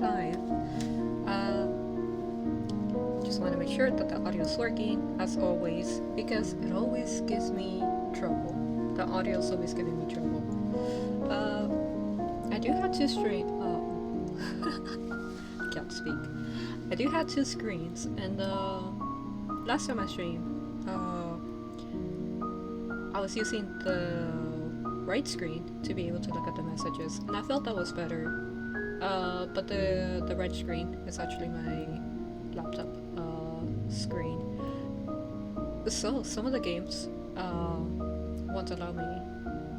we're live. Just want to make sure that the audio is working, as always, because it always gives me trouble. The audio is always giving me trouble. I do have two stream. I can't speak. I do have two screens, and last time I streamed, I was using the right screen to be able to look at the messages, and I felt that was better. But the right screen is actually my laptop screen. So some of the games won't allow me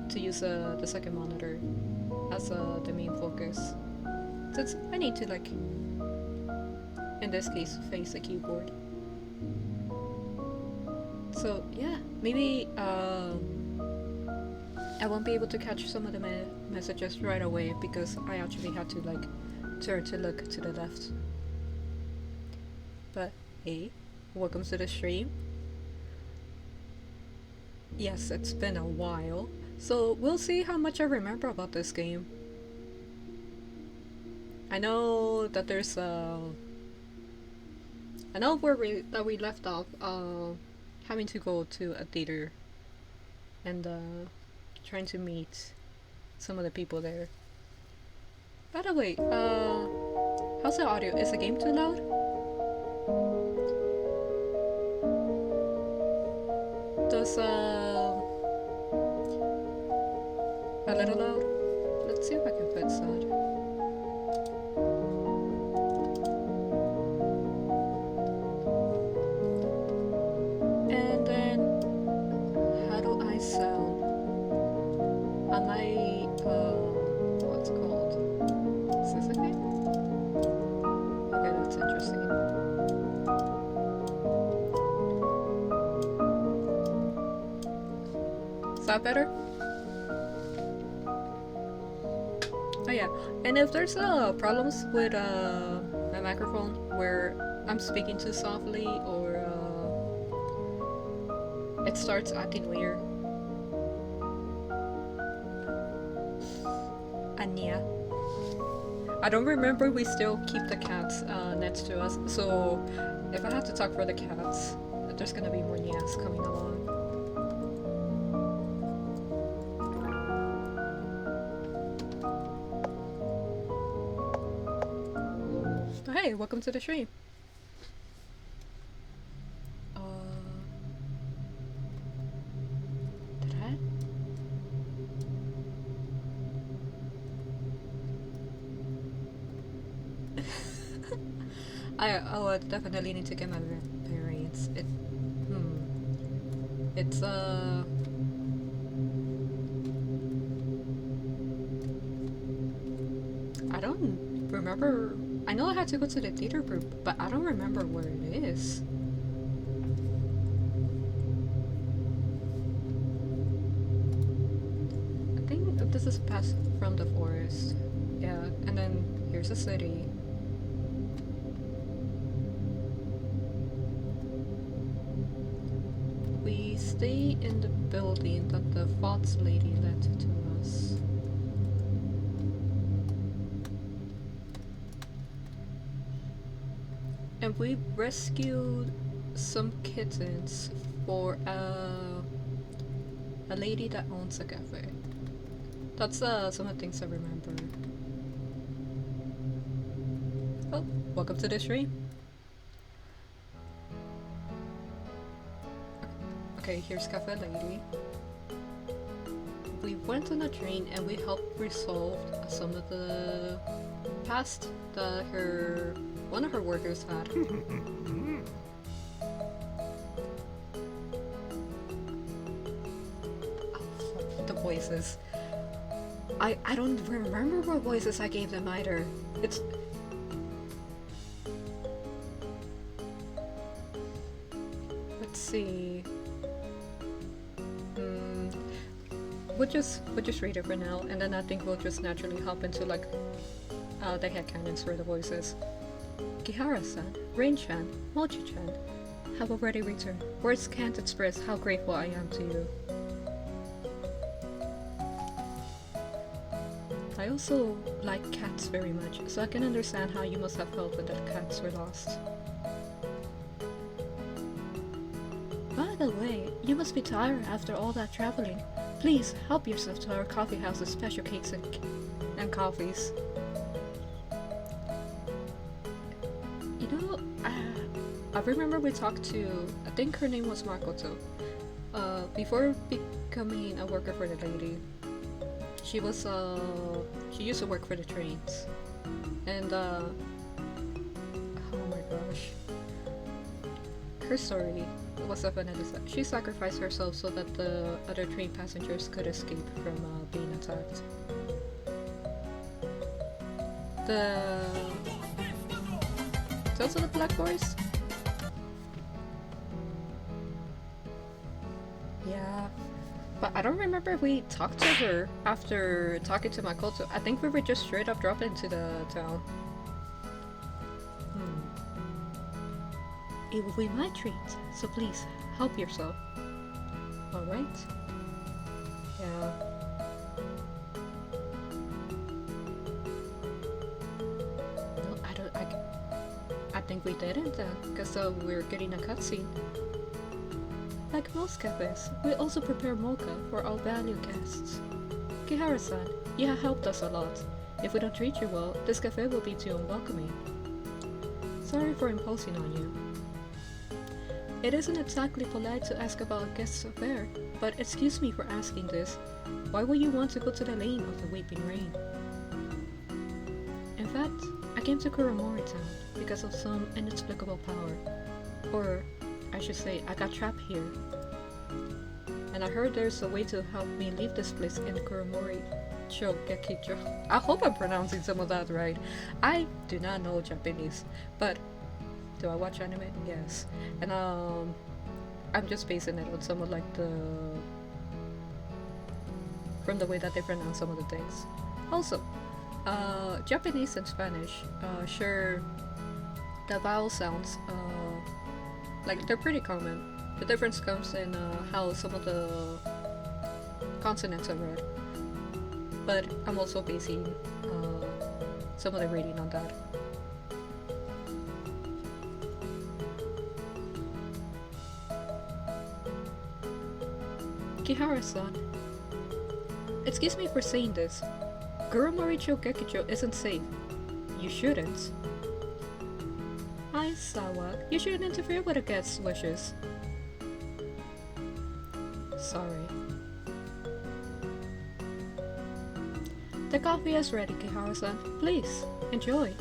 to use the second monitor as the main focus. Since I need to, like, in this case, face the keyboard. So yeah, maybe I won't be able to catch some of the messages right away because I actually had to, like, turn to look to the left. But hey, welcome to the stream. Yes, it's been a while, so we'll see how much I remember about this game. I know that there's I know where we left off, having to go to a theater and trying to meet some of the people there. By the way, how's the audio? Is the game too loud? Does a little loud? Let's see if I can fix that. And then, how do I sound? On my, what's it called? Is this a game? Okay, that's interesting. Is that better? Oh yeah, and if there's problems with my microphone where I'm speaking too softly or it starts acting weird, Nyah. I don't remember we still keep the cats next to us, so if I have to talk for the cats, there's gonna be more Nyahs coming along. Oh, hey, welcome to the stream. Did I definitely need to get my bearings. It's I don't remember. I know I had to go to the theater group, but I don't remember where it is. I think this is past from the forest. Yeah, and then here's the city. We stay in the building that the Fox lady lent to us. And we rescued some kittens for a lady that owns a cafe. That's some of the things I remember. Oh, welcome to the stream. Okay, here's Cafe Lady. We went on a train and we helped resolve some of the past that one of her workers had. Oh, the voices. I don't remember what voices I gave them either. It's... Let's see. We'll just read it for now, and then I think we'll just naturally hop into, like, the headcanons for the voices. Kihara-san, Rain-chan, Mochi-chan have already returned. Words can't express how grateful I am to you. I also like cats very much, so I can understand how you must have felt when the cats were lost. By the way, you must be tired after all that traveling. Please help yourself to our coffee house's special cakes and coffees. You know, I remember we talked to, I think her name was Makoto. Before becoming a worker for the lady, she was, she used to work for the trains. And, oh my gosh. Her story was definitely she sacrificed herself so that the other train passengers could escape from being attacked. The Tales of the Black Forest? Yeah. But I don't remember if we talked to her after talking to Makoto. I think we were just straight up dropped into the town. It will be my treat, so please, help yourself. Alright? Yeah. No, I think we didn't then, because we're getting a cutscene. Like most cafes, we also prepare mocha for our valued guests. Kihara-san, you have helped us a lot. If we don't treat you well, this cafe will be too unwelcoming. Sorry for imposing on you. It isn't exactly polite to ask about a guest's affair, but excuse me for asking this. Why would you want to go to the lane of the weeping rain? In fact, I came to Kuromori Town because of some inexplicable power. Or, I should say, I got trapped here. And I heard there's a way to help me leave this place in Kuromori Chogekicho. I hope I'm pronouncing some of that right. I do not know Japanese, but do I watch anime? Yes. And I'm just basing it on some of like from the way that they pronounce some of the things. Also, Japanese and Spanish, sure, the vowel sounds, like they're pretty common. The difference comes in how some of the consonants are read. But I'm also basing some of the reading on that. Kihara-san, excuse me for saying this. Kuromori Chogekicho isn't safe. You shouldn't. Hi, Sawa. You shouldn't interfere with a guest's wishes. Sorry. The coffee is ready, Kihara-san. Please, enjoy.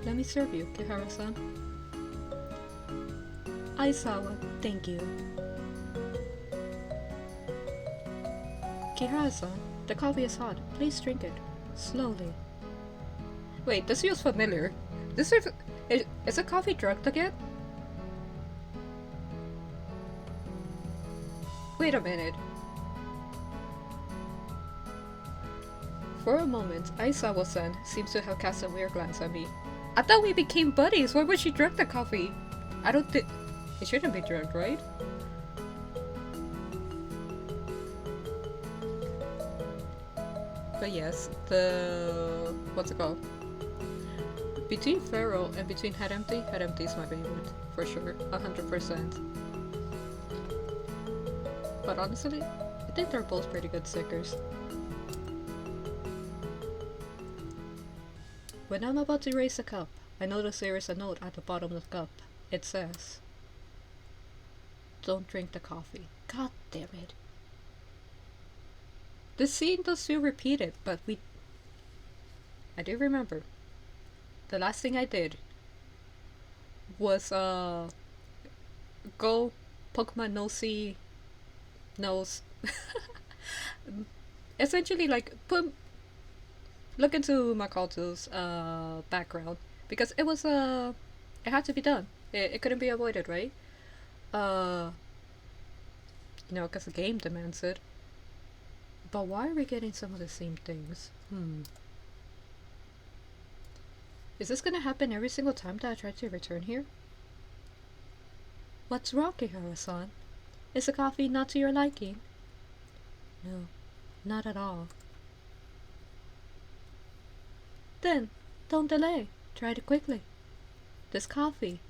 Let me serve you, Kihara-san. Aisawa, thank you. Kihara-san, the coffee is hot. Please drink it. Slowly. Wait, this feels familiar. Is a coffee drugged again? Wait a minute. For a moment, Aisawa-san seems to have cast a weird glance at me. I thought we became buddies. Why would she drug the coffee? I don't think... It shouldn't be drugged, right? But yes, what's it called? Between Pharaoh and between Head Empty is my favorite, for sure, 100%. But honestly, I think they're both pretty good stickers. When I'm about to raise a cup, I notice there is a note at the bottom of the cup. It says, "Don't drink the coffee." God damn it. This scene does feel repeated, but I do remember. The last thing I did was go poke my nosy nose. Essentially, like look into Makoto's background, because it was it had to be done. It couldn't be avoided, right? You know, because the game demands it. But why are we getting some of the same things? Is this gonna happen every single time that I try to return here? What's wrong, Kihara-san? Is the coffee not to your liking? No. Not at all. Then, don't delay. Try it quickly. This coffee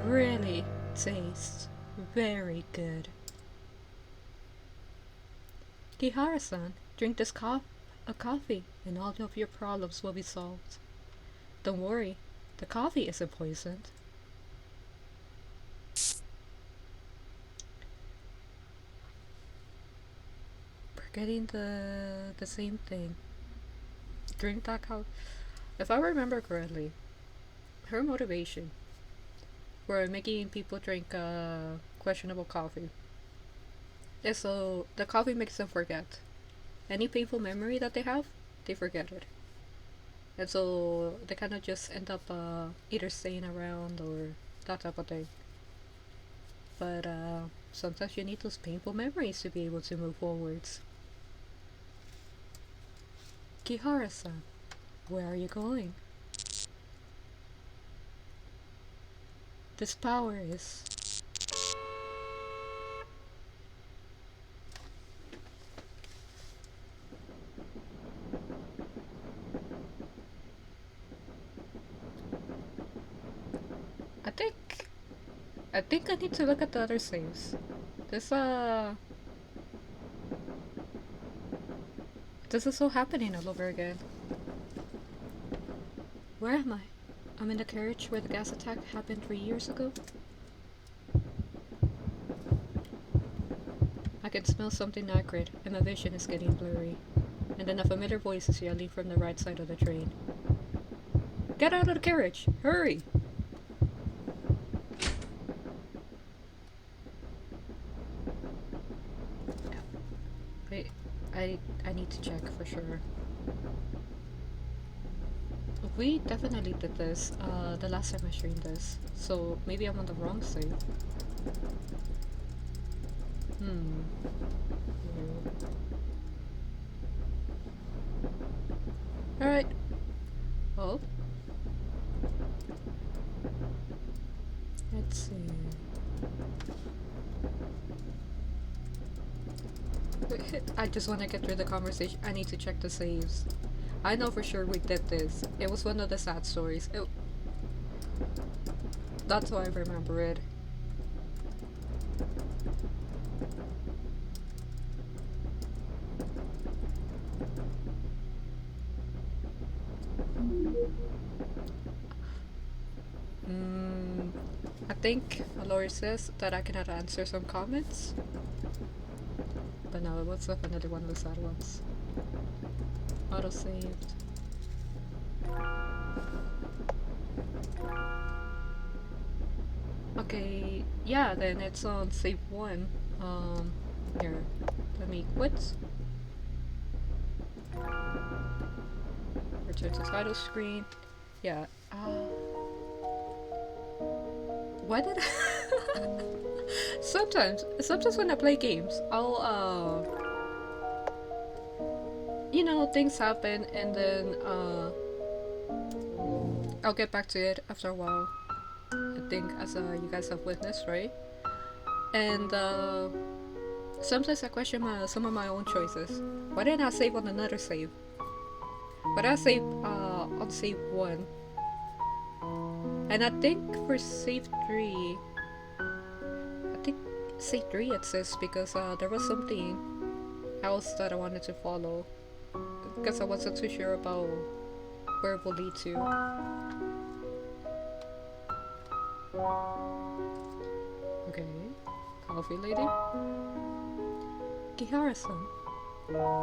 really tastes very good. Kihara-san, drink this coffee and all of your problems will be solved. Don't worry, the coffee isn't poisoned. We're getting the same thing. Drink that coffee. If I remember correctly, her motivation for making people drink questionable coffee is so the coffee makes them forget. Any painful memory that they have, they forget it. And so they kind of just end up either staying around or that type of thing. But sometimes you need those painful memories to be able to move forwards. Kihara-san, where are you going? This power is... I think I need to look at the other saves. This this is all happening all over again. Where am I? I'm in the carriage where the gas attack happened 3 years ago. I can smell something acrid, and my vision is getting blurry. And then a familiar voice is yelling from the right side of the train. Get out of the carriage! Hurry! I need to check for sure. We definitely did this the last time I streamed this, so maybe I'm on the wrong side. Alright. Oh. Let's see. I just want to get through the conversation. I need to check the saves. I know for sure we did this. It was one of the sad stories. That's why I remember it. I think Lori says that I cannot answer some comments. But no, it was definitely one of the sad ones. Auto-saved. Okay, yeah, then it's on save 1. Here, let me quit. Return to title screen. Yeah, why did sometimes when I play games, I'll you know, things happen and then I'll get back to it after a while. I think as you guys have witnessed, right? And sometimes I question some of my own choices. Why didn't I save on another save? But I save on save 1. And I think for save 3, I think save 3 exists because there was something else that I wanted to follow. Because I wasn't too sure about where it will lead to. Okay, coffee lady. Kihara-san,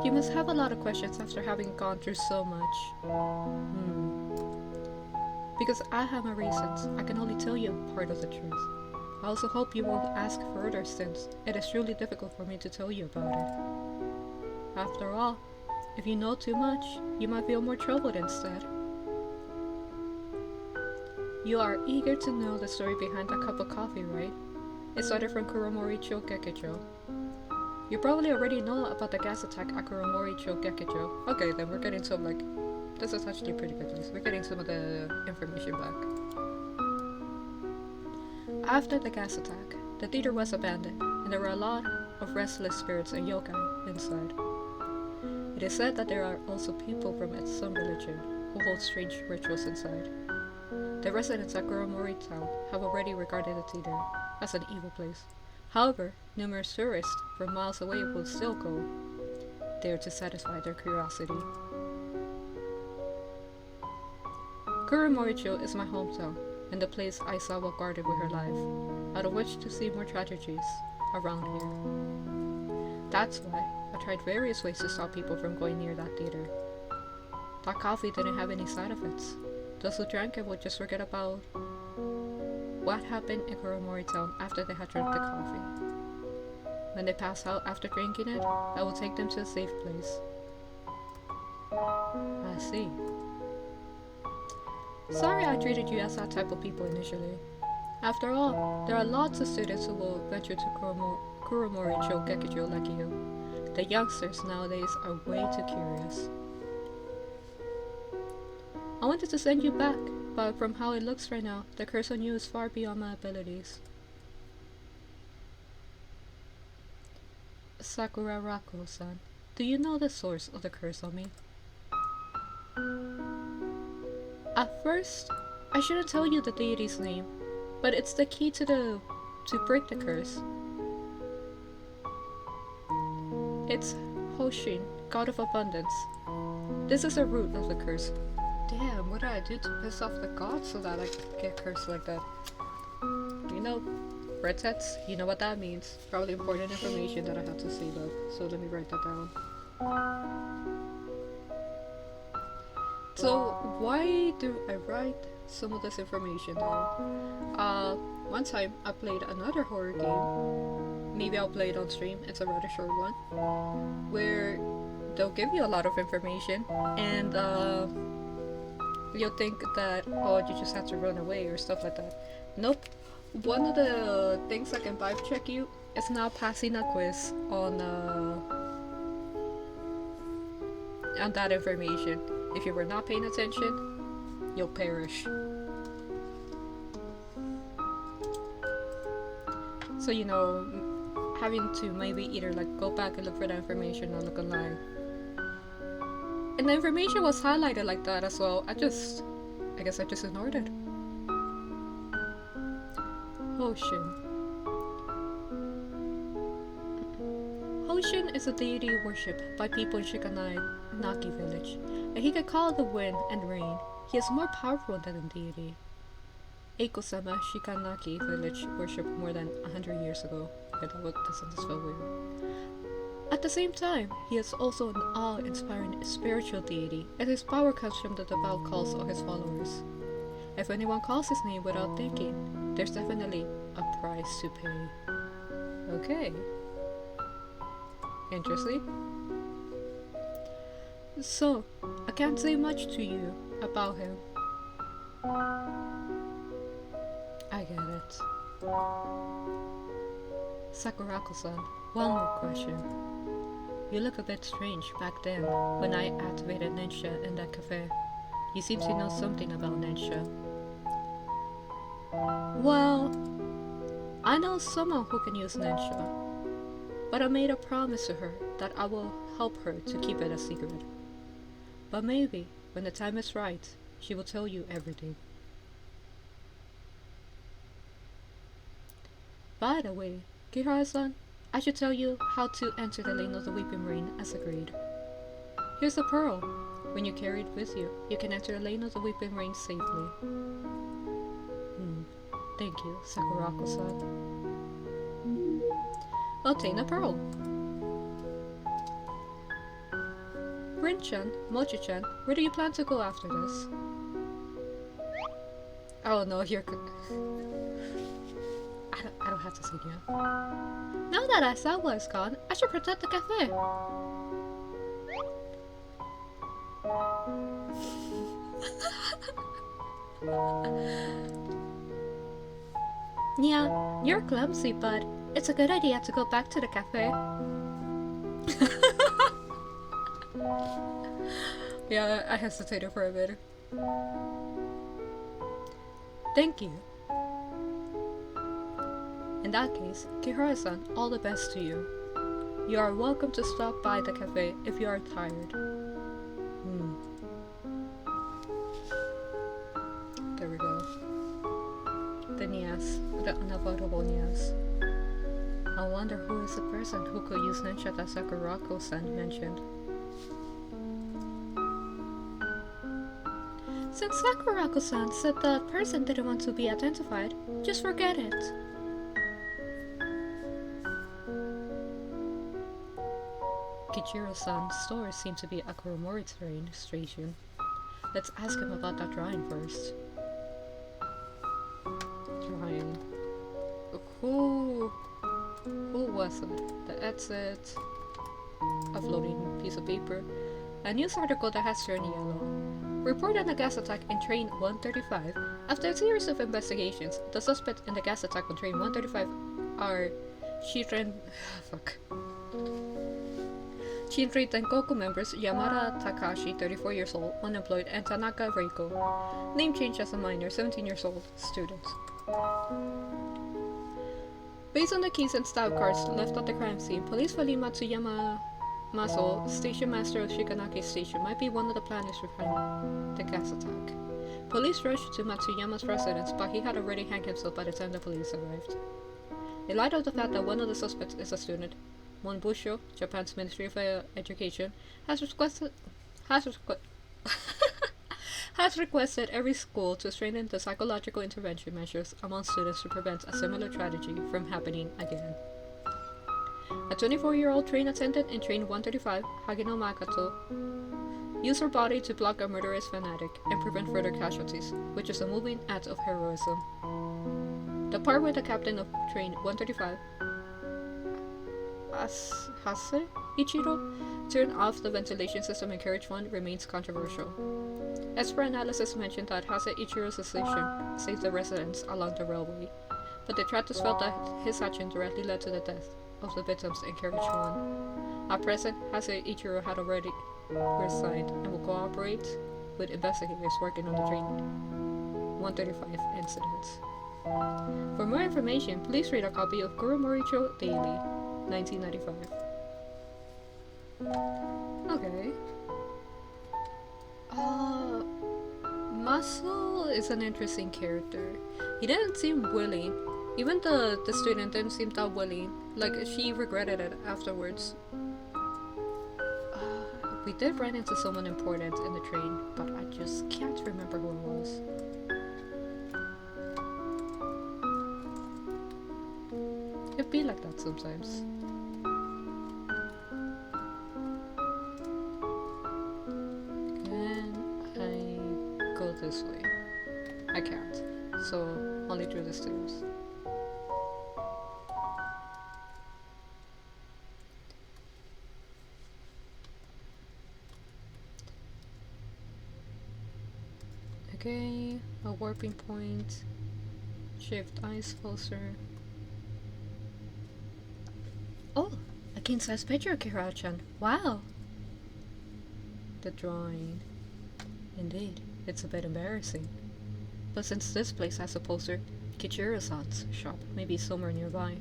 you must have a lot of questions after having gone through so much. Because I have my reasons, I can only tell you part of the truth. I also hope you won't ask further since it is truly difficult for me to tell you about it. After all, if you know too much, you might feel more troubled instead. You are eager to know the story behind that cup of coffee, right? It started from Kuromori-cho Gekijo. You probably already know about the gas attack at Kuromori-cho Gekijo. Okay, then we're getting some like... This is actually pretty good news. We're getting some of the information back. After the gas attack, the theater was abandoned, and there were a lot of restless spirits and yokai inside. It is said that there are also people from some religion who hold strange rituals inside. The residents at Kuromori Town have already regarded the theater as an evil place. However, numerous tourists from miles away will still go there to satisfy their curiosity. Kuromoricho is my hometown and the place Aisawa guarded with her life, out of which to see more tragedies around here. That's why I tried various ways to stop people from going near that theater. That coffee didn't have any side effects. Those who drank it would just forget about what happened in Kuromori Town after they had drunk the coffee. When they pass out after drinking it, I will take them to a safe place. I see. Sorry I treated you as that type of people initially. After all, there are lots of students who will venture to Kuromori-cho Gekijo like you. The youngsters nowadays are way too curious. I wanted to send you back, but from how it looks right now, the curse on you is far beyond my abilities. Sakura Rako-san, do you know the source of the curse on me? At first, I shouldn't tell you the deity's name, but it's the key to break the curse. It's Hoshin, god of abundance. This is the root of the curse. Damn, what did I do to piss off the gods so that I get cursed like that? You know, red sets, you know what that means. Probably important information that I have to save up, so let me write that down. So, why do I write some of this information down? One time I played another horror game. Maybe I'll play it on stream, it's a rather short one. Where they'll give you a lot of information, and you'll think that, oh, you just have to run away or stuff like that. Nope. One of the things that can vibe check you is now passing a quiz on that information. If you were not paying attention, you'll perish. So, you know, having to maybe either like go back and look for that information or look online. And the information was highlighted like that as well. I guess I just ignored it. Hoshin. Hoshin is a deity worshipped by people in Shikanai-Naki village, and he can call the wind and rain. He is more powerful than a deity. Eiko-sama Shikanaki village worshipped more than 100 years ago. Okay, that sounds so weird. At the same time, he is also an awe-inspiring spiritual deity, and his power comes from the devout calls of his followers. If anyone calls his name without thinking, there's definitely a price to pay. Okay. Interesting. So, I can't say much to you about him. I get it. Sakurako-san, one more question. You look a bit strange back then when I activated Nensha in that cafe. You seem to know something about Nensha. Well, I know someone who can use Nensha, but I made a promise to her that I will help her to keep it a secret. But maybe, when the time is right, she will tell you everything. By the way, Kihara-san, I should tell you how to enter the lane of the Weeping Rain as agreed. Here's the pearl. When you carry it with you, you can enter the lane of the Weeping Rain safely. Thank you, Sakurako-san. Obtain a pearl. Rin-chan, Mochi-chan, where do you plan to go after this? Oh no, you're... I don't have to say yeah. Now that Aisawa is gone, I should protect the cafe. Nyah, you're clumsy, but it's a good idea to go back to the cafe. Yeah, I hesitated for a bit. Thank you. In that case, Kihara-san, all the best to you. You are welcome to stop by the cafe if you are tired. There we go. The Nyahs, the unavoidable Nyahs. I wonder who is the person who could use Ninja that Sakurako-san mentioned. Since Sakurako-san said that person didn't want to be identified, just forget it. Kichiro-san's store seems to be a Kuromori train station. Let's ask him about that drawing first. Drawing. Who was it? The exit. A floating piece of paper. A news article that has turned yellow. Report on a gas attack in train 135. After a series of investigations, the suspects in the gas attack on train 135 are Shinri Tenkoku members Yamada Takashi, 34 years old, unemployed, and Tanaka Reiko, name changed as a minor, 17 years old, student. Based on the keys and stab cards left at the crime scene, police believe Matsuyama Maso, station master of Shikanaki Station, might be one of the planners behind the gas attack. Police rushed to Matsuyama's residence, but he had already hanged himself by the time the police arrived. In light of the fact that one of the suspects is a student, Monbusho, Japan's Ministry of Education, has requested every school to strengthen the psychological intervention measures among students to prevent a similar tragedy from happening again. A 24-year-old train attendant in train 135, Hagino Makato, used her body to block a murderous fanatic and prevent further casualties, which is a moving act of heroism. The part where the captain of train 135, Hase Ichiro, turned off the ventilation system in carriage 1 remains controversial. Expert analysis mentioned that Hase Ichiro's decision saved the residents along the railway, but detractors felt that his action directly led to the death of the victims in carriage 1. At present, Hase Ichiro had already resigned and will cooperate with investigators working on the train 135 incident. For more information, please read a copy of Kuromoricho Daily, 1995. Okay. Muscle is an interesting character. He didn't seem willing. Even the student didn't seem that willing. Like, she regretted it afterwards. We did run into someone important in the train, but I just can't remember who it was. It'd be like that sometimes. Can I go this way? I can't. So, only through the stairs. Okay, a warping point. Shift ice closer. Oh, a king-size picture of Kira-chan. Wow! The drawing. Indeed, it's a bit embarrassing. But since this place has a poster, Kichiro-san's shop may be somewhere nearby.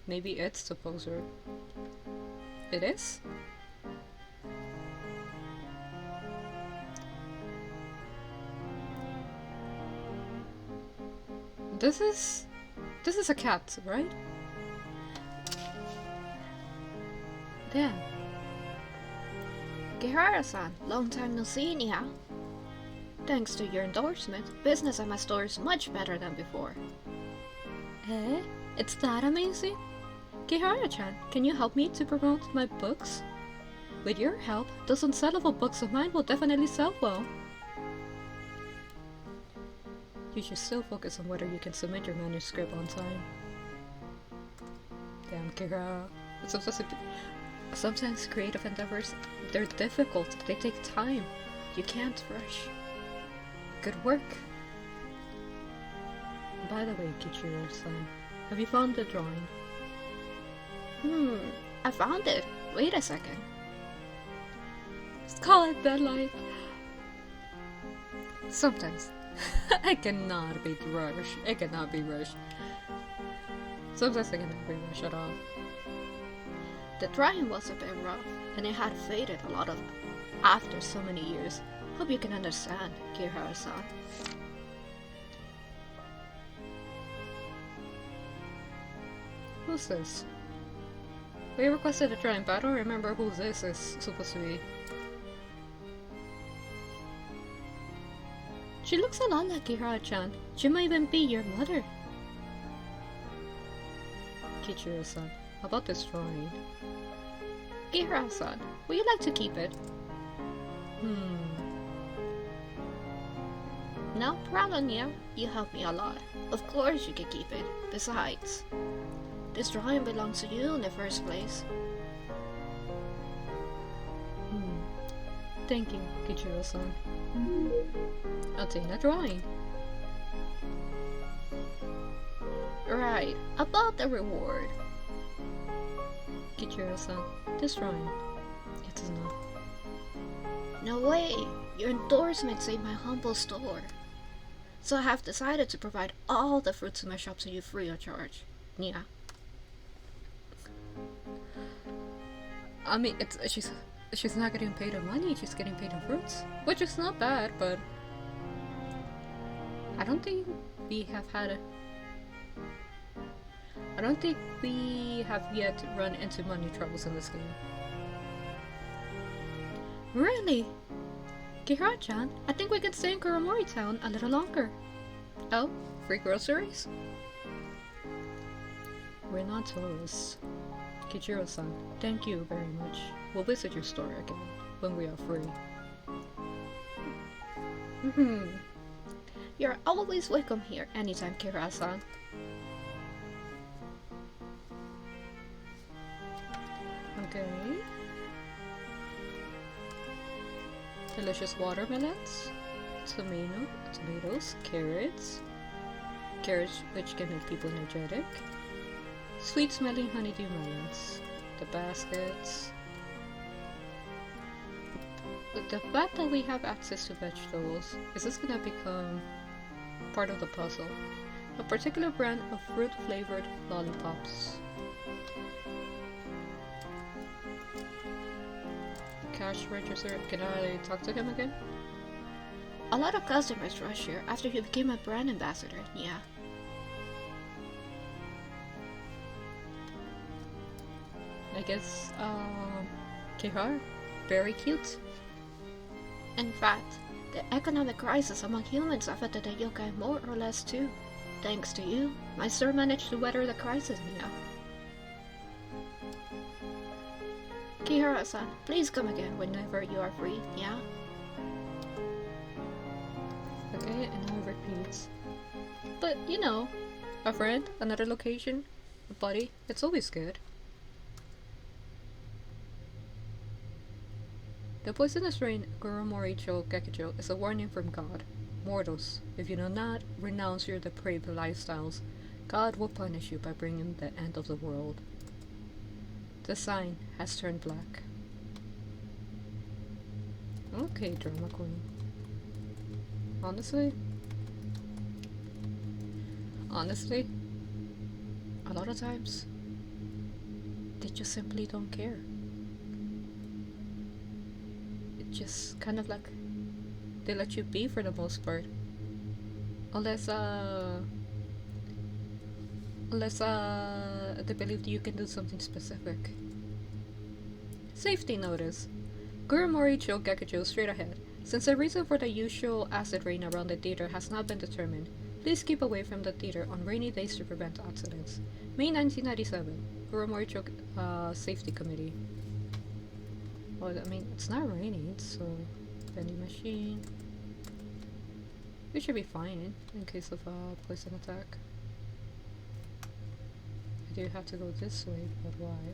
Maybe it's the poster. It is? This is a cat, right? Damn. Kihara-san, long time no see, Nyah. Thanks to your endorsement, business at my store is much better than before. Eh? It's that amazing? Kihara-chan, can you help me to promote my books? With your help, those unsellable books of mine will definitely sell well. You should still focus on whether you can submit your manuscript on time. Damn, Kira. Sometimes creative endeavors, they're difficult. They take time. You can't rush. Good work. By the way, Kichiro-san, have you found the drawing? I found it. Wait a second. Let's call it deadline. Sometimes. It cannot be rushed. Sometimes I can never rush it off. The drawing was a bit rough, and it had faded a lot of after so many years. Hope you can understand, Kihara-san. Who's this? We requested a drawing, but I don't remember who this is supposed to be. She looks a lot like Kihara-chan. She might even be your mother. Kichiro-san, about this drawing. Kihara-san, would you like to keep it? No problem, Nyah. You helped me a lot. Of course you can keep it. Besides, this drawing belongs to you in the first place. Thank you, Kichiro-san. I'll take that drawing. Right, about the reward. Kichiro-san, this drawing. It is not. No way! Your endorsement saved my humble store. So I have decided to provide all the fruits in my shop to you free of charge. Nyah. I mean, she's not getting paid in money, she's getting paid in fruits. Which is not bad, but I don't think we have yet run into money troubles in this game. Really? Kihara-chan, I think we can stay in Kuramori Town a little longer. Oh, free groceries? We're not tourists. Kichiro-san, thank you very much. We'll visit your store again when we are free. You're always welcome here anytime, Kihara-san. Okay. Delicious watermelons, tomatoes, carrots which can make people energetic, sweet smelling honeydew melons, the baskets. But the fact that we have access to vegetables, is this gonna become part of the puzzle? A particular brand of fruit flavored lollipops. Cash register. Can I talk to him again? A lot of customers rush here after you became a brand ambassador, Nyah. I guess, Kihara, very cute. In fact, the economic crisis among humans affected the yokai more or less too. Thanks to you, my store managed to weather the crisis, Nyah. Kihara-san, please come again whenever you are free, yeah? Okay, and now it repeats. But, you know, a friend, another location, a buddy, it's always good. The poisonous rain, Goromoricho Gekijo, is a warning from God. Mortals, if you do not renounce your depraved lifestyles, God will punish you by bringing the end of the world. The sign has turned black. Okay, drama queen. Honestly, a lot of times, they just simply don't care. It just kind of like, they let you be for the most part. Unless they believe that you can do something specific. Safety notice. Gurumori-cho Gekijo straight ahead. Since the reason for the usual acid rain around the theater has not been determined, please keep away from the theater on rainy days to prevent accidents. May 1997. Gurumori-cho Safety Committee. Well, I mean, it's not raining, so vending machine. We should be fine in case of a poison attack. I do have to go this way, but why?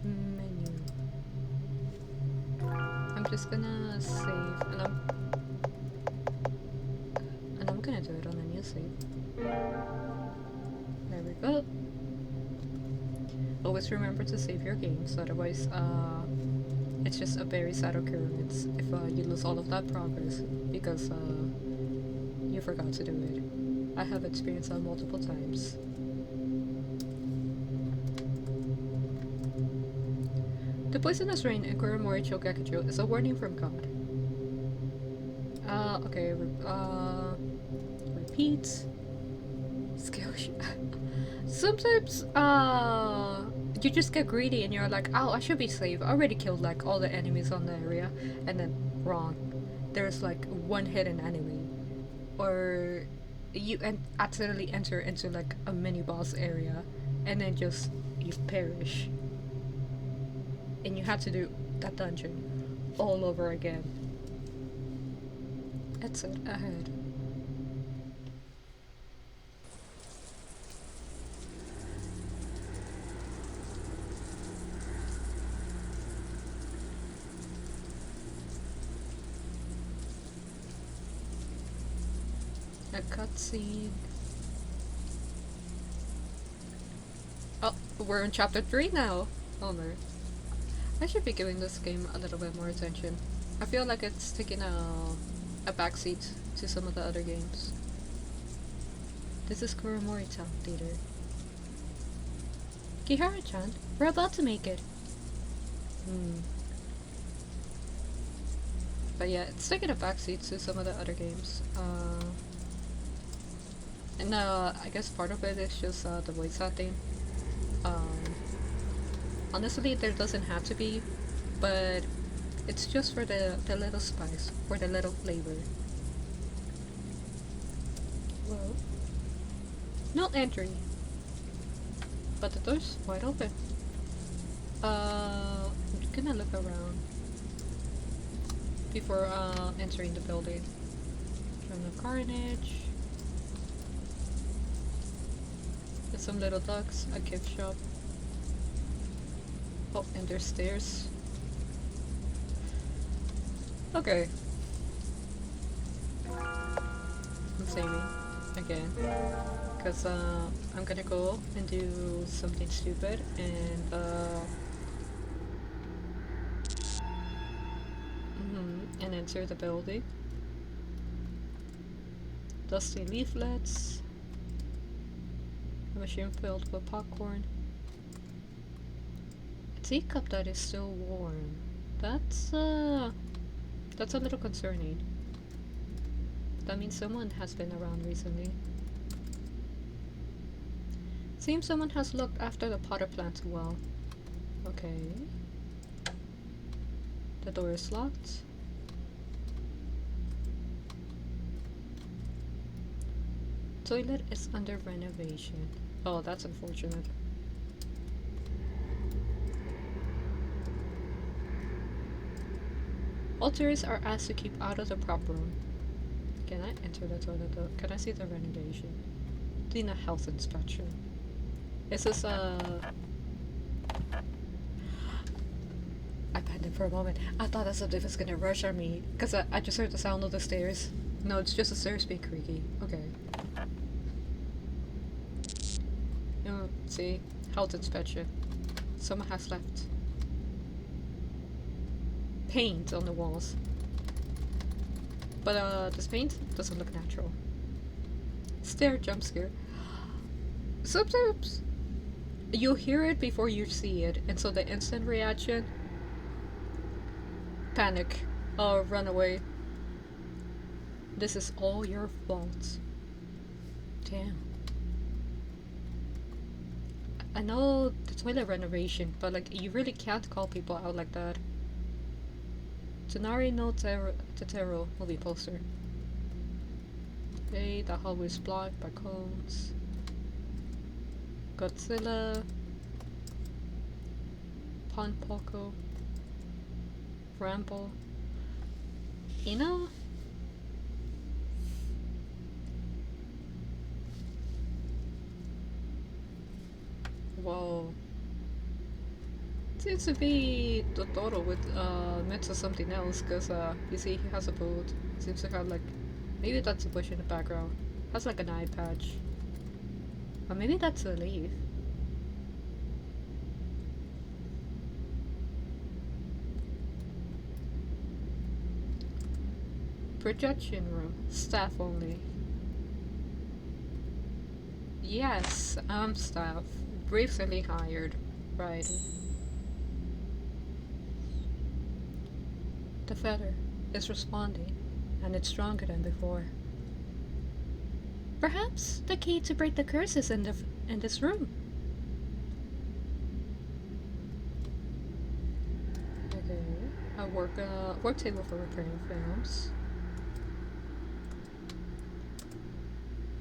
Menu. I'm just gonna save, and I'm gonna do it on a new save. There we go. Always remember to save your games, otherwise, it's just a very sad occurrence if you lose all of that progress, because forgot to do it. I have experienced that multiple times. The poisonous rain in Kuromori Chogakujo is a warning from God. Okay, repeat. Skill. Sometimes, you just get greedy and you're like, oh, I should be safe. I already killed like all the enemies on the area, and then wrong. There's like one hidden enemy, or you accidentally enter into like a mini boss area, and then just you perish, and you have to do that dungeon all over again. Exit ahead. A cutscene. Oh, we're in chapter 3 now. Oh no. I should be giving this game a little bit more attention. I feel like it's taking a backseat to some of the other games. This is Kuromori Town Theater. Kihara-chan, we're about to make it. But yeah, it's taking a backseat to some of the other games. And I guess part of it is just the voice acting. Honestly, there doesn't have to be, but it's just for the little spice, for the little flavor. Whoa. No entry. But the door's wide open. I'm gonna look around before entering the building. From the carnage. There's some little ducks, a gift shop. Oh, and there's stairs. Okay. I'm saving again. Because I'm gonna go and do something stupid and and enter the building. Dusty leaflets. A machine filled with popcorn. A teacup that is still warm. That's a little concerning. That means someone has been around recently. Seems someone has looked after the potter plant well. Okay. The door is locked. Toilet is under renovation. Oh, that's unfortunate. All tourists are asked to keep out of the prop room. Can I enter the toilet though? Can I see the renovation? Doing a health inspection. Is this I panicked for a moment. I thought that something was gonna rush on me because I just heard the sound of the stairs. No, it's just the stairs being creaky. Okay. Oh, see? Health inspection. Someone has left paint on the walls. But this paint doesn't look natural. Stare jump scare. Sometimes you hear it before you see it, and so the instant reaction, panic, run away. This is all your fault. Damn. I know the toilet renovation, but like you really can't call people out like that. Tonari no Tetero movie poster. Okay, the hallway is blocked by cones. Godzilla. Ponpoko. Ramble. Ino? Whoa. Seems to be Totoro with meant to something else, cause you see he has a boat. Seems to have like, maybe that's a bush in the background. Has like an eye patch. Or maybe that's a leaf. Projection room. Staff only. Yes, staff. Recently hired. Right. The feather is responding, and it's stronger than before. Perhaps the key to break the curse is in this room. Okay. A work table for repairing films.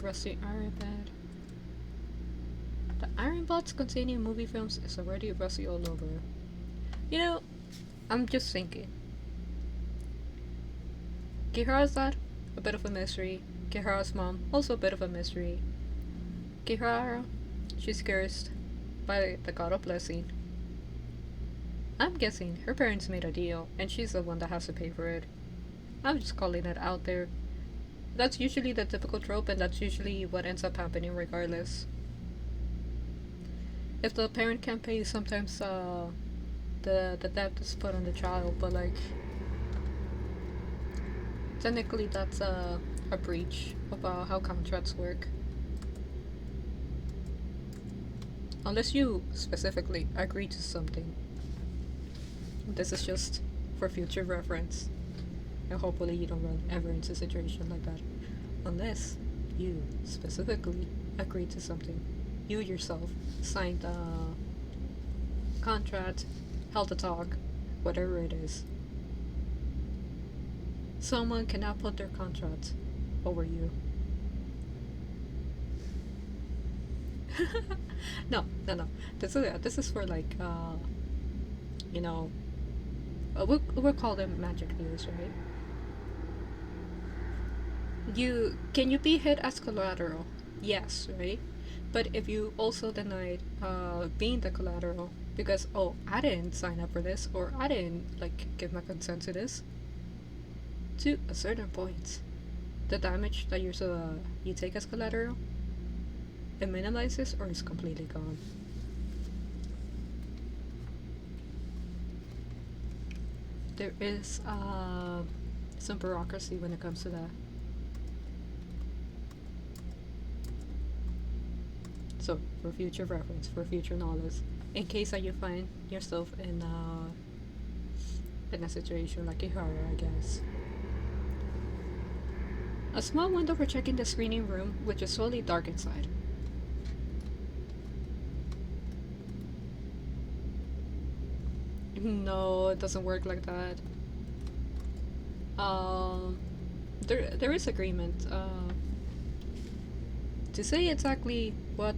Rusty iron bed. The iron box containing movie films is already rusty all over. You know, I'm just thinking. Kihara's dad, a bit of a mystery. Kihara's mom, also a bit of a mystery. Kihara, she's cursed by the god of blessing. I'm guessing her parents made a deal, and she's the one that has to pay for it. I'm just calling it out there. That's usually the typical trope, and that's usually what ends up happening regardless. If the parent can't pay, sometimes the debt is put on the child, but like technically that's a breach of how contracts work. Unless you specifically agree to something. This is just for future reference. And hopefully you don't run ever into a situation like that. Unless you specifically agree to something. You yourself signed a contract, held a talk, whatever it is. Someone cannot put their contract over you. No. This is for like you know, we'll call them magic deals, right? Can you be hit as collateral? Yes, right? But if you also denied being the collateral because I didn't sign up for this or I didn't like give my consent to this, to a certain point, the damage that you take as collateral, it minimizes or is completely gone. There is some bureaucracy when it comes to that. So, for future reference, for future knowledge, in case that you find yourself in a situation like Ihara, I guess. A small window projecting the screening room, which is solely dark inside. No, it doesn't work like that. Um, there is agreement. To say exactly what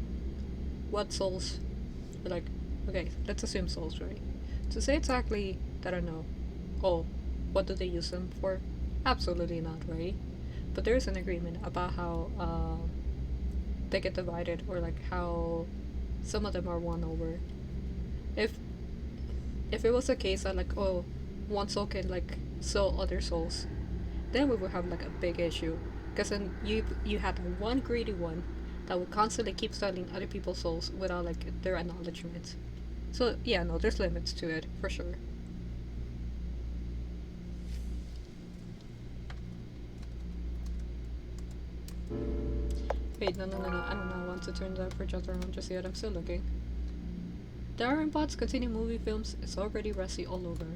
souls, like, okay, let's assume souls, right? To say exactly that I know, oh, what do they use them for? Absolutely not, right? But there is an agreement about how they get divided, or like how some of them are won over. If if it was a case that like one soul can like sell other souls, then we would have like a big issue. Because then you had one greedy one that would constantly keep selling other people's souls without like their acknowledgement. So yeah, no, there's limits to it for sure. Wait, no, I don't know. I want to turn the projector on just yet. I'm still looking. The iron bots containing movie films is already rusty all over.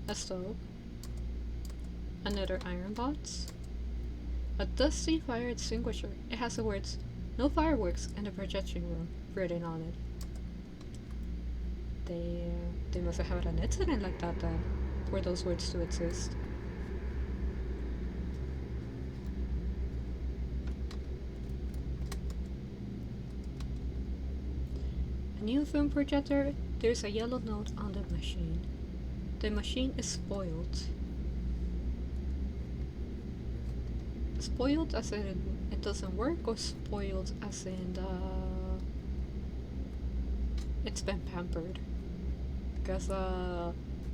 A stove. Another iron box. A dusty fire extinguisher. It has the words, "No fireworks" in the projection room written on it. They must have had an incident like that then, for those words to exist. A new film projector. There's a yellow note on the machine. The machine is spoiled. Spoiled as in it doesn't work, or spoiled as in it's been pampered? Because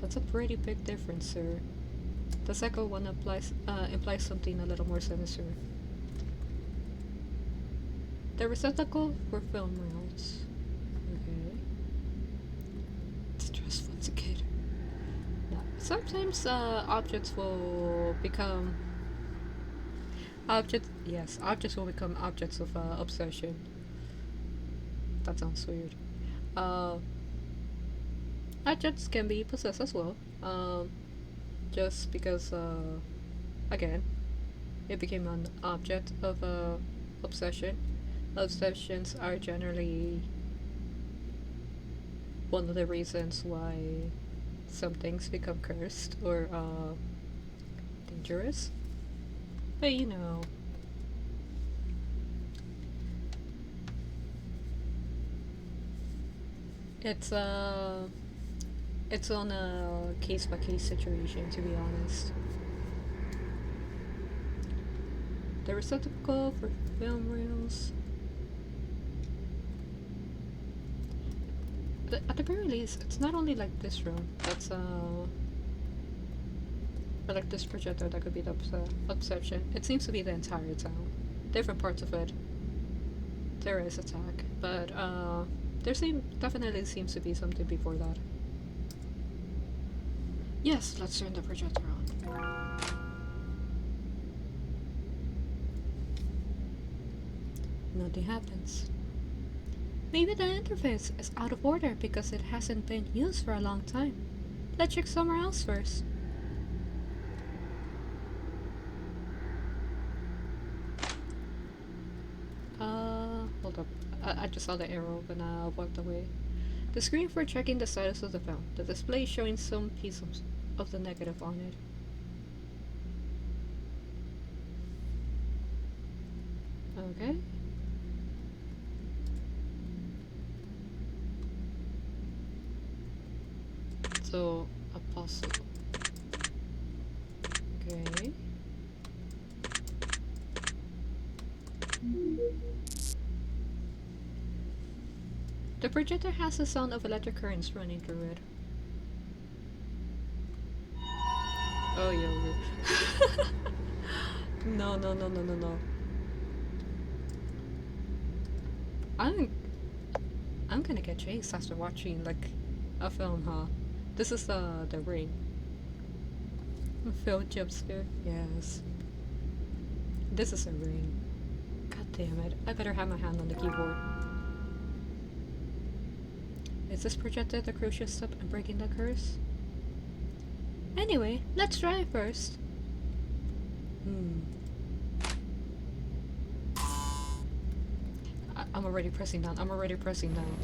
that's a pretty big difference, sir. The second one implies something a little more sinister. The receptacle for film reels. Okay. It's just once a kid. Now, sometimes objects will become Objects, yes, objects will become objects of obsession. That sounds weird. Uh, objects can be possessed as well. Just because, again, it became an object of obsession. Obsessions are generally one of the reasons why some things become cursed or dangerous. But you know, it's it's on a case by case situation, to be honest. The receptacle for film reels. At the very least, it's not only like this room. That's or like this projector that could be the obsession. It seems to be the entire town. Different parts of it. There is attack, but there definitely seems to be something before that. Yes, let's turn the projector on. Nothing happens. Maybe the interface is out of order because it hasn't been used for a long time. Let's check somewhere else first. Hold up. I just saw the arrow when I walked away. The screen for checking the status of the film. The display showing some piece of the negative on it. Okay. So, apostle. Okay. The projector has the sound of electric currents running through it. Oh, yo. No, no, no, no, no, no. I'm gonna get chased after watching, like, a film, huh? This is the Ring. Film jump scare? Yes. This is a Ring. God damn it. I better have my hand on the keyboard. Is this projector the crucial step in breaking the curse? Anyway, let's try it first. I'm already pressing down. I'm already pressing down.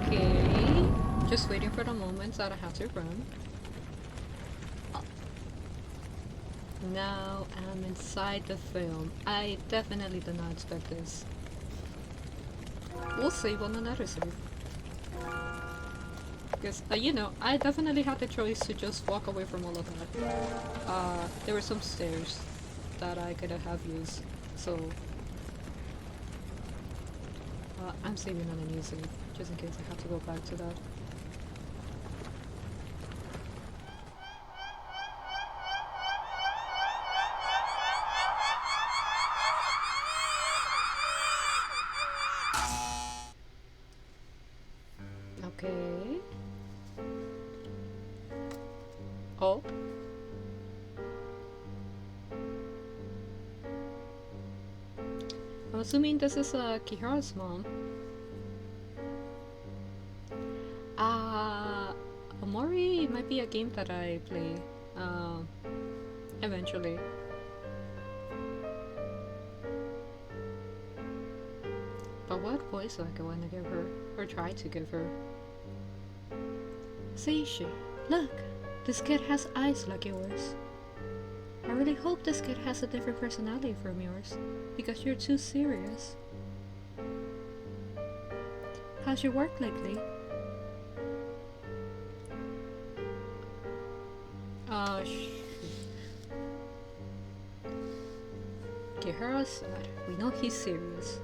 Okay. Just waiting for the moment that I have to run. Now I'm inside the film. I definitely did not expect this. We'll save on another save. Because, you know, I definitely had the choice to just walk away from all of that. There were some stairs that I could have used, so I'm saving on a new save, just in case I have to go back to that. Okay. Oh. I'm assuming this is Kihara's mom. Omori might be a game that I play eventually. But what voice do I want to give her, or try to give her? Seishi, look! This kid has eyes like yours. I really hope this kid has a different personality from yours, because you're too serious. How's your work lately? Kihara said, we know he's serious.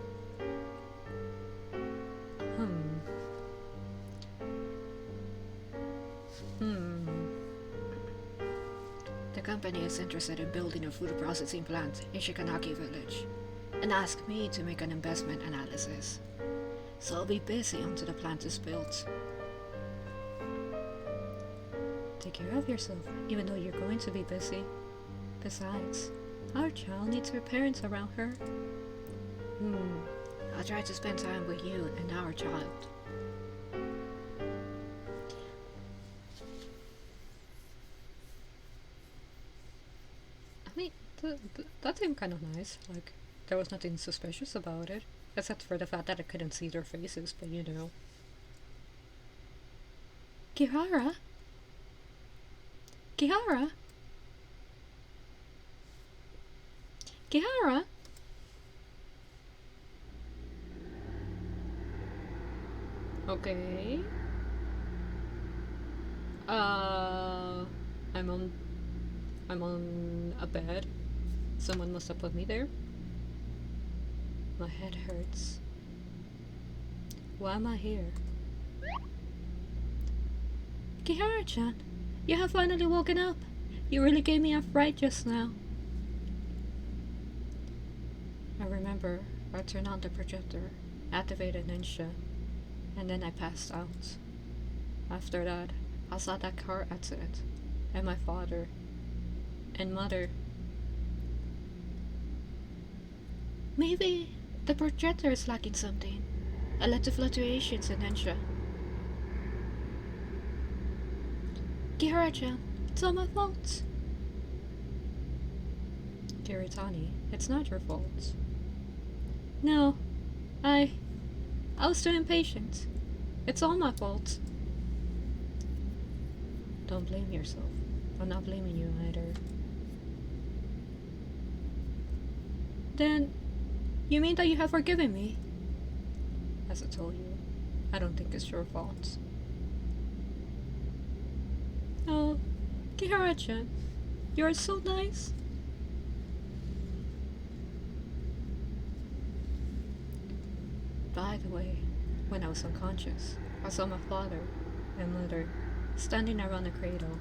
The company is interested in building a food processing plant in Shikanaki village and asked me to make an investment analysis. so I'll be busy until the plant is built. Take care of yourself, even though you're going to be busy. Besides, our child needs her parents around her. I'll try to spend time with you and our child. I mean, that seemed kind of nice. Like, there was nothing suspicious about it. Except for the fact that I couldn't see their faces, but you know. Kihara? Kihara? Kihara? Okay. I'm on a bed. Someone must have put me there. My head hurts. Why am I here? Kihara-chan, you have finally woken up. You really gave me a fright just now. I remember I turned on the projector, activated Nyah, and then I passed out. After that, I saw that car accident, and my father and mother. Maybe the projector is lacking something. I led to fluctuations in Nyah. Kihara-chan, it's all my fault. Kiritani, it's not your fault. No, I was too impatient. It's all my fault. Don't blame yourself. I'm not blaming you either. Then, you mean that you have forgiven me? As I told you, I don't think it's your fault. Oh, Kihara-chan, you're so nice. By the way, when I was unconscious, I saw my father and mother standing around the cradle.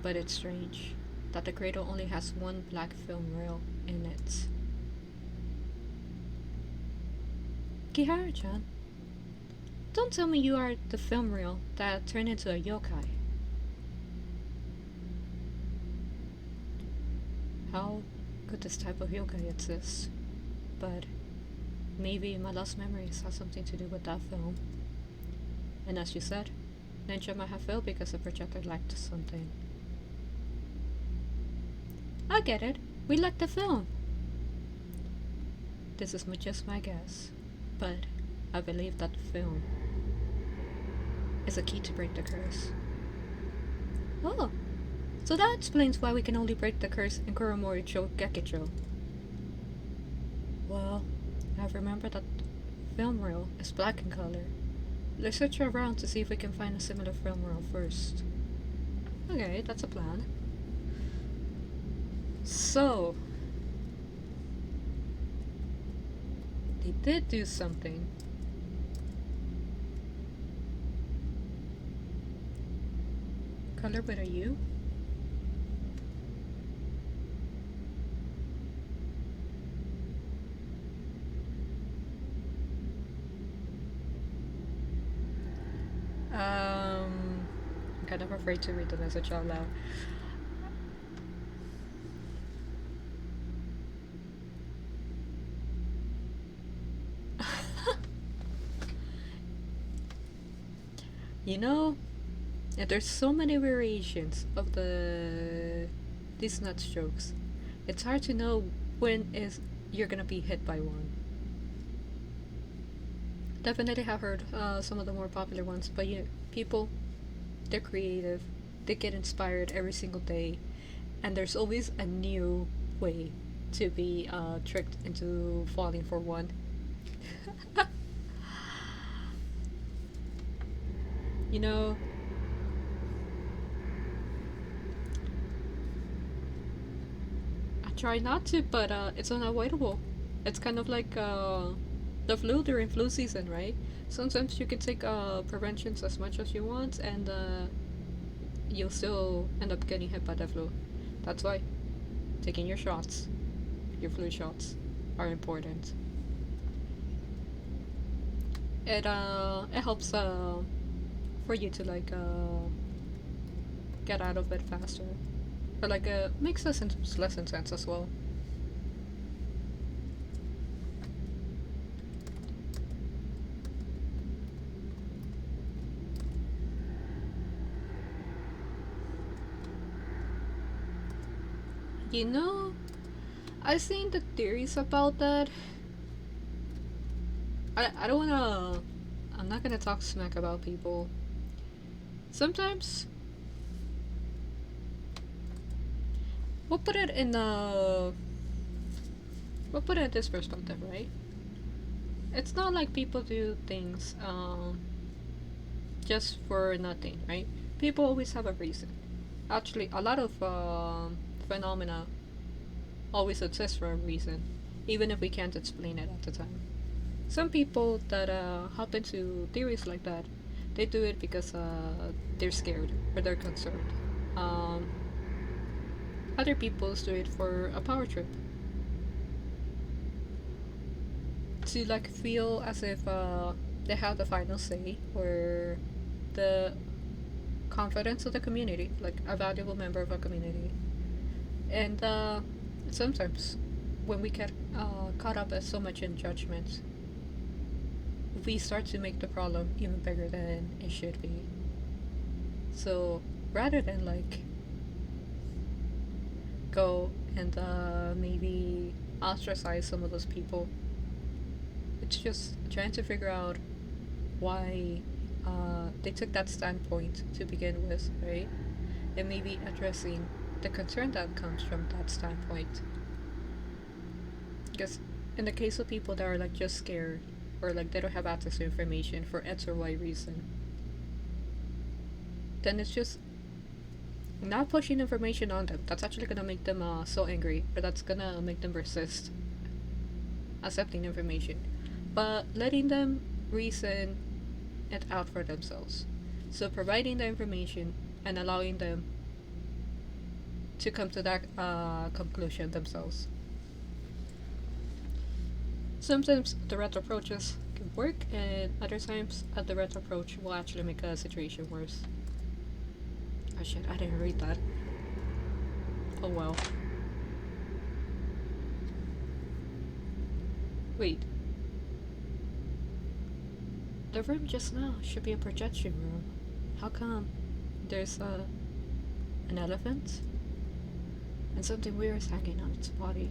But it's strange that the cradle only has one black film rail in it. Kihara-chan, don't tell me you are the film reel that turned into a yokai. How could this type of yokai exist? But maybe my lost memories have something to do with that film. And as you said, Nyah might have failed because the projector lacked something. I get it. We lacked the film. This is just my guess, but I believe that film is a key to break the curse. Oh, so that explains why we can only break the curse in Kuromori-cho Gekicho. Well, I remember that film reel is black in color. Let's search around to see if we can find a similar film reel first. Okay, that's a plan. So, they did do something. Color, what are you? I'm kind of afraid to read the message out loud. You know, there's so many variations of these nuts jokes. It's hard to know when you're gonna be hit by one. Definitely have heard some of the more popular ones, but people, they're creative. They get inspired every single day, and there's always a new way to be tricked into falling for one. You know, I try not to, but it's unavoidable. It's kind of like the flu during flu season, right? Sometimes you can take preventions as much as you want, and you'll still end up getting hit by the flu. That's why taking your shots, your flu shots, are important. It helps for you to like get out of bed faster, or like makes less intense as well. You know, I've seen the theories about that. I don't wanna. I'm not gonna talk smack about people. Sometimes we'll put it in we'll put it in this perspective, right? It's not like people do things just for nothing, right? People always have a reason. Actually, a lot of phenomena always exist for a reason, even if we can't explain it at the time. Some people that hop into theories like that, they do it because they're scared or they're concerned. Um, Other people do it for a power trip, to like feel as if they have the final say or the confidence of the community, like a valuable member of a community. And sometimes when we get caught up as so much in judgment, we start to make the problem even bigger than it should be. So rather than like go and maybe ostracize some of those people, it's just trying to figure out why they took that standpoint to begin with, right? And maybe addressing the concern that comes from that standpoint. Because in the case of people that are like just scared or like they don't have access to information for X or Y reason, then it's just not pushing information on them. That's actually gonna make them so angry, or that's gonna make them resist accepting information. But letting them reason it out for themselves. So providing the information and allowing them to come to that conclusion themselves. Sometimes direct approaches can work, and other times a direct approach will actually make a situation worse. Oh shit, I didn't read that. Oh well. Wait. The room just now should be a projection room. How come there's an elephant? And something weird is hanging on its body.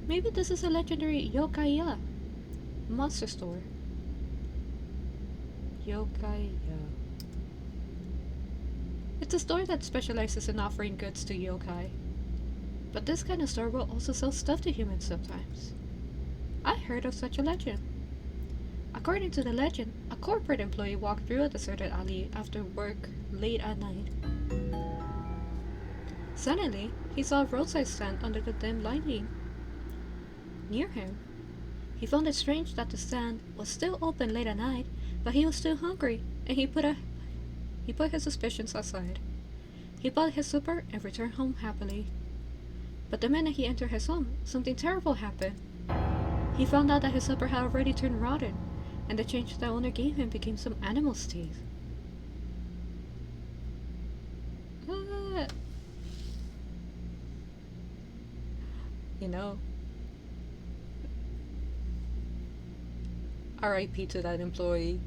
Maybe this is a legendary yokai monster store. Yokai. It's a store that specializes in offering goods to yokai. But this kind of store will also sell stuff to humans sometimes. I heard of such a legend. According to the legend, a corporate employee walked through a deserted alley after work late at night. Suddenly, he saw a roadside stand under the dim lighting. Near him, he found it strange that the stand was still open late at night, but he was still hungry, and he put his suspicions aside. He bought his supper and returned home happily. But the minute he entered his home, something terrible happened. He found out that his supper had already turned rotten, and the change the owner gave him became some animal's teeth. You know, RIP to that employee.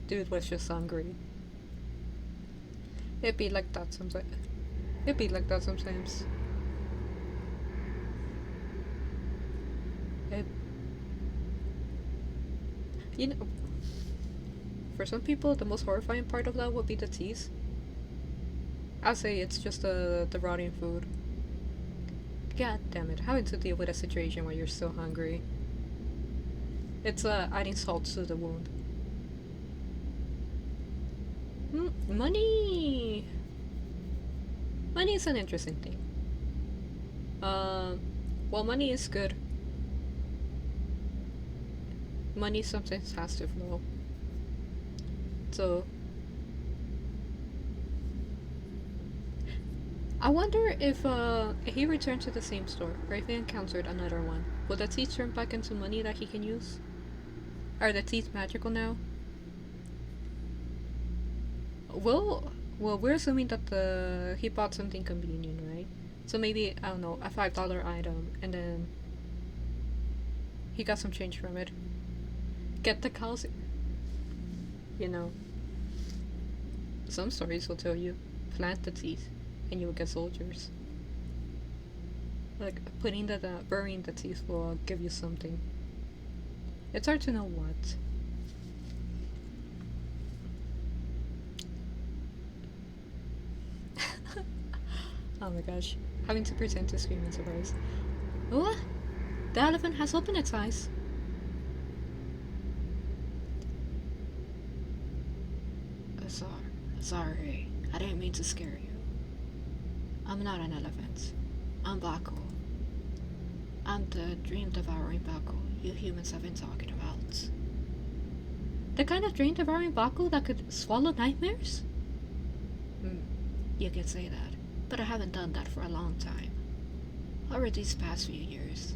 Dude was just hungry. It'd be like that sometimes. It'd be like that sometimes. It, you know, for some people, the most horrifying part of that would be the teeth. I'd say it's just the rotting food. God damn it, having to deal with a situation where you're still hungry. It's adding salt to the wound. Money! Money is an interesting thing. Well, money is good. Money sometimes has to flow. So, I wonder if he returned to the same store, or if he encountered another one, would the teeth turn back into money that he can use? Are the teeth magical now? Well, we're assuming that he bought something convenient, right? So maybe I don't know, a $5 item, and then he got some change from it. Get the cows, you know. Some stories will tell you, plant the teeth, and you will get soldiers. Like burying the teeth will give you something. It's hard to know what. Oh my gosh. Having to pretend to scream in surprise. What? The elephant has opened its eyes. Sorry. I didn't mean to scare you. I'm not an elephant. I'm Baku. I'm the dream-devouring Baku you humans have been talking about. The kind of dream-devouring Baku that could swallow nightmares? You can say that, but I haven't done that for a long time. Over these past few years,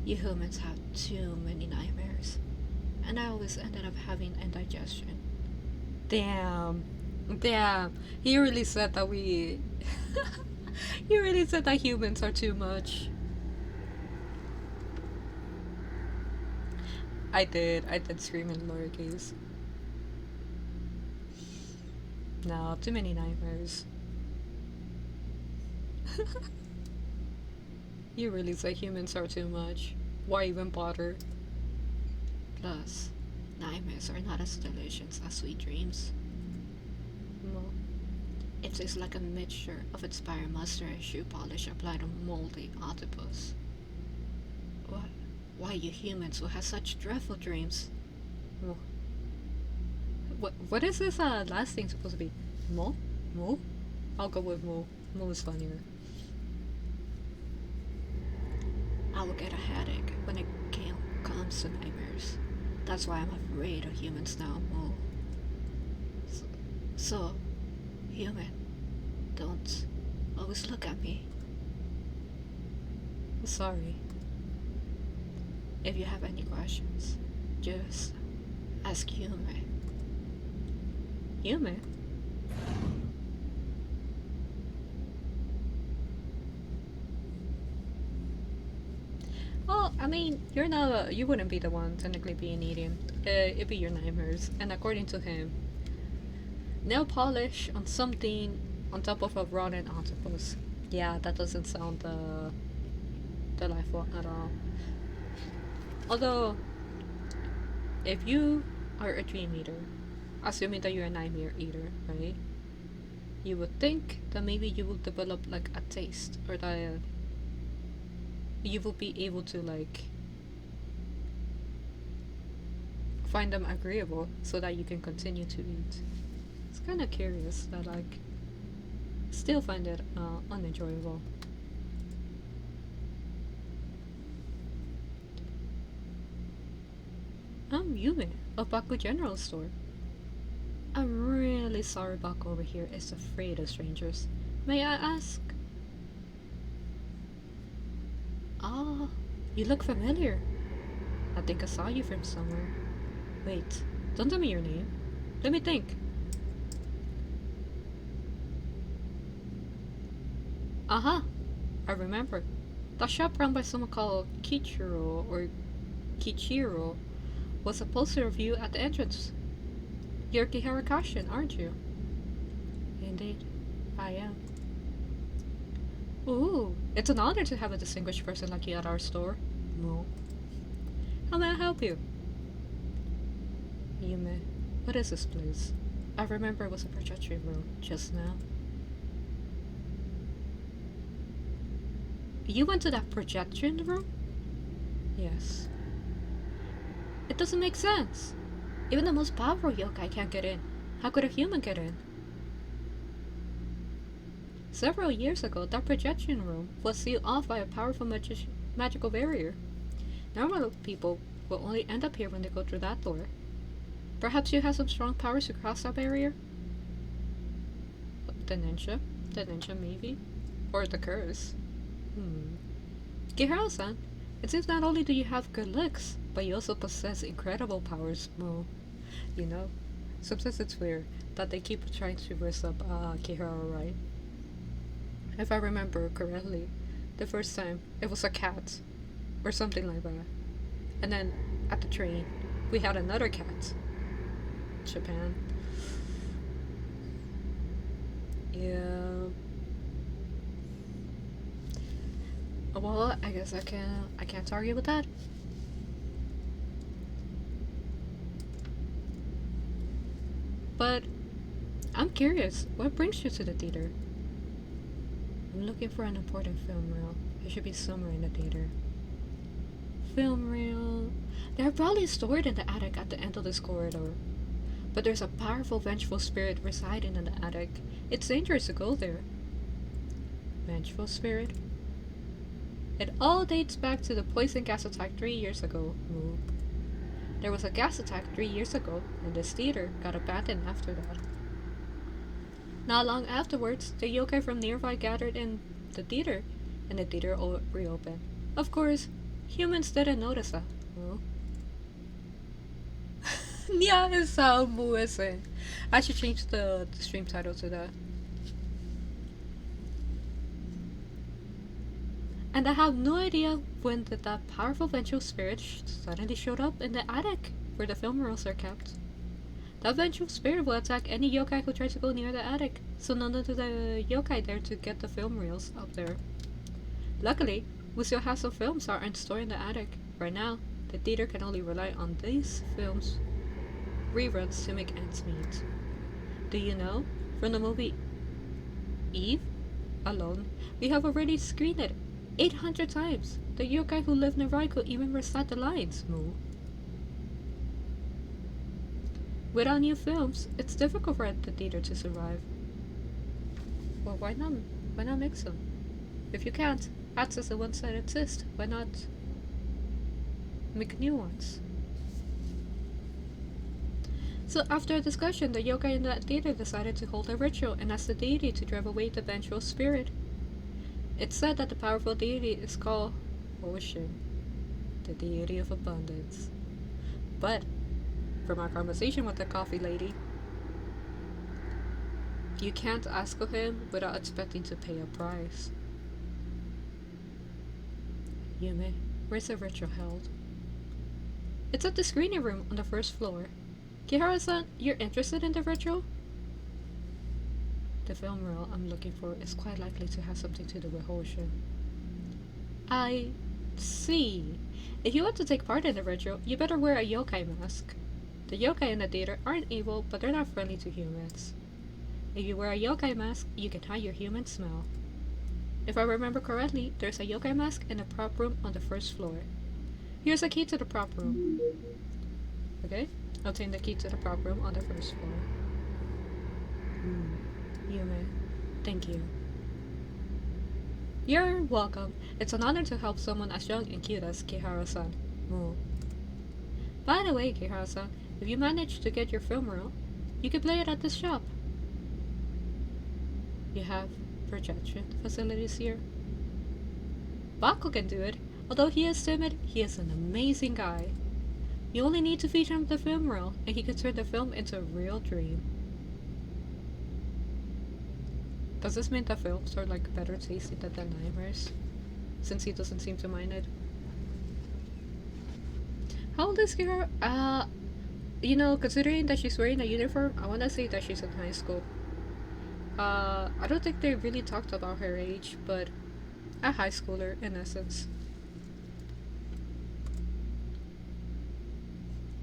you humans have too many nightmares, and I always ended up having indigestion. Damn. He really said that we... He really said that humans are too much. I did scream in lowercase. No, too many nightmares. You really say humans are too much. Why even bother? Plus, nightmares are not as delicious as sweet dreams. No. It tastes like a mixture of expired mustard and shoe polish applied on moldy octopus. Why you humans will have such dreadful dreams? Oh. What is this last thing supposed to be? Mo? Mo? I'll go with Mo. Mo is funnier. I will get a headache when it comes to nightmares. That's why I'm afraid of humans now, Mo. So, human, don't always look at me. Sorry. If you have any questions, just ask Yume. Yume? Well, I mean, you wouldn't be the one technically being eaten. It'd be your nightmares. And according to him, nail polish on something on top of a rotten octopus. Yeah, that doesn't sound delightful at all. Although, if you are a dream eater, assuming that you're a nightmare eater, right? You would think that maybe you will develop like a taste, or that you will be able to like find them agreeable so that you can continue to eat. It's kind of curious that like still find it unenjoyable. I'm Yumi of Baku General Store. I'm really sorry Baku over here is afraid of strangers. May I ask? Ah, you look familiar. I think I saw you from somewhere. Wait, don't tell me your name. Let me think. Aha! I remember. The shop run by someone called Kichiro was a poster of you at the entrance. You're Kihara Kashin, aren't you? Indeed, I am. Ooh, it's an honor to have a distinguished person like you at our store. No. How may I help you? Yume, what is this place? I remember it was a projection room just now. You went to that projection room? Yes. It doesn't make sense. Even the most powerful yokai can't get in. How could a human get in? Several years ago, that projection room was sealed off by a powerful magical barrier. Normal people will only end up here when they go through that door. Perhaps you have some strong powers to cross that barrier? The ninja? The ninja, maybe? Or the curse? Gihiro-san, it seems not only do you have good looks, but you also possess incredible powers, Moo. You know? Sometimes it's weird that they keep trying to dress up Kihara, right? If I remember correctly, the first time it was a cat or something like that. And then at the train, we had another cat. Japan. Yeah. Well, I guess I can't argue with that. But I'm curious, what brings you to the theater? I'm looking for an important film reel. It should be somewhere in the theater. Film reel. They're probably stored in the attic at the end of this corridor. But there's a powerful vengeful spirit residing in the attic. It's dangerous to go there. Vengeful spirit? It all dates back to the poison gas attack 3 years ago. Moo. There was a gas attack 3 years ago, and this theater got abandoned after that. Not long afterwards, the yokai from nearby gathered in the theater, and the theater reopened. Of course, humans didn't notice that. Moo. Nyah is how Moo is saying. I should change the stream title to that. And I have no idea when that powerful vengeful spirit suddenly showed up in the attic where the film reels are kept. That vengeful spirit will attack any yokai who tries to go near the attic, so none of the yokai dare to get the film reels up there. Luckily, we still have some films that aren't stored in the attic. Right now, the theater can only rely on these films reruns to make ends meet. Do you know, from the movie Eve alone, we have already screened it 800 times. The yokai who live nearby could even recite the lines, Moo. Without new films, it's difficult for the theater to survive. Well, why not? Why not mix them? If you can't access the ones that exist, why not make new ones? So after a discussion, the yokai in that theater decided to hold a ritual and ask the deity to drive away the vengeful spirit. It's said that the powerful deity is called Ocean, the deity of abundance. But, from our conversation with the coffee lady, you can't ask of him without expecting to pay a price. Yume, where's the ritual held? It's at the screening room on the first floor. Kihara-san, you're interested in the ritual? The film reel I'm looking for is quite likely to have something to do with Hoshin. I see. If you want to take part in the ritual, you better wear a yokai mask. The yokai in the theater aren't evil, but they're not friendly to humans. If you wear a yokai mask, you can hide your human smell. If I remember correctly, there's a yokai mask in the prop room on the first floor. Here's a key to the prop room. Okay? Obtain the key to the prop room on the first floor. Yume, thank you. You're welcome. It's an honor to help someone as young and cute as Kihara-san. Moo. By the way, Kihara-san, if you manage to get your film reel, you can play it at this shop. You have projection facilities here. Bako can do it. Although he is timid, he is an amazing guy. You only need to feed him the film reel, and he can turn the film into a real dream. Does this mean that films are like better tasting than nightmares? Since he doesn't seem to mind it. How old is Kira? You know, considering that she's wearing a uniform, I wanna say that she's in high school. I don't think they really talked about her age, but a high schooler in essence.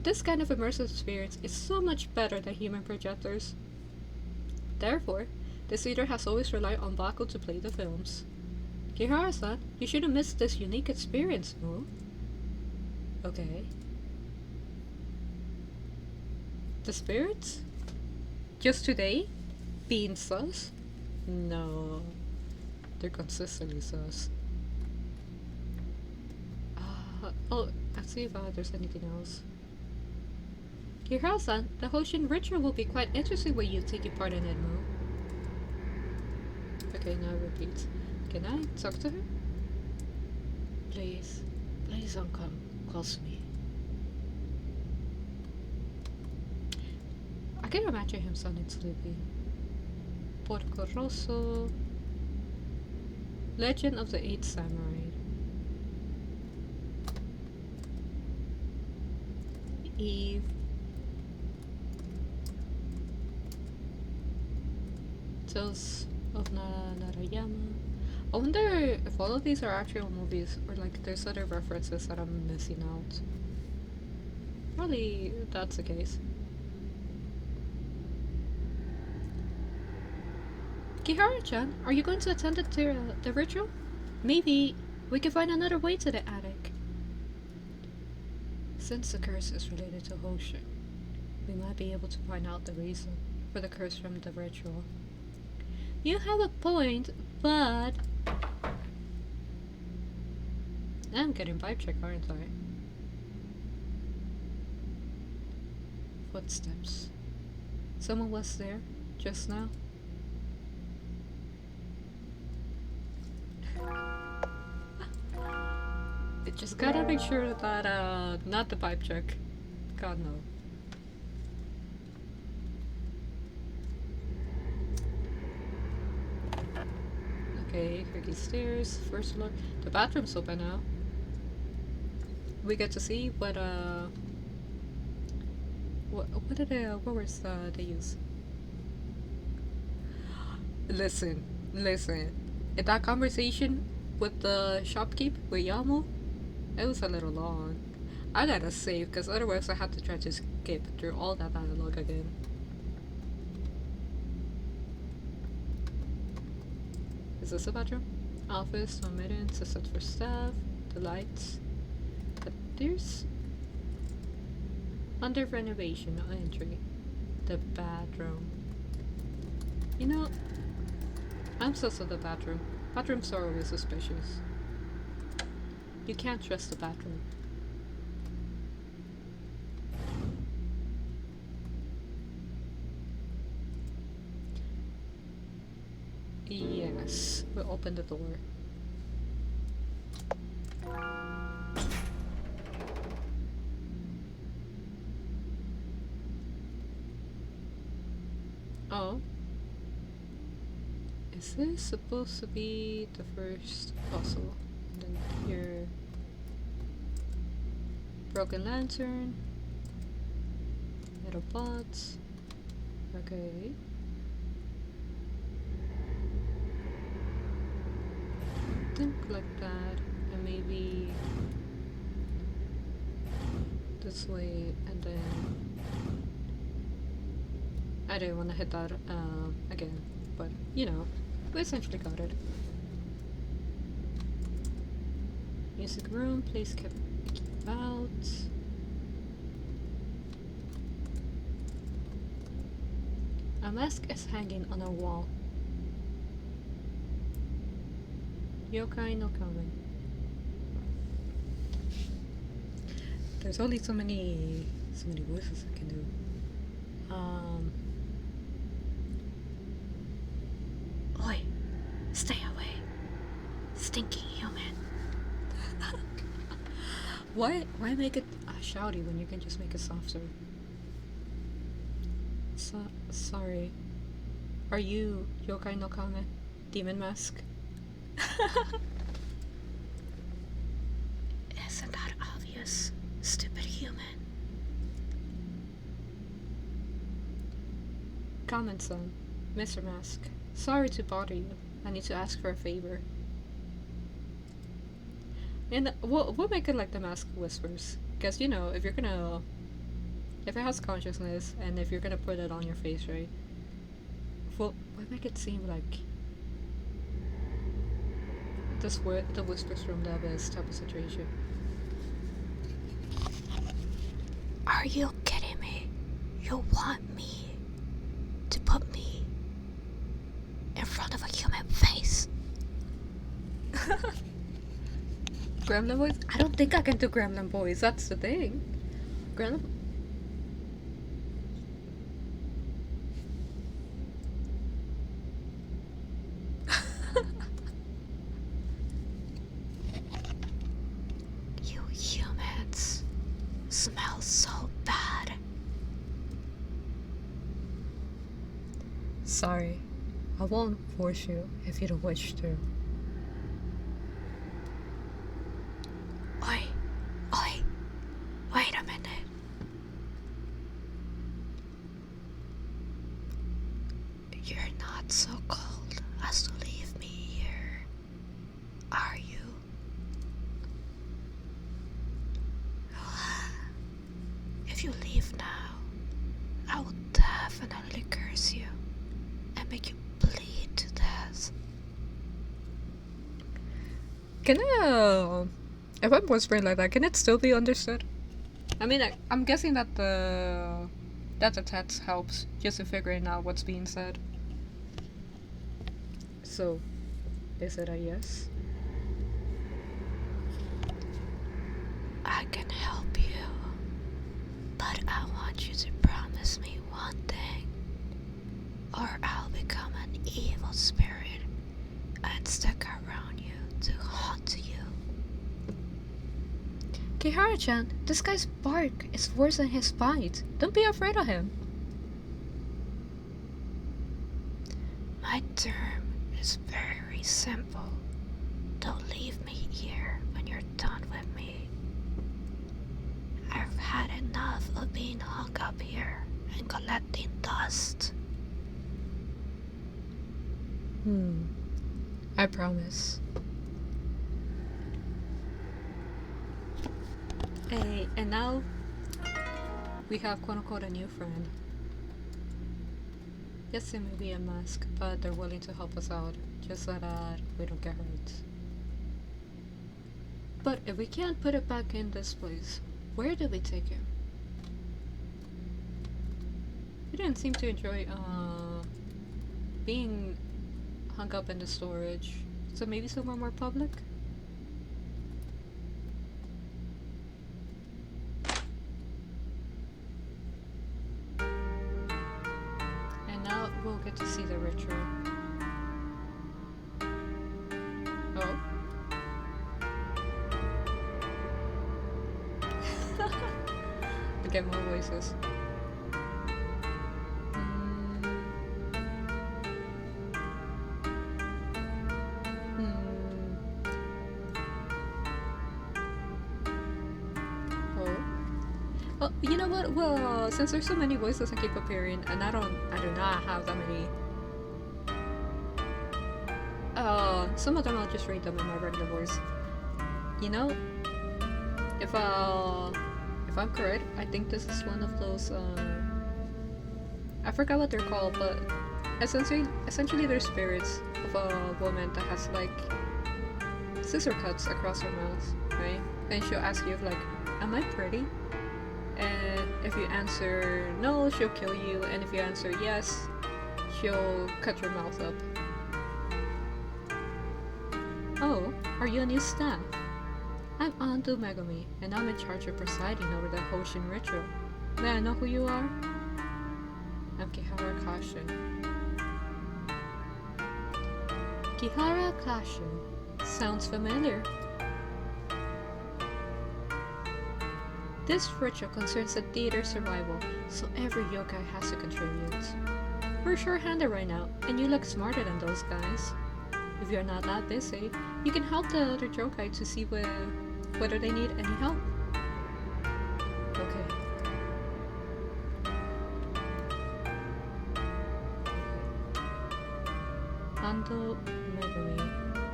This kind of immersive experience is so much better than human projectors. Therefore, the theater has always relied on Bako to play the films. Kihara-san, you shouldn't miss this unique experience, no? Okay. The spirits? Just today? Being sus? No. They're consistently sus. Let's see if there's anything else. Kihara-san, the Hoshin ritual will be quite interesting when you take part in it, Mo. Okay, now repeat. Can I talk to her? Please don't come close to me. can imagine him sounding sleepy. Porco Rosso. Legend of the Eight Samurai. Eve. Tales of Narayama. I wonder if all of these are actual movies or like there's other references that I'm missing out. Probably that's the case. Kihara-chan, are you going to attend the ritual? Maybe we can find another way to the attic. Since the curse is related to Hoshin, we might be able to find out the reason for the curse from the ritual. You have a point, but... I'm getting vibe check, aren't I? Footsteps. Someone was there just now. I just gotta make sure that, not the vibe check. God no. Okay, Herky stairs, first floor. The bathroom's open now. We get to see what what words they use. Listen. In that conversation with the shopkeep with Yamo, it was a little long. I gotta save, because otherwise I had to try to skip through all that dialogue again. Is this a bathroom? Office, no mittens, a set for staff, the lights. But there's... under renovation, no entry. The bathroom. You know, I'm sus of the bathroom. Bathrooms are always suspicious. You can't trust the bathroom. Yes, we'll open the door. Oh. Is this supposed to be the first puzzle? And then here... broken lantern. Metal pots. Okay. Think like that, and maybe this way, and then I didn't want to hit that again, but you know, we essentially got it. Music room, please keep out. A mask is hanging on a wall. Yokai no Kamen. There's only so many voices I can do. Oi, stay away, stinking human. Why make it shouty when you can just make it softer? Sorry. Are you Yokai no Kame? Demon mask? Isn't that obvious, stupid human? Comment-san, Mr. Mask. Sorry to bother you. I need to ask for a favor. And we'll make it like the mask whispers. Because, you know, if it has consciousness, and if you're gonna put it on your face, right? We'll make it seem like the whispers from the abyss type of situation. Are you kidding me? You want me to put me in front of a human face? Gremlin voice? I don't think I can do gremlin voice, that's the thing. Gremlin... You humans smell so bad. Sorry, I won't force you if you don't wish to. Oi, wait a minute. You're not so cold as to leave me here, are you? If you leave now, I will definitely curse you and make you bleed to death. Can I, if I'm whispering like that, can it still be understood? I mean, I'm guessing that the text helps just in figuring out what's being said. So, is it a yes? I can help you, but I want you to promise me one thing, or I'll become an evil spirit and stick around you to haunt you. Kihara-chan, this guy's bark is worse than his bite. Don't be afraid of him. My term is very simple. Don't leave me here when you're done with me. I've had enough of being hung up here and collecting dust. I promise. Hey, and now we have quote unquote a new friend. Yes, it may be a mask, but they're willing to help us out, just so that we don't get hurt. But if we can't put it back in this place, where do we take him? He didn't seem to enjoy being hung up in the storage, so maybe somewhere more public? And now we'll get to see the ritual. Oh. We get more voices. Oh, you know what? Well, since there's so many voices that keep appearing, and I do not have that many. Some of them I'll just read them in my regular voice. You know, if I'm correct, I think this is one of those. I forgot what they're called, but essentially they're spirits of a woman that has like scissor cuts across her mouth, right? And she'll ask you if like, "Am I pretty?" And if you answer no, she'll kill you, and if you answer yes, she'll cut your mouth up. Oh, are you a new staff? I'm Andu Megami, and I'm in charge of presiding over the Hoshin ritual. May I know who you are? I'm Kihara Kashin. Kihara Kashin. Sounds familiar. This ritual concerns the theater's survival, so every yokai has to contribute. We're short-handed right now, and you look smarter than those guys. If you're not that busy, you can help the other yokai to see whether they need any help. Okay. Ando Megami.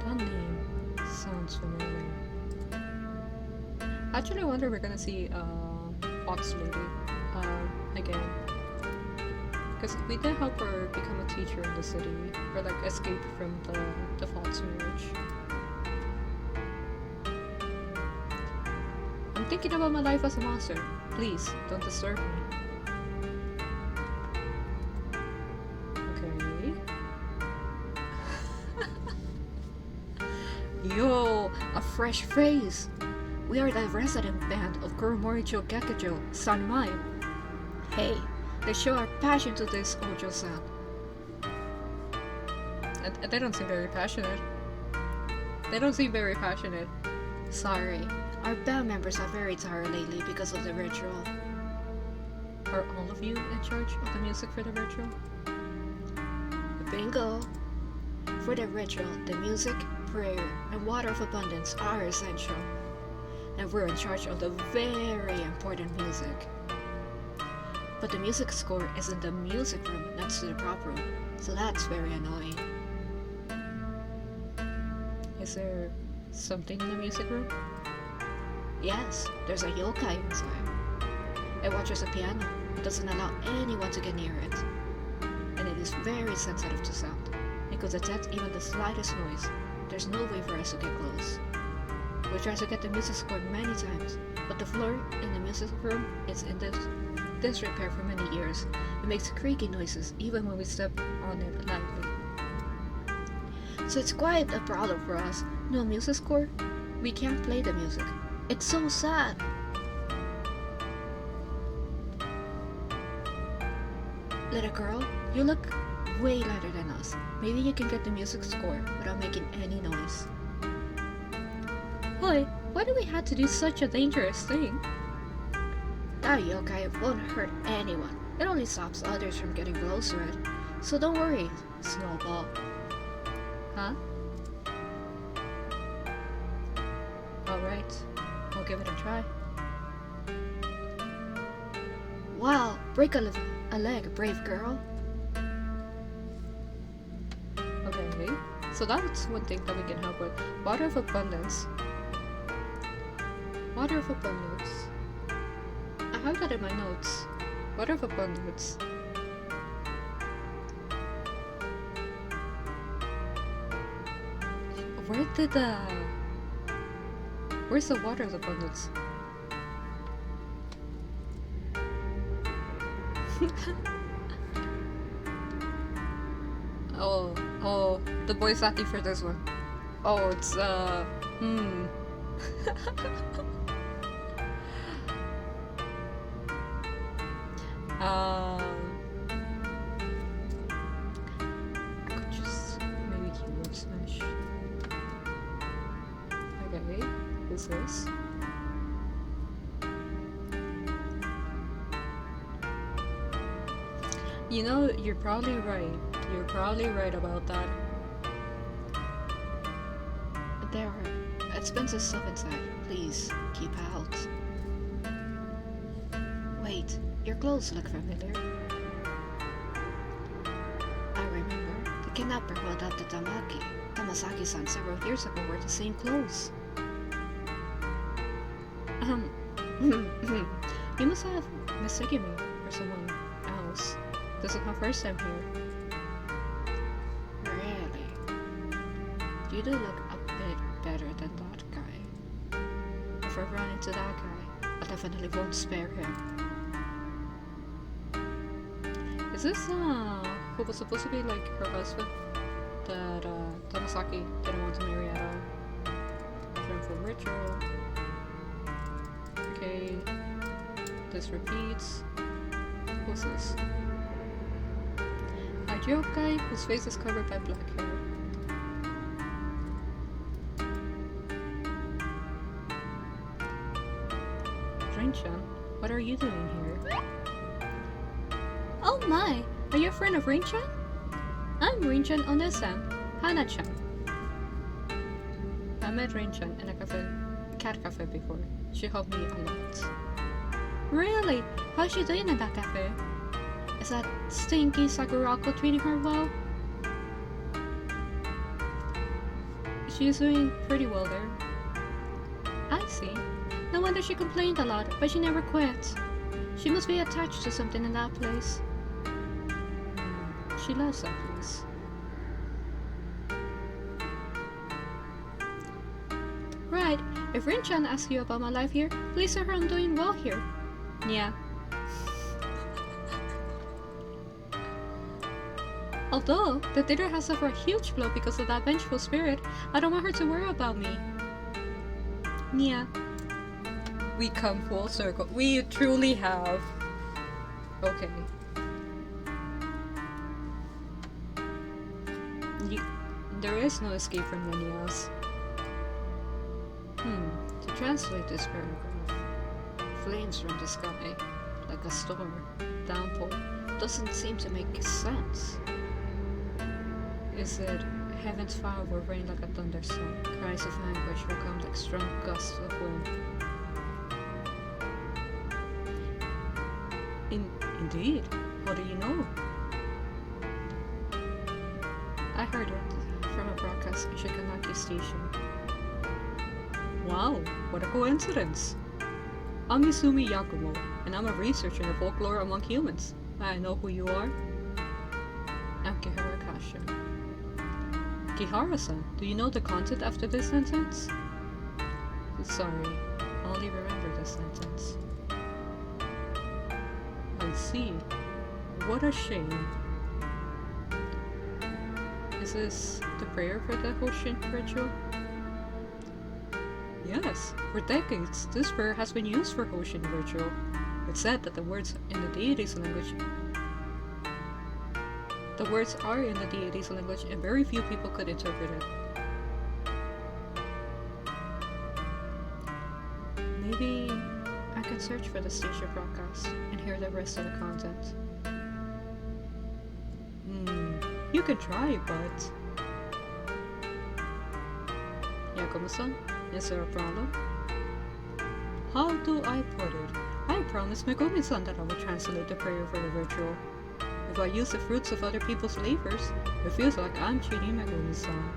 That name sounds familiar. Actually, I wonder if we're gonna see Fox Lady again. Because we did help her become a teacher in the city, or like escape from the false marriage. I'm thinking about my life as a monster. Please, don't disturb me. Okay. Yo, a fresh face! We are the resident band of Kuromoricho Gakujo, Sanmai. Hey, let's show our passion to this Ojo-san. They don't seem very passionate. Sorry, our band members are very tired lately because of the ritual. Are all of you in charge of the music for the ritual? Bingo! For the ritual, the music, prayer, and water of abundance are essential. And we're in charge of the very important music. But the music score is in the music room next to the prop room, so that's very annoying. Is there something in the music room? Yes, there's a yokai inside. It watches a piano. It doesn't allow anyone to get near it. And it is very sensitive to sound. It could detect even the slightest noise. There's no way for us to get close. We tried to get the music scored many times, but the floor in the music room is in disrepair for many years. It makes creaky noises even when we step on it lightly. So it's quite a problem for us. No music score? We can't play the music. It's so sad. Little girl, you look way lighter than us. Maybe you can get the music score without making any noise. Boy, why do we have to do such a dangerous thing? That yokai won't hurt anyone. It only stops others from getting close to it. So don't worry, Snowball. Huh? Alright, I'll give it a try. Wow, break a leg, brave girl. Okay, so that's one thing that we can help with. Water of abundance. Water of abundance. I have that in my notes. Water of abundance. Where's the water of abundance? Oh, the voice acting for this one. Oh, it's I could just maybe keyword smash. Okay, who's this? You know, you're probably right. You're probably right about that. There are expensive stuff inside. Please, keep out. Wait, your clothes look familiar. I remember. The kidnapper who adopted Tamasaki-san several years ago wore the same clothes. You must have mistaken me for someone else. This is my first time here. Really? You do look a bit better than that guy. If I run into that guy, I definitely won't spare him. Is this who was supposed to be like her husband that Tamasaki didn't want to marry at all? Turn for ritual. Okay, this repeats. Who's this? A yokai whose face is covered by black hair. Rin-chan, what are you doing here? Oh my! Are you a friend of Rin-chan? I'm Rin-chan Onesan, Hana-chan. I met Rin-chan in a cat cafe before. She helped me a lot. Really? How's she doing in that cafe? Is that stinky Sakurako treating her well? She's doing pretty well there. I see. No wonder she complained a lot, but she never quit. She must be attached to something in that place. She loves that place. Right, if Rin-chan asks you about my life here, please tell her I'm doing well here. Nyah. Although the theater has suffered a huge blow because of that vengeful spirit, I don't want her to worry about me. Nyah. We come full circle. We truly have. Okay. There is no escape from the Nyahs. To translate this paragraph. Flames from the sky, like a storm, downpour, doesn't seem to make sense. Is it heaven's fire will rain like a thunderstorm? Cries of anguish will come like strong gusts of wind. Indeed. How do you know? I heard it from a broadcast in Shikanaki Station. Wow, what a coincidence! I'm Izumi Yakumo, and I'm a researcher in the folklore among humans. I know who you are. I'm Kihara Kasha. Kihara-san, do you know the content after this sentence? Sorry, I only remember this sentence. I see. What a shame. Is this the prayer for the Hoshin ritual? Yes, for decades, this prayer has been used for Hoshin ritual. It's said that the words are in the deity's language, and very few people could interpret it. Maybe I could search for the station broadcast and hear the rest of the content. You could try, but... Yakumo-san, is there a problem? How do I put it? I promised Megumi-san that I would translate the prayer for the ritual. If I use the fruits of other people's labors, it feels like I'm cheating Megumi-san.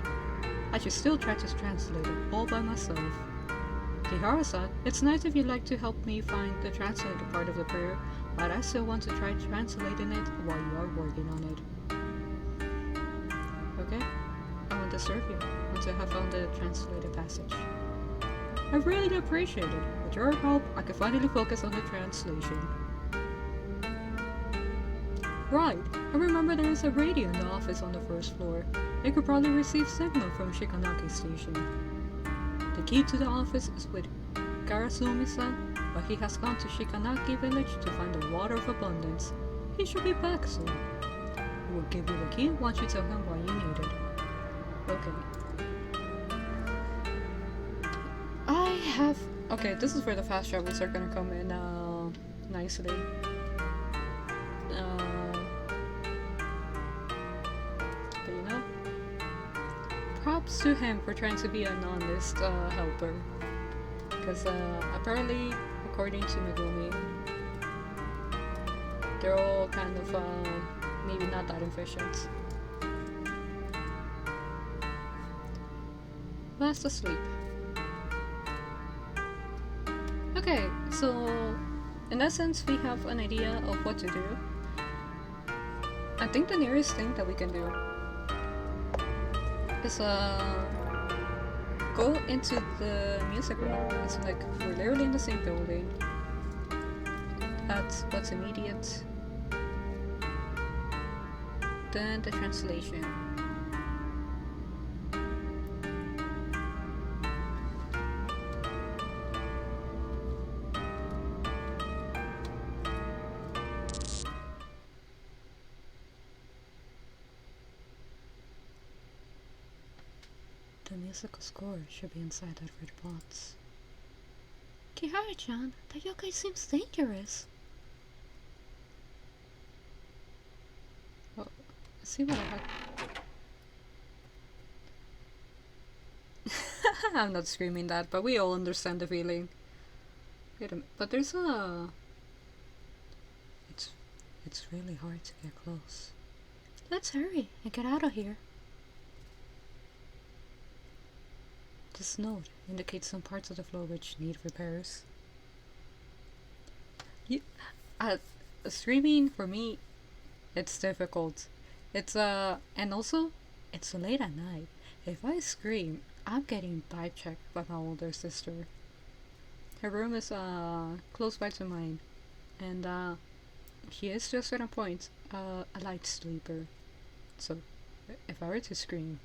I should still try to translate it all by myself. Kihara-san, it's nice if you'd like to help me find the translated part of the prayer, but I still want to try translating it while you are working on it. Okay? I won't disturb you until I have found the translated passage. I really appreciate it. With your help, I can finally focus on the translation. Right, I remember there is a radio in the office on the first floor. It could probably receive signal from Shikanaki Station. The key to the office is with Karasumi-san, but he has gone to Shikanaki village to find the water of abundance. He should be back soon. He will give you the key once you tell him why you need it. Okay. Okay, this is where the fast travels are gonna come in nicely. But you know, props to him for trying to be an honest helper. Because apparently, according to Megumi, they're all kind of maybe not that efficient. Fast asleep. Okay, so in essence, we have an idea of what to do. I think the nearest thing that we can do is go into the music room. It's like we're literally in the same building. That's what's immediate. Then the translation. The musical score should be inside that red box. Kihara-chan, the yokai seems dangerous. Well, see what I have. I'm not screaming that, but we all understand the feeling. Wait a minute, but there's a... It's really hard to get close. Let's hurry and get out of here. This note indicates some parts of the floor which need repairs. Streaming for me, it's difficult. And also, it's late at night. If I scream, I'm getting vibe checked by my older sister. Her room is close by to mine, and she is to a certain point a light sleeper. So, if I were to scream,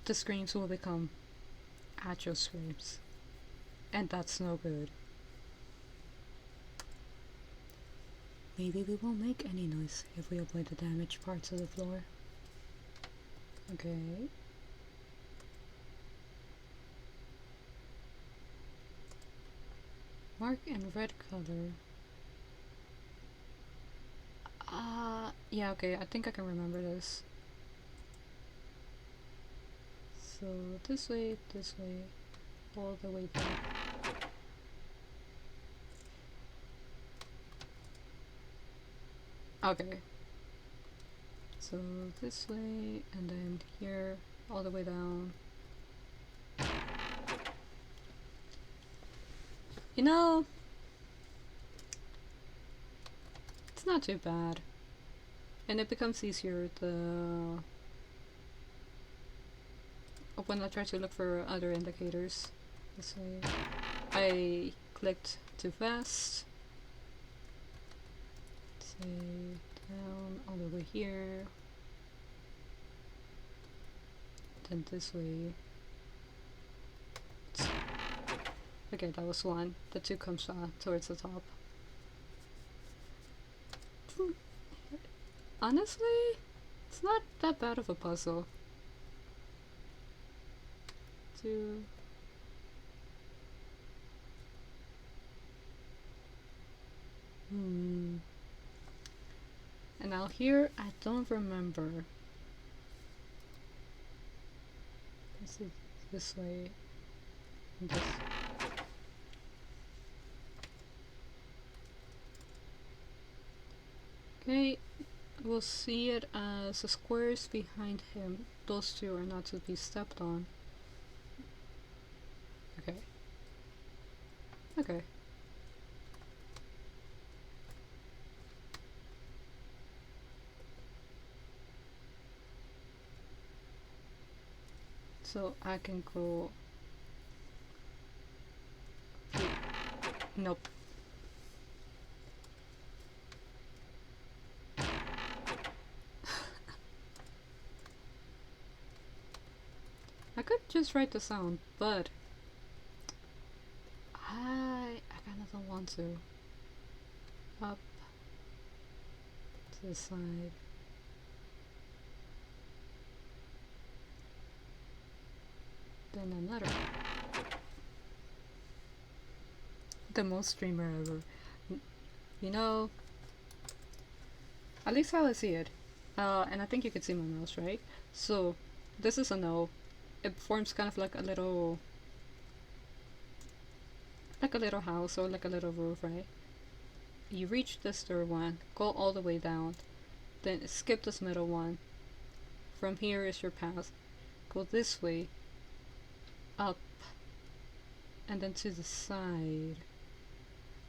the screams will become actual screams, and that's no good. Maybe we won't make any noise if we avoid the damaged parts of the floor. Okay. Mark in red color. Yeah, okay, I think I can remember this. So this way, all the way down. Okay. So this way, and then here, all the way down. You know, it's not too bad. And it becomes easier when I try to look for other indicators. This way. I clicked too fast. Say down all the way here. Then this way. Okay, that was one. The two comes towards the top. Honestly, it's not that bad of a puzzle. Two. And now here, I don't remember. This is this way. And this. Okay, we'll see it as the squares behind him. Those two are not to be stepped on. Okay. Okay. So I can go. Nope. I could just write the sound, but I kinda don't want to. Up to the side. Then another. The most streamer ever. You know, at least how I see it. And I think you can see my mouse, right? So, this is a no. It forms kind of like a little house or like a little roof, right? You reach this third one, go all the way down, then skip this middle one. From here is your path. Go this way, up, and then to the side.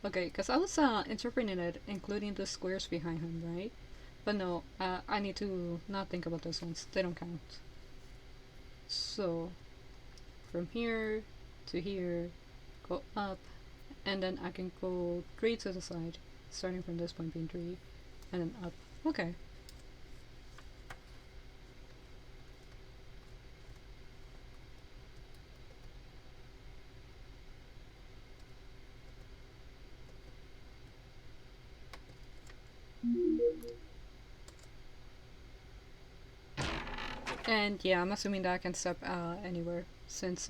Okay, because I was interpreting it including the squares behind him, right? But no, I need to not think about those ones. They don't count. So, from here to here, go up, and then I can go 3 to the side, starting from this point being 3, and then up. Okay. And yeah, I'm assuming that I can step anywhere, since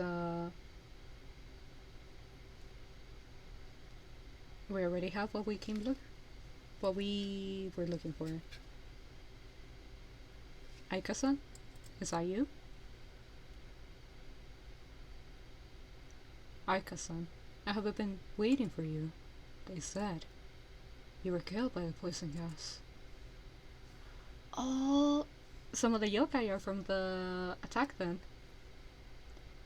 we already have what we were looking for. Aika-san? Is that you? Aika-san, I have been waiting for you. They said you were killed by the poison gas. Oh, some of the yokai are from the attack then.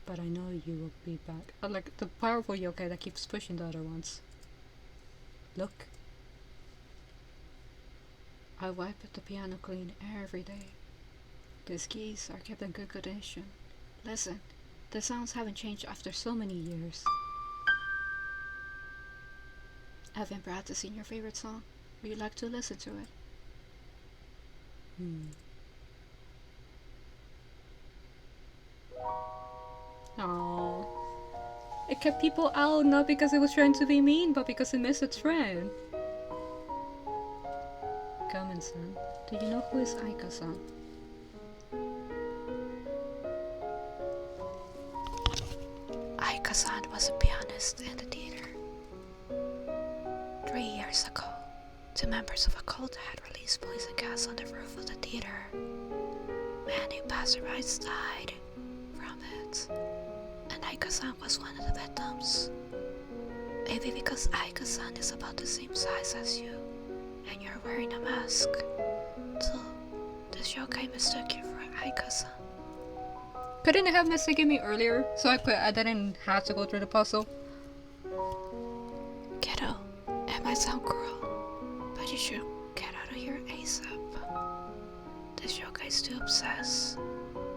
But I know you will be back. Like the powerful yokai that keeps pushing the other ones. Look. I wipe the piano clean every day. These keys are kept in good condition. Listen, the sounds haven't changed after so many years. I've been practicing your favorite song. Would you like to listen to it? Aww. It kept people out not because it was trying to be mean, but because it missed its friend. Kamen-san, do you know who is Aika-san? Aika-san was a pianist in the theater. 3 years ago, Two members of a cult had released poison gas on the roof of the theater. Many passersby died from it, and Aika-san was one of the victims. Maybe because Aika-san is about the same size as you, and you're wearing a mask, so this yokai mistook you for Aika-san. Couldn't it have mistaken me earlier, so I didn't have to go through the puzzle? Kiddo, it might sound cruel, but you should get out of here ASAP. This yokai's too obsessed.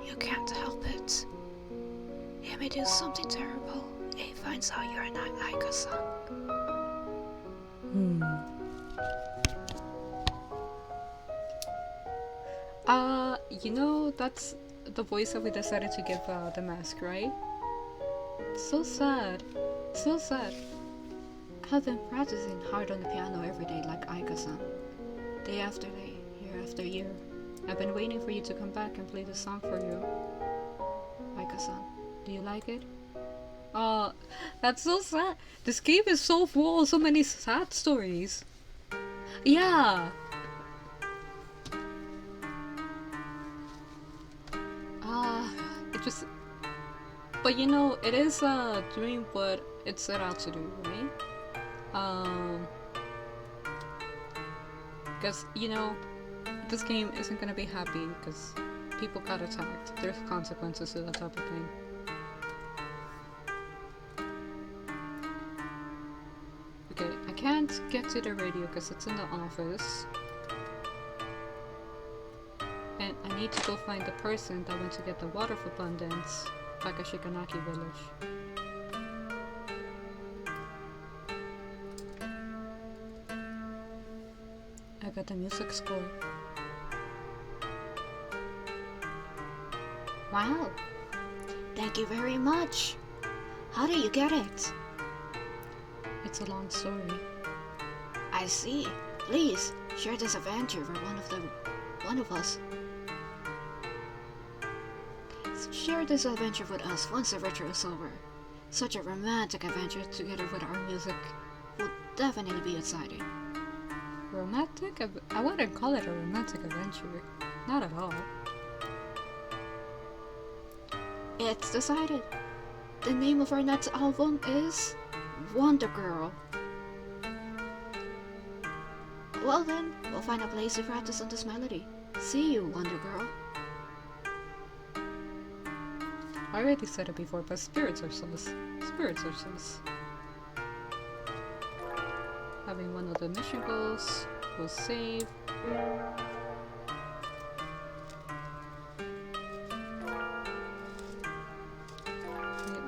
You can't help it. He may do something terrible if he finds out you're not Aika-san. That's the voice that we decided to give the mask, right? So sad. So sad. I've been practicing hard on the piano every day like Aika-san. Day after day, year after year. I've been waiting for you to come back and play the song for you. Aika-san, do you like it? Oh, that's so sad. This game is so full of so many sad stories. Yeah. It just... But it is doing what it set out to do, right? Because, this game isn't gonna be happy because people got attacked. There's consequences to that type of thing. Okay, I can't get to the radio because it's in the office. And I need to go find the person that went to get the water of abundance back at Shikanaki village. I got the music score. Wow. Thank you very much. How did you get it? It's a long story. I see. Please, share this adventure with one of us. Share this adventure with us once the ritual is over. Such a romantic adventure together with our music will definitely be exciting. Romantic? I wouldn't call it a romantic adventure. Not at all. It's decided. The name of our next album is Wonder Girl. Well then, we'll find a place to practice on this melody. See you, Wonder Girl. I already said it before, but spirits are sus. Spirits are sus. Having one of the mission goals will save.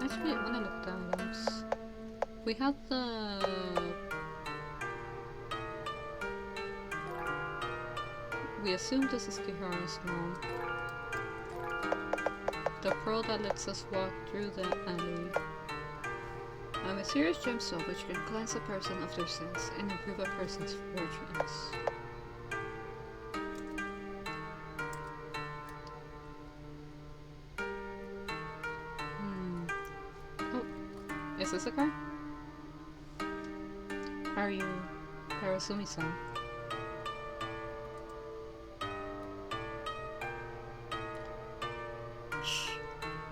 Actually, I want to look at the items. We have we assume this is Kihara's home. The pearl that lets us walk through the alley. A mysterious gemstone which can cleanse a person of their sins and improve a person's fortunes. Oh, is this a card? Are you Karasumi-san?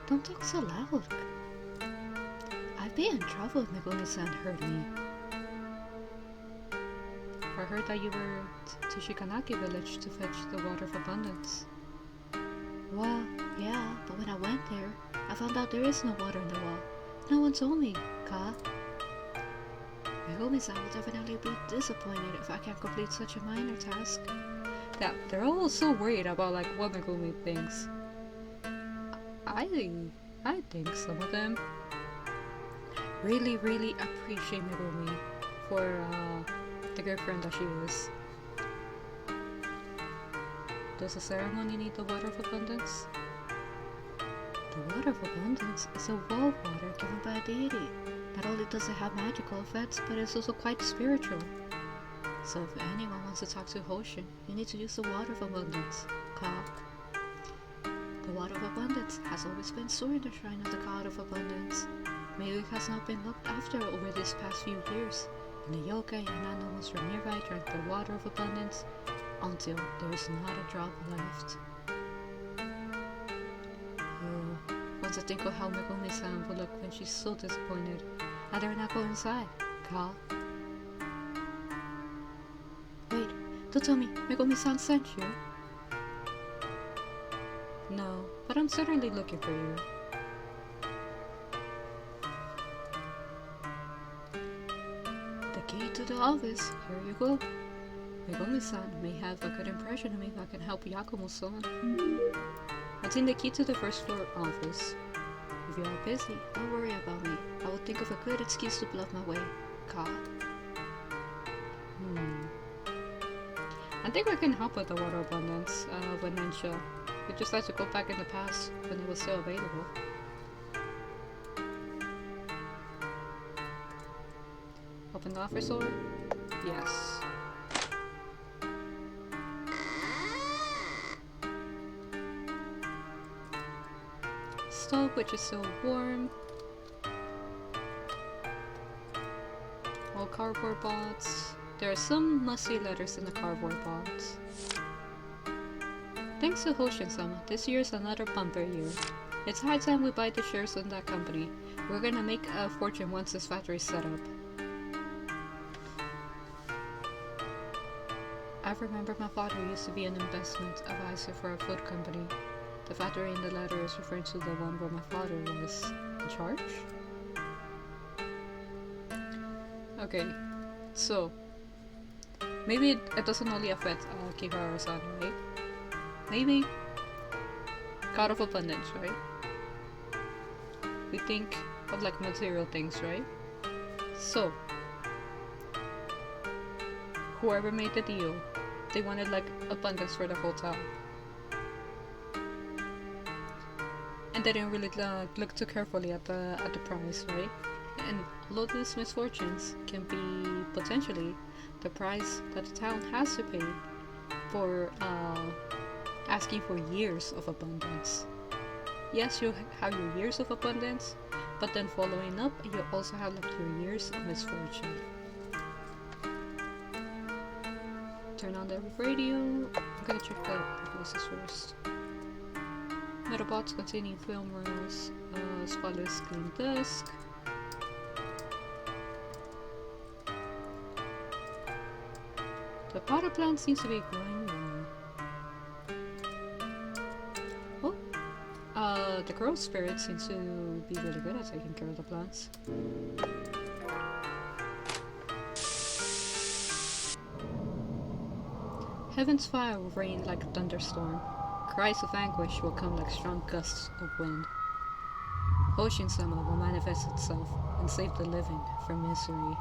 Don't talk so loud. I'd be in trouble if Megumi-san heard me. I heard that you were to Shikanaki village to fetch the water of abundance. Well, yeah, but when I went there, I found out there is no water in the well. No one told me, Ka. Megumi-san will definitely be disappointed if I can't complete such a minor task. That they're all so worried about what Megumi thinks. I think some of them really appreciate Megumi for the girlfriend that she is. Does the ceremony need the water of abundance? The water of abundance is a well water given by a deity. Not only does it have magical effects, but it's also quite spiritual. So if anyone wants to talk to Hoshin, you need to use the water of abundance, Ka. The water of abundance has always been stored in the shrine of the god of abundance. Maybe it has not been looked after over these past few years, and the yokai and animals from nearby drank the water of abundance until there's not a drop left. Oh, once I think of how Megumi-san will look when she's so disappointed, I dare not go inside, Carl. Wait, don't tell me Megumi-san sent you. No, but I'm certainly looking for you. The key to the office, here you go. Megumi-san may have a good impression of me if I can help Yakumo-san. What's in the key to the first floor office? If you are busy, don't worry about me. I will think of a good excuse to bluff my way, Ka. I think we can help with the water abundance with Ninja. We just have to go back in the past when it was still available. Open the office door? Yes. Stove, which is still warm. All cardboard box. There are some musty letters in the cardboard box. Thanks to Hoshin-sama, this year is another bumper year. It's high time we buy the shares in that company. We're gonna make a fortune once this factory is set up. I remember my father used to be an investment advisor for a food company. The factory in the letter is referring to the one where my father was in charge? Okay, so maybe it doesn't only affect Kihara-san, right? Maybe God of Abundance, right? We think of like material things, right? So whoever made the deal, they wanted like abundance for the whole town. And they didn't really look too carefully at the price, right? And all of these misfortunes can be potentially the price that the town has to pay for asking for years of abundance. Yes, you have your years of abundance, but then following up, you also have like your years of misfortune. Turn on the radio. I'm gonna check the places first. Metal box containing film rolls, spotless clean desk. The potter plant seems to be growing well. Oh, the growth spirit seems to be really good at taking care of the plants. Heaven's fire will rain like a thunderstorm. Cries of anguish will come like strong gusts of wind. Hoshin-sama will manifest itself and save the living from misery.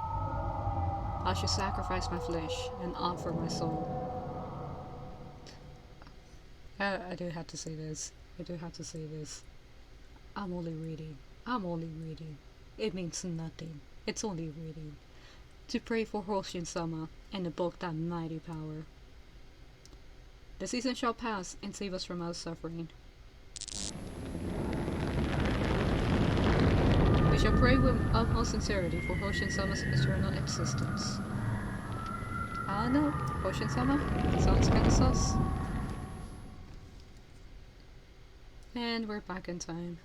I should sacrifice my flesh and offer my soul. I do have to say this. I'm only reading. It means nothing. It's only reading. To pray for Hoshin-sama and invoke that mighty power. The season shall pass and save us from our suffering. We shall pray with utmost sincerity for Hoshin-sama's eternal existence. I don't know, Hoshin-sama? Sounds kinda sus. And we're back in time.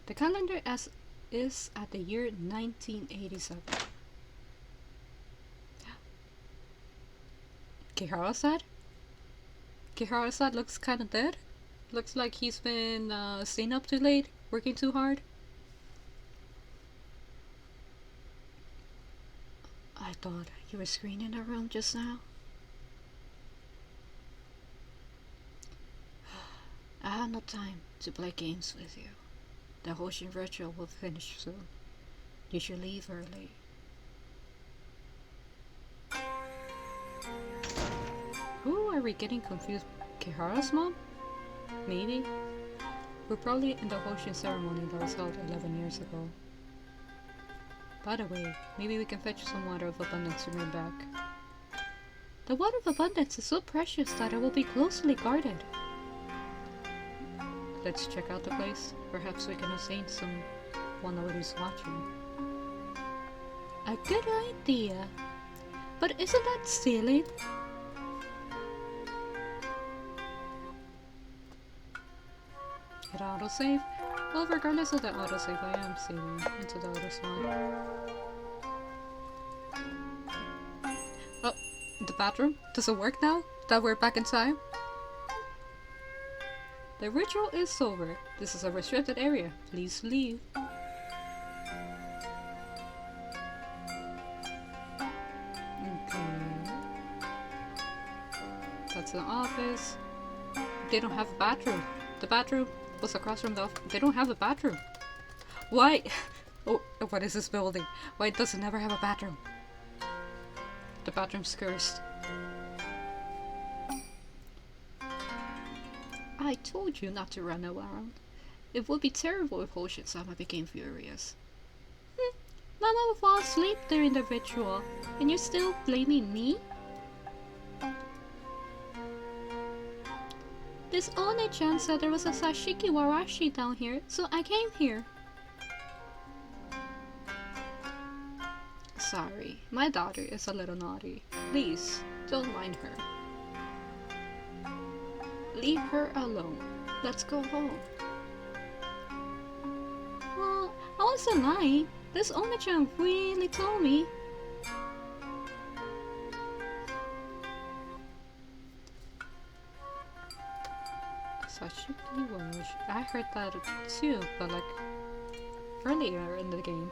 The calendar is at the year 1987. Kihara-san looks kinda dead. Looks like he's been staying up too late, working too hard. I thought you were screening a room just now. I have no time to play games with you. The Hoshin ritual will finish soon. You should leave early. Who are we getting confused? Kihara's mom? Maybe. We're probably in the Hoshin ceremony that was held 11 years ago. By the way, maybe we can fetch some water of abundance to bring back. The water of abundance is so precious that it will be closely guarded. Let's check out the place. Perhaps we can obtain someone who's watching. A good idea. But isn't that stealing? Hit autosave? Well, regardless of the autosave, I am saving into the other slot. Oh, the bathroom? Does it work now that we're back in time? The ritual is over. This is a restricted area. Please leave. Okay. That's the office. They don't have a bathroom. The bathroom was across from the office. They don't have a bathroom. Why? Oh, what is this building? Why does it never have a bathroom? The bathroom's cursed. I told you not to run around. It would be terrible if Hoshizama became furious. Mama will fall asleep during the ritual, and you're still blaming me? This One-chan said there was a Sashiki Warashi down here, so I came here. Sorry, my daughter is a little naughty. Please, don't mind her. Leave her alone. Let's go home. Well, I wasn't lying. This One-chan really told me. Sashiki Warashi. I heard that too, but like earlier in the game.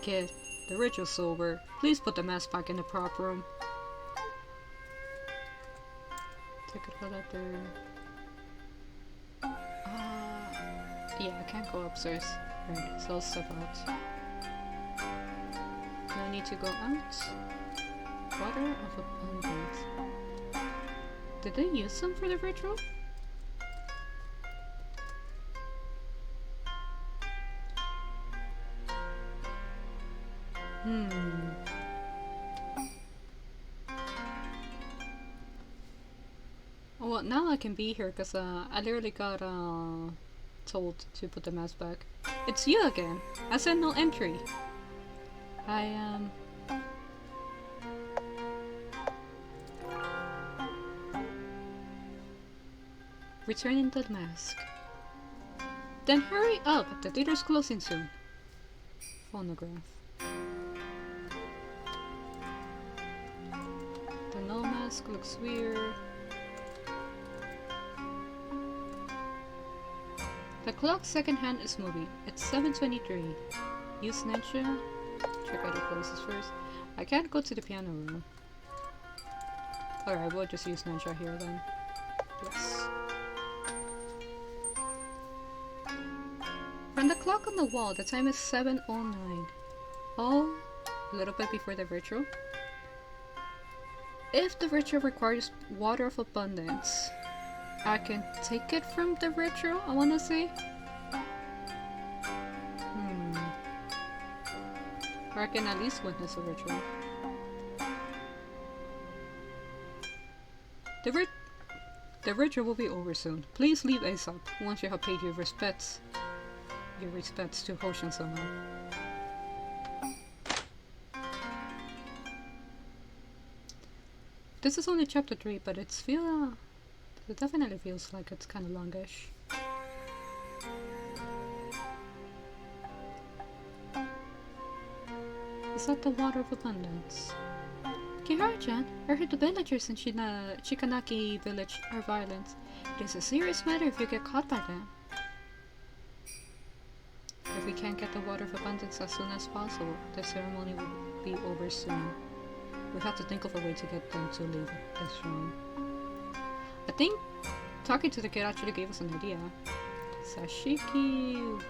Kid, the ritual's over. Please put the mask back in the prop room. Ticket collector. Yeah, I can't go upstairs. Right, so I'll step out. No need to go out. Water of abundance. Did they use some for the ritual? Well, now I can be here because I literally got told to put the mask back. It's you again. I said no entry. I am. Returning the mask. Then hurry up. The theater's closing soon. Phonograph. The no mask looks weird. The clock's second hand is moving. It's 7:23. Use Nyah. Check out the places first. I can't go to the piano room. Alright, we'll just use Nyah here then. Yes. From the clock on the wall, the time is 7:09. Oh, a little bit before the ritual. If the ritual requires water of abundance, I can take it from the ritual, I wanna say. Or I can at least witness a ritual. The ritual will be over soon. Please leave ASAP once you have paid your respects. Your respects to Hoshin-sama. This is only chapter 3, but it definitely feels like it's kind of longish. Is that the water of abundance? Kihara-chan, I heard the villagers in Shikanaki village are violent. It is a serious matter if you get caught by them. If we can't get the water of abundance as soon as possible, the ceremony will be over soon. We have to think of a way to get them to leave the shrine. I think talking to the kid actually gave us an idea. Sashiki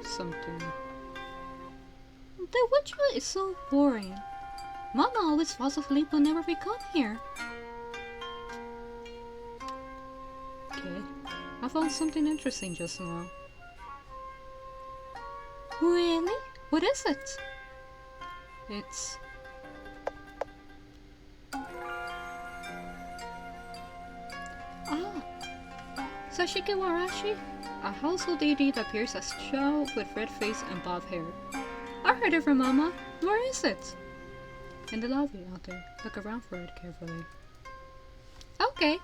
something. The ritual is so boring. Mama always falls asleep whenever we come here. Kid, I found something interesting just now. Really? What is it? It's... Sashiki Warashi? A household deity that appears as Chow with red face and bob hair. I heard heard it from Mama. Where is it? In the lobby out there. Look around for it carefully. Okay.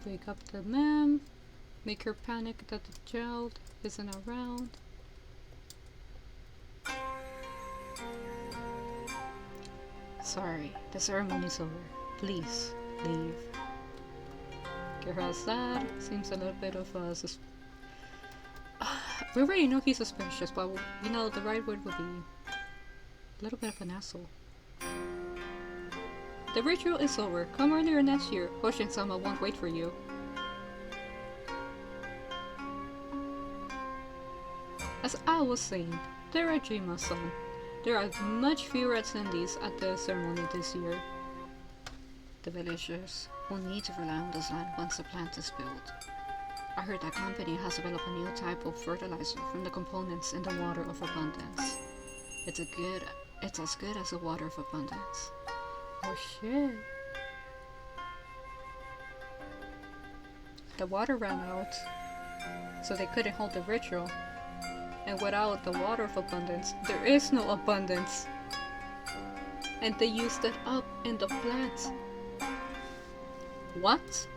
Wake up the ma'am. Make her panic that the child isn't around. Sorry, the ceremony's over. Please, leave. Get her outside. Seems a little bit of a we already know he's suspicious, but you know, the right word would be a little bit of an asshole. The ritual is over. Come earlier next year. Hoshin-sama won't wait for you. As I was saying, Terajima-san, there are much fewer attendees at the ceremony this year. The villagers will need to rely on this land once the plant is built. I heard that company has developed a new type of fertilizer from the components in the water of abundance. It's as good as the water of abundance. Oh shit. The water ran out, so they couldn't hold the ritual. And without the water of abundance, there is no abundance. And they used it up in the plant. What?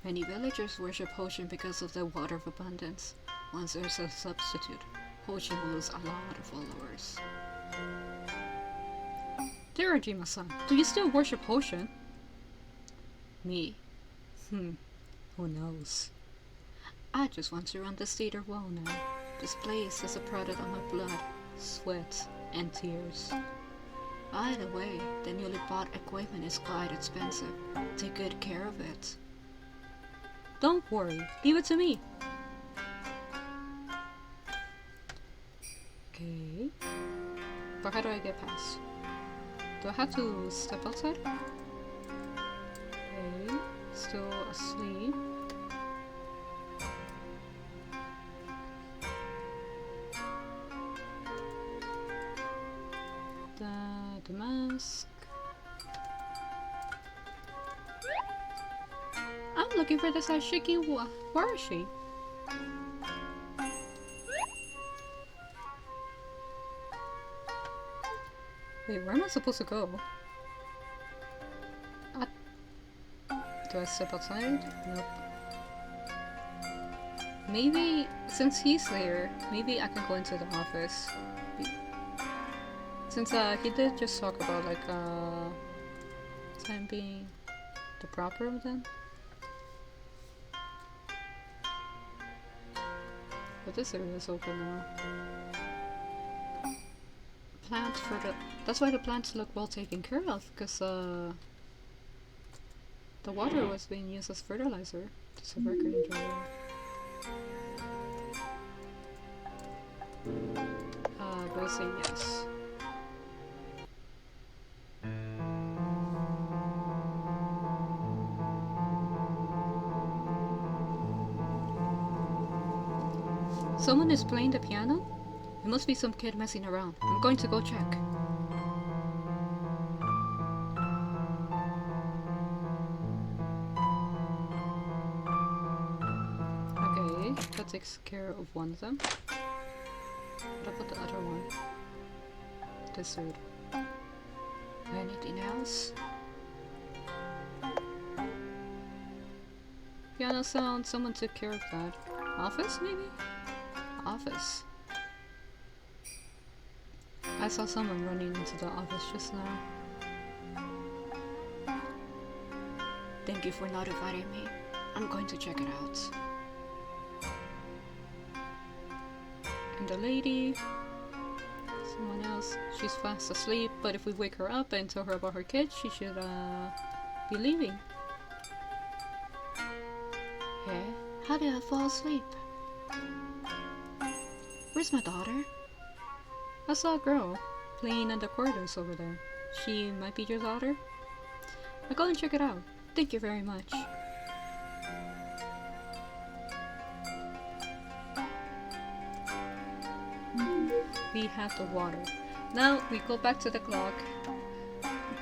Many villagers worship Hoshin because of the water of abundance. Once there's a substitute, Hoshin will lose a lot of followers. Terajima-san, do you still worship Hoshin? Me? Who knows? I just want to run the theater well now. This place is a product of my blood, sweat, and tears. By the way, the newly bought equipment is quite expensive. Take good care of it. Don't worry, leave it to me. Okay. But how do I get past? Do I have to step outside? Okay. Still asleep. The mask. I'm looking for this Ashiki. Where is she? Wait, where am I supposed to go? Do I step outside? Nope. Maybe, since he's there, maybe I can go into the office. Since he did just talk about like time being the proper then. But this area is open now. Plants for the that's why the plants look well taken care of, because the water was being used as fertilizer. Just a record enjoy. We'll say yes. Someone is playing the piano? It must be some kid messing around. I'm going to go check. Okay, that takes care of one of them. What about the other one? This dude. Anything else? Piano sound, someone took care of that. Office, maybe? Office. I saw someone running into the office just now. Thank you for notifying me. I'm going to check it out. And the lady, someone else, she's fast asleep, but if we wake her up and tell her about her kids, she should be leaving. Hey, how did I fall asleep? Where's my daughter? I saw a girl playing in the corridors over there. She might be your daughter? I'll go and check it out. Thank you very much. We have the water. Now we go back to the clock.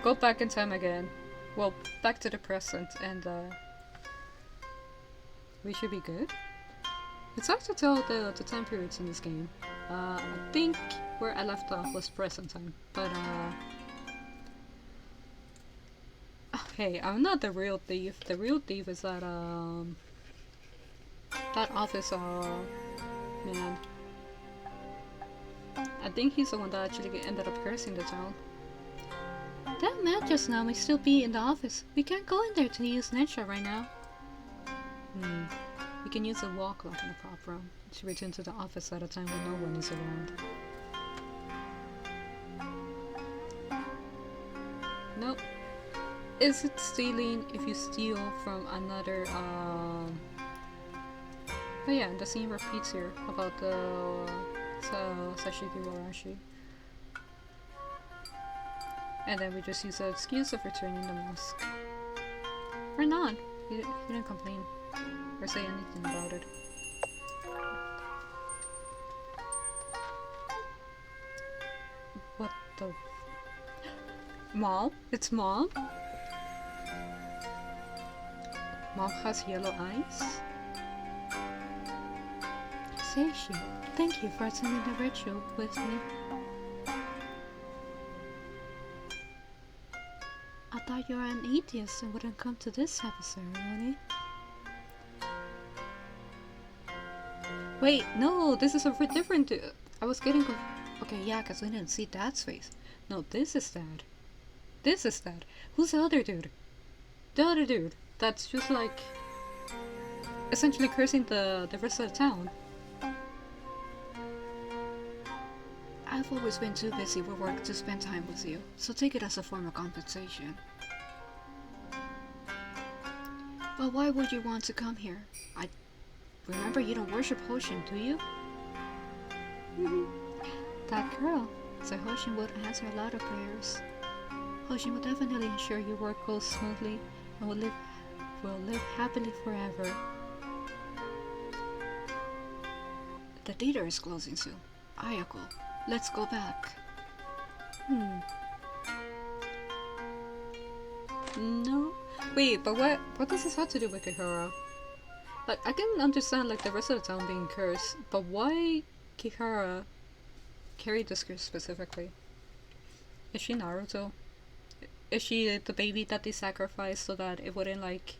Go back in time again. Well, back to the present and We should be good. It's hard to tell the time periods in this game. I think where I left off was present time, but hey, I'm not the real thief. The real thief is that office man. I think he's the one that actually ended up cursing the town. That man just now may still be in the office. We can't go in there to use Nyah right now. We can use a wall clock in the prop room to return to the office at a time when no one is around. Nope. Is it stealing if you steal from another, But yeah, the scene repeats here about the Sashiki Warashi. And then we just use the excuse of returning the mask. Or not. He didn't complain or say anything about it. What the... Mom? It's Mom? Mom has yellow eyes? Seishi, thank you for attending the ritual with me. I thought you were an atheist and wouldn't come to this type of ceremony. Wait, no, this is a different... I was getting... Okay, yeah, because we didn't see Dad's face. No, this is Dad. This is Dad. Who's the other dude? The other dude. That's just like... essentially cursing the rest of the town. I've always been too busy with work to spend time with you, so take it as a form of compensation. But why would you want to come here? I remember you don't worship Hoshin, do you? That girl said Hoshin would answer a lot of prayers. Hoshin will definitely ensure your work goes smoothly and will live happily forever. The theater is closing soon. Ayako, let's go back. No. Wait, but what does this have to do with Kihara? Like, I can understand like the rest of the town being cursed, but why Kihara carried this curse specifically? Is she Naruto? Is she the baby that they sacrificed so that it wouldn't like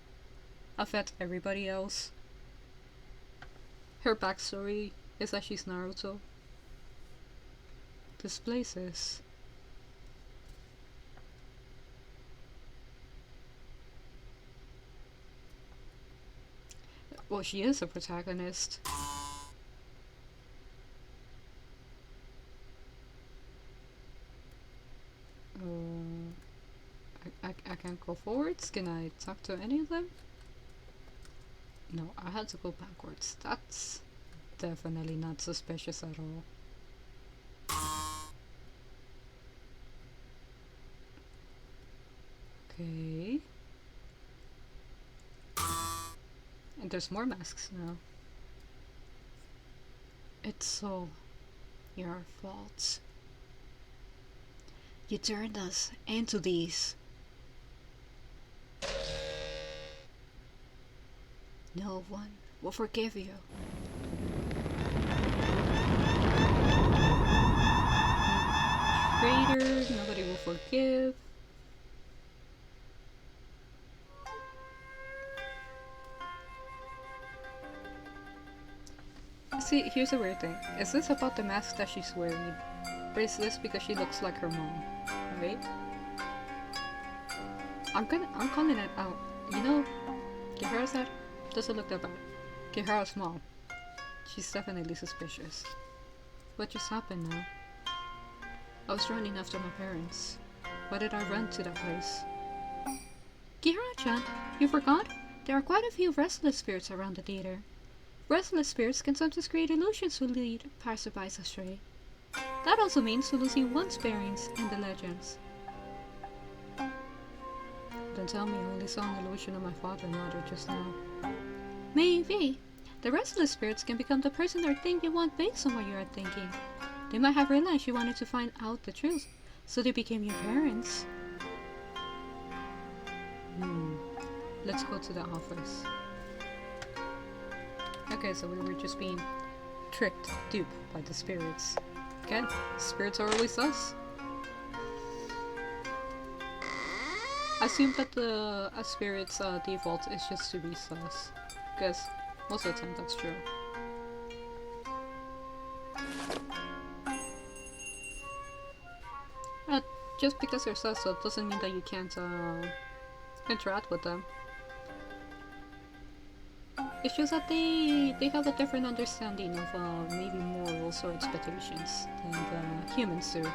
affect everybody else? Her backstory is that she's Naruto. This place is... Well, she is a protagonist. I can't go forwards. Can I talk to any of them? No, I had to go backwards. That's definitely not suspicious at all. Okay. And there's more masks now. It's all your fault. You turned us into these. No one will forgive you. Traitor, nobody will forgive. See, here's the weird thing. Is this about the mask that she's wearing? Or is this because she looks like her mom? Right? I'm calling it out. You know, Kihara's head doesn't look that bad. Kihara's mom. She's definitely suspicious. What just happened now? I was running after my parents. Why did I run to that place? Kihara-chan, you forgot? There are quite a few restless spirits around the theater. Restless spirits can sometimes create illusions to lead passersby astray. That also means to losing one's bearings in the legends. Don't tell me I only saw an illusion of my father and mother just now. Maybe. The restless spirits can become the person or thing you want based on what you are thinking. They might have realized you wanted to find out the truth, so they became your parents. Let's go to the office. Okay, so we were just being tricked, duped by the spirits. Again, spirits are always sus. I assume that the spirit's default is just to be sus, because most of the time that's true. Uh, just because they're sus, so it doesn't mean that you can't interact with them. It's just that they have a different understanding of maybe morals or expectations than humans do.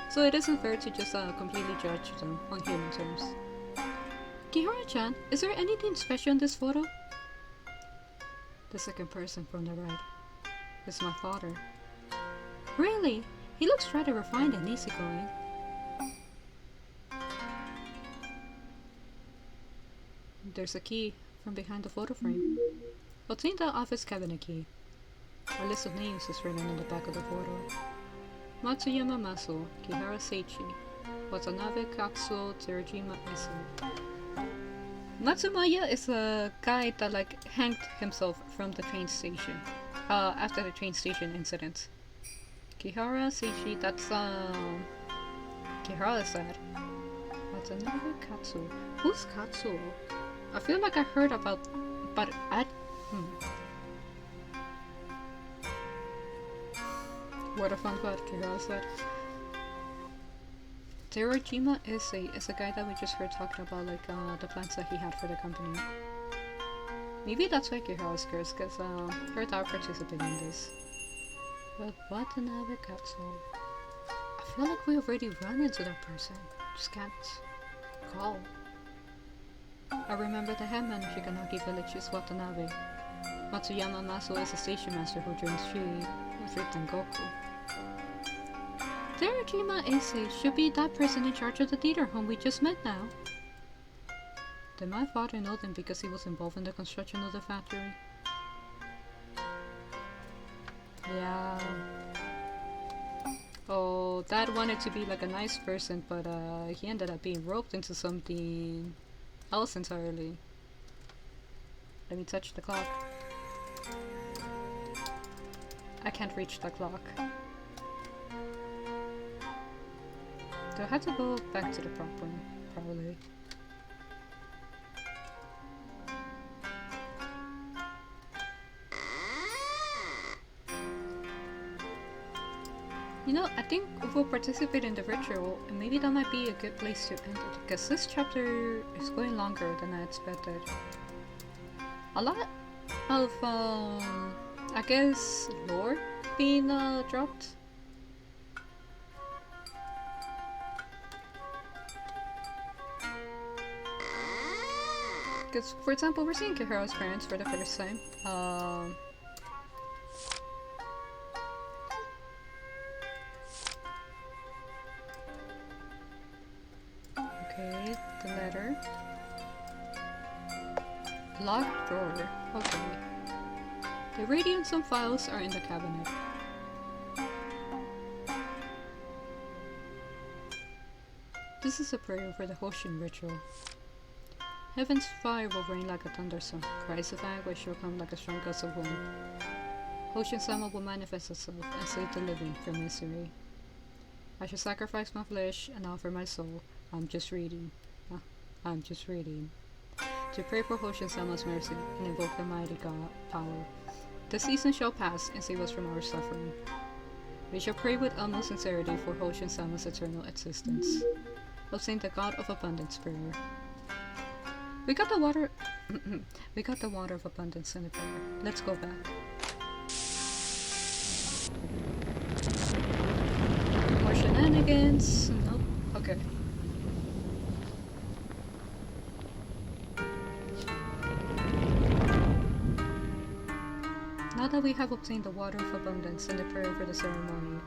So it isn't fair to just completely judge them on human terms. Kihara-chan, is there anything special in this photo? The second person from the right is my father. Really? He looks rather refined and easygoing. There's a key from behind the photo frame. Obtain the office cabinet key. A list of names is written on the back of the photo. Matsuyama Maso, Kihara Seichi, Watanabe Katsuo, Terajima Isu. Matsumaya is a guy that hanged himself from the train station after the train station incident. Kihara Seichi, that's Kihara said. Watanabe Katsuo. Who's Katsuo? I feel like I heard about, but What a fun fact, Kihara said. Terajima is a guy that we just heard talking about the plans that he had for the company. Maybe that's why Kihara's cursed, because her dad participated in this. But Watanabe Katsuo. I feel like we already run into that person. Just can't call. I remember the headman of Shikanagi village is Watanabe. Matsuyama Maso is a station master who joins Sri Tengoku. Terajima Eisei should be that person in charge of the theater home we just met now. Did my father know them because he was involved in the construction of the factory? Yeah. Oh, Dad wanted to be like a nice person, but he ended up being roped into something else entirely. Let me touch the clock. I can't reach the clock. Do I have to go back to the prop room? Probably. You know, I think we'll participate in the ritual, and maybe that might be a good place to end it, because this chapter is going longer than I expected. A lot of, I guess, lore being dropped. Because, for example, we're seeing Kihara's parents for the first time. Okay, the letter. Locked drawer. Okay. The radio and some files are in the cabinet. This is a prayer for the Hoshin ritual. Heaven's fire will rain like a thunderstorm. Cries of anguish will come like a strong gust of wind. Hoshin-sama will manifest itself and save the living from misery. I shall sacrifice my flesh and offer my soul. I'm just reading. To pray for Hoshin-sama's mercy and invoke the mighty God power. The season shall pass and save us from our suffering. We shall pray with utmost sincerity for Hoshin-sama's eternal existence. Obtain the God of Abundance prayer. We got the water. We got the water of abundance in the prayer. Let's go back. More shenanigans. Nope. Okay. Now that we have obtained the water of abundance and the prayer for the ceremony,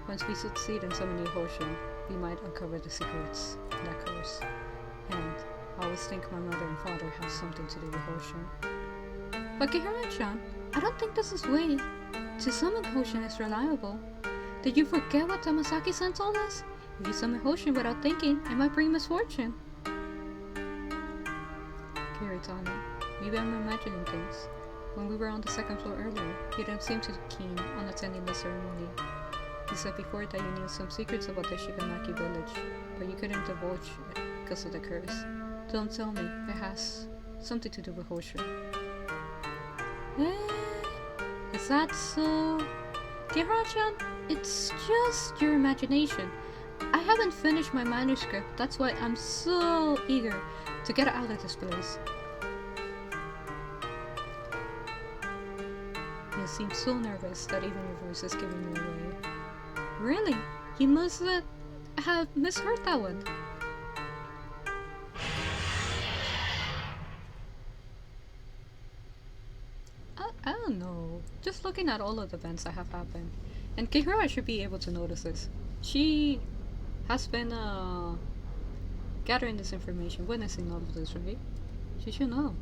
once we succeed in summoning Hoshin, we might uncover the secrets of that curse. And I always think my mother and father have something to do with Hoshin. But Kihara-chan, I don't think this is way to summon Hoshin is reliable. Did you forget what Tamasaki-san told us? If you summon Hoshin without thinking, it might bring misfortune. Kiritani, maybe I'm imagining things. When we were on the second floor earlier, he didn't seem too keen on attending the ceremony. He said before that you knew some secrets about the Shiganaki village, but you couldn't divulge it because of the curse. Don't tell me it has something to do with Hoshin. Is that so? Kira-chan, it's just your imagination. I haven't finished my manuscript, that's why I'm so eager to get out of this place. You seem so nervous that even your voice is giving you away. Really? You must have misheard that one. I don't know. Just looking at all of the events that have happened. And Kihara should be able to notice this. She has been gathering this information, witnessing all of this, right? She should know.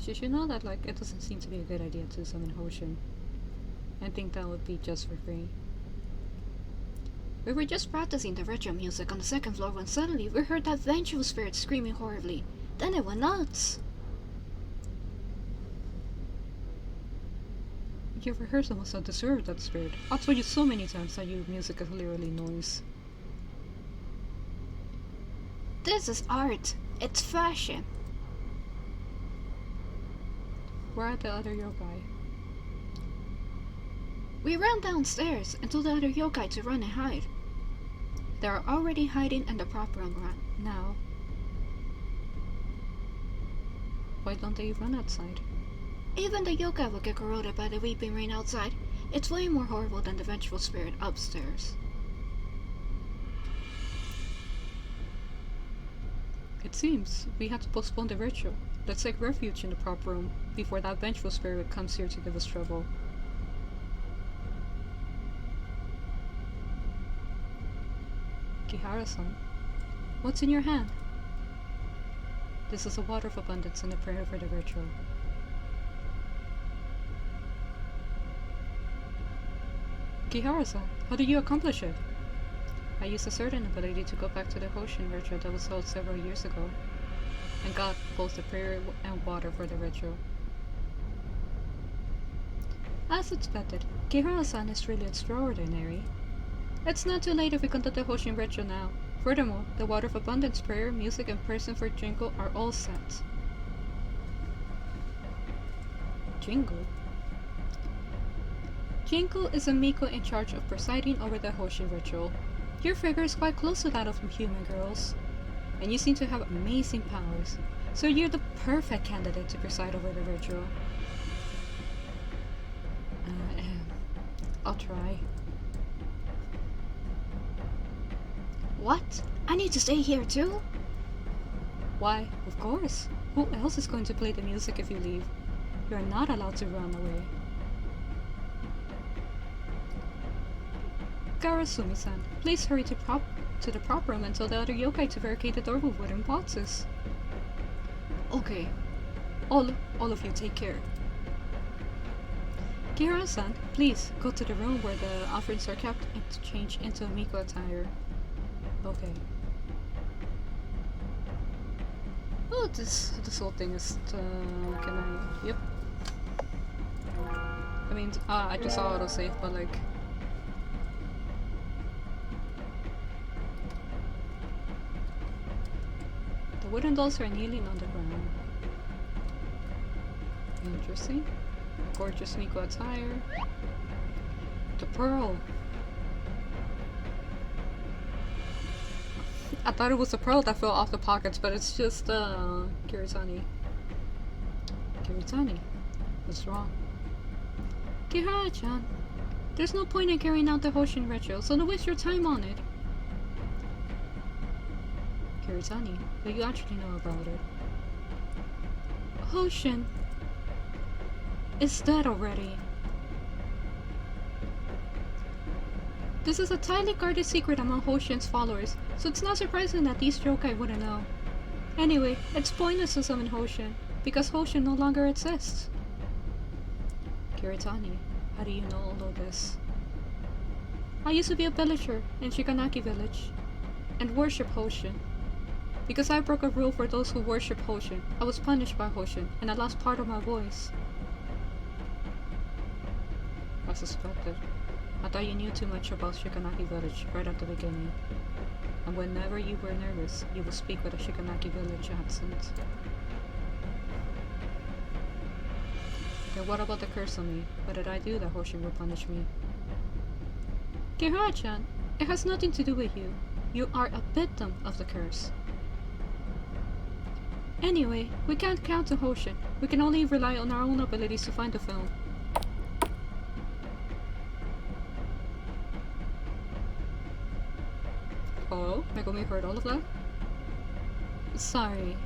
She should know that like it doesn't seem to be a good idea to summon Hoshin. I think that would be just for free. We were just practicing the retro music on the second floor when suddenly we heard that vengeful spirit screaming horribly. Then it went nuts. Your rehearsal must have disturbed that spirit. I've told you so many times that your music is literally noise. This is art. It's fashion. Where are the other yokai? We ran downstairs and told the other yokai to run and hide. They are already hiding in the prop room now. Why don't they run outside? Even the yokai will get corroded by the weeping rain outside. It's way more horrible than the vengeful spirit upstairs. It seems we have to postpone the ritual. Let's take refuge in the prop room before that vengeful spirit comes here to give us trouble. Kihara-san, what's in your hand? This is a water of abundance and a prayer for the ritual. Kihara-san, how did you accomplish it? I used a certain ability to go back to the Hoshin ritual that was held several years ago, and got both the prayer and water for the ritual. As expected, Kihara-san is really extraordinary. It's not too late if we conduct the Hoshin ritual now. Furthermore, the water of abundance prayer, music, and person for Jingle are all set. Jingle? Jingle is a Miko in charge of presiding over the Hoshin ritual. Your figure is quite close to that of human girls, and you seem to have amazing powers, so you're the perfect candidate to preside over the ritual. I'll try. What? I need to stay here too? Why, of course. Who else is going to play the music if you leave? You're not allowed to run away. Garasumi-san, please hurry to the prop room and tell the other yokai to barricade the door with wooden boxes. Okay. All of you take care. Kira-san, please go to the room where the offerings are kept and change into a Miko attire. Okay. Oh, this whole thing is. Can I? Yep. I mean, I just saw autosave, but like. The wooden dolls are kneeling on the ground. Interesting. Gorgeous Miko attire. The pearl. I thought it was a pearl that fell off the pockets, but it's just Kiritani. Kiritani, what's wrong? Kihara-chan, there's no point in carrying out the Hoshin ritual, so don't waste your time on it. Kiritani, do you actually know about it? Hoshin is dead already. This is a tightly guarded secret among Hoshin's followers, so it's not surprising that these yokai wouldn't know. Anyway, it's pointless to summon Hoshin, because Hoshin no longer exists. Kiritani, how do you know all of this? I used to be a villager in Shiganaki village, and worship Hoshin. Because I broke a rule for those who worship Hoshin, I was punished by Hoshin, and I lost part of my voice. I suspected. I thought you knew too much about Shikanaki village right at the beginning. And whenever you were nervous, you would speak with a Shikanaki village accent. Then what about the curse on me? What did I do that Hoshin will punish me? Kihara-chan, it has nothing to do with you. You are a victim of the curse. Anyway, we can't count on Hoshin. We can only rely on our own abilities to find the film. Oh, Megumi heard all of that? Sorry.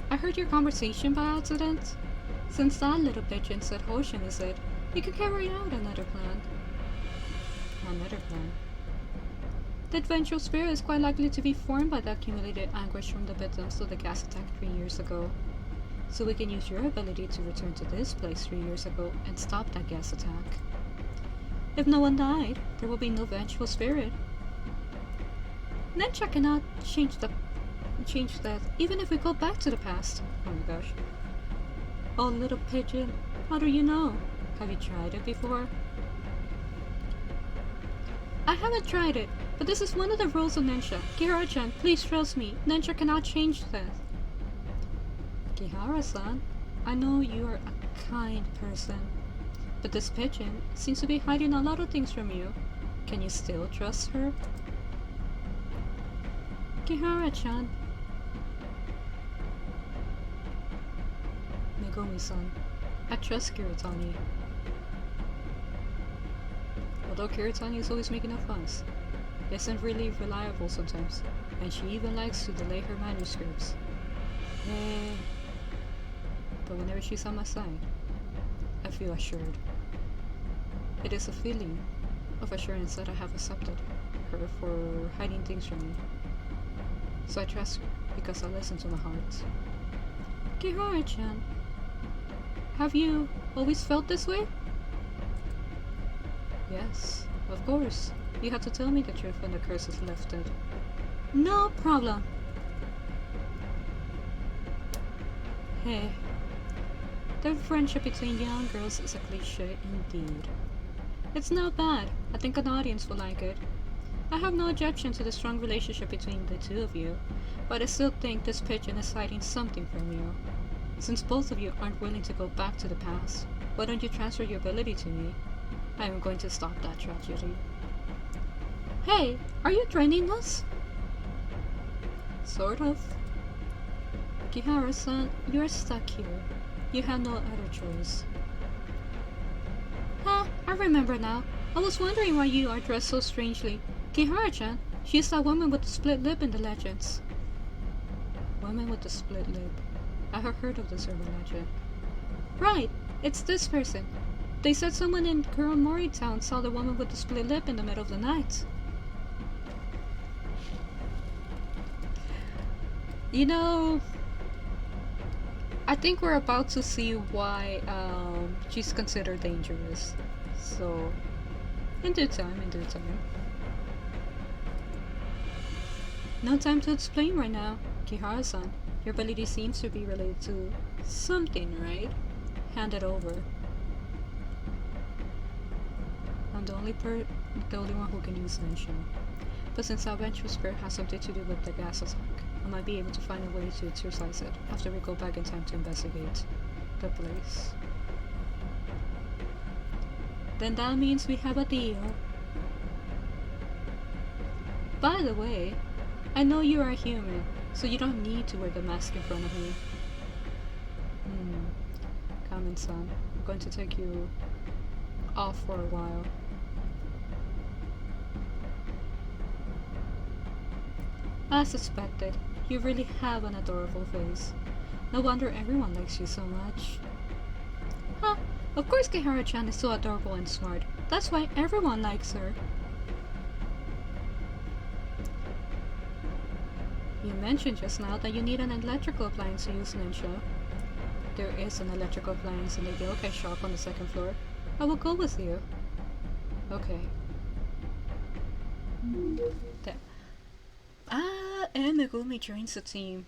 I heard your conversation by accident. Since that little pigeon said Hoshin is it, you can carry out another plan. Another plan? The vengeful spirit is quite likely to be formed by the accumulated anguish from the victims of the gas attack 3 years ago. So we can use your ability to return to this place 3 years ago and stop that gas attack. If no one died, there will be no vengeful spirit. Nyah cannot change that, even if we go back to the past. Oh my gosh. Oh, little pigeon, how do you know? Have you tried it before? I haven't tried it, but this is one of the rules of Nyah. Kihara-chan, please trust me. Nyah cannot change that. Kihara-san, I know you are a kind person, but this pigeon seems to be hiding a lot of things from you. Can you still trust her? Kihara-chan. Megumi-san, I trust Kiritani. Although Kiritani is always making a fuss, isn't really reliable sometimes, and she even likes to delay her manuscripts. But whenever she's on my side, I feel assured. It is a feeling of assurance that I have accepted her for hiding things from me. So I trust her because I listen to my heart. Kihara-chan, have you always felt this way? Yes, of course. You have to tell me the truth when the curse is lifted. No problem. Hey, the friendship between young girls is a cliche indeed. It's not bad. I think an audience will like it. I have no objection to the strong relationship between the two of you, but I still think this pigeon is hiding something from you. Since both of you aren't willing to go back to the past, why don't you transfer your ability to me? I am going to stop that tragedy. Hey, are you threatening us? Sort of. Kihara-san, you're stuck here. You have no other choice. I remember now. I was wondering why you are dressed so strangely. Kihara-chan, she's that woman with the split lip in the legends. Woman with the split lip. I have heard of this urban legend. Right, it's this person. They said someone in Kuromori town saw the woman with the split lip in the middle of the night. You know, I think we're about to see why she's considered dangerous. So, in due time, in due time. No time to explain right now. Kihara-san, your ability seems to be related to something, right? Hand it over. I'm the only one who can use Nyah. But since our vengeful spirit has something to do with the gas attack, I might be able to find a way to exercise it after we go back in time to investigate the place. Then that means we have a deal. By the way, I know you are a human, so you don't need to wear the mask in front of me. Kamen-san, I'm going to take you off for a while. As suspected, you really have an adorable face. No wonder everyone likes you so much. Huh, of course Kihara-chan is so adorable and smart. That's why everyone likes her. You mentioned just now that you need an electrical appliance to use Nyah. There is an electrical appliance in the yokai shop on the 2nd floor. I will go with you. Okay. There. And Megumi joins the team.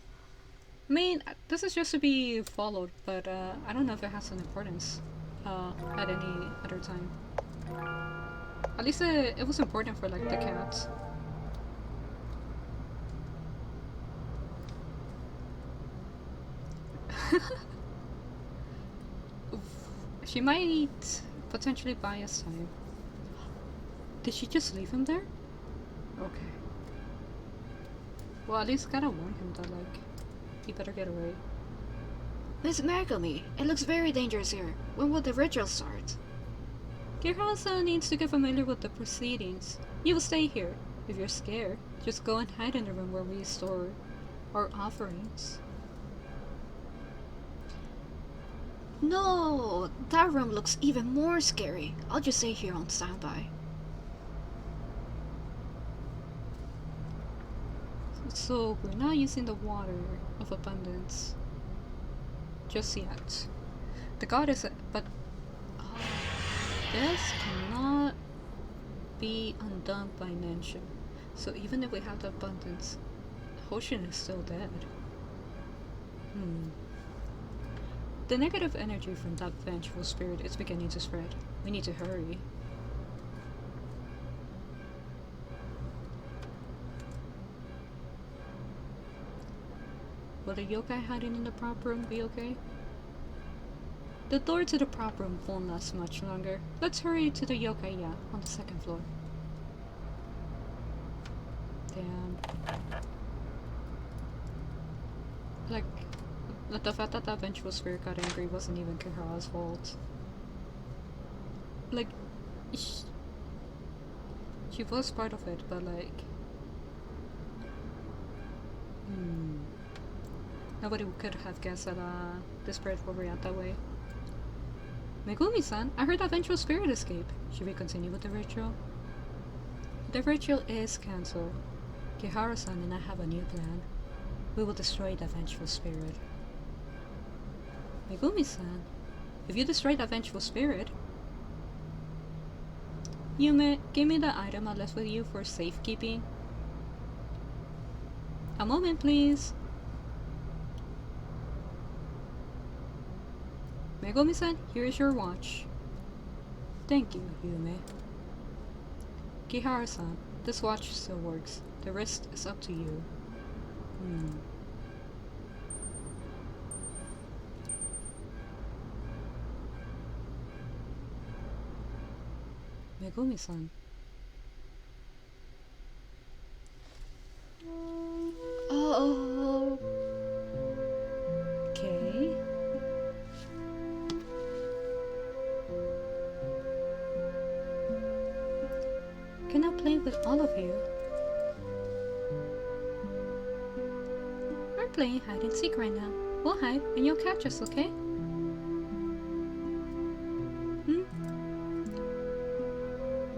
I mean, this is just to be followed, but I don't know if it has an importance at any other time. At least it was important for like the cats. She might potentially buy us time. Did she just leave him there? Okay. Well, at least gotta warn him that, like, he better get away. Miss Megami, it looks very dangerous here. When will the ritual start? Kirasa needs to get familiar with the proceedings. You will stay here. If you're scared, just go and hide in the room where we store our offerings. No, that room looks even more scary. I'll just stay here on standby. So, we're not using the water of abundance just yet. The goddess, but this cannot be undone by Nenshin. So even if we have the abundance, Hoshin is still dead. The negative energy from that vengeful spirit is beginning to spread. We need to hurry. Will the yokai hiding in the prop room be okay? The door to the prop room won't last much longer. Let's hurry to the yokai on the second floor. Damn. Like, the fact that that vengeful spirit got angry wasn't even Kihara's fault. Like, she was part of it, but like... Nobody could have guessed that the spirit will react that way. Megumi-san, I heard that vengeful spirit escaped. Should we continue with the ritual? The ritual is cancelled. Kihara-san and I have a new plan. We will destroy that vengeful spirit. Megumi-san, if you destroy that vengeful spirit... Yume, give me the item I left with you for safekeeping. A moment, please. Megumi-san, here is your watch. Thank you, Yume. Kihara-san, this watch still works. The rest is up to you. Megumi-san. Oh. Okay. Can I play with all of you? We're playing hide and seek right now. We'll hide and you'll catch us, okay?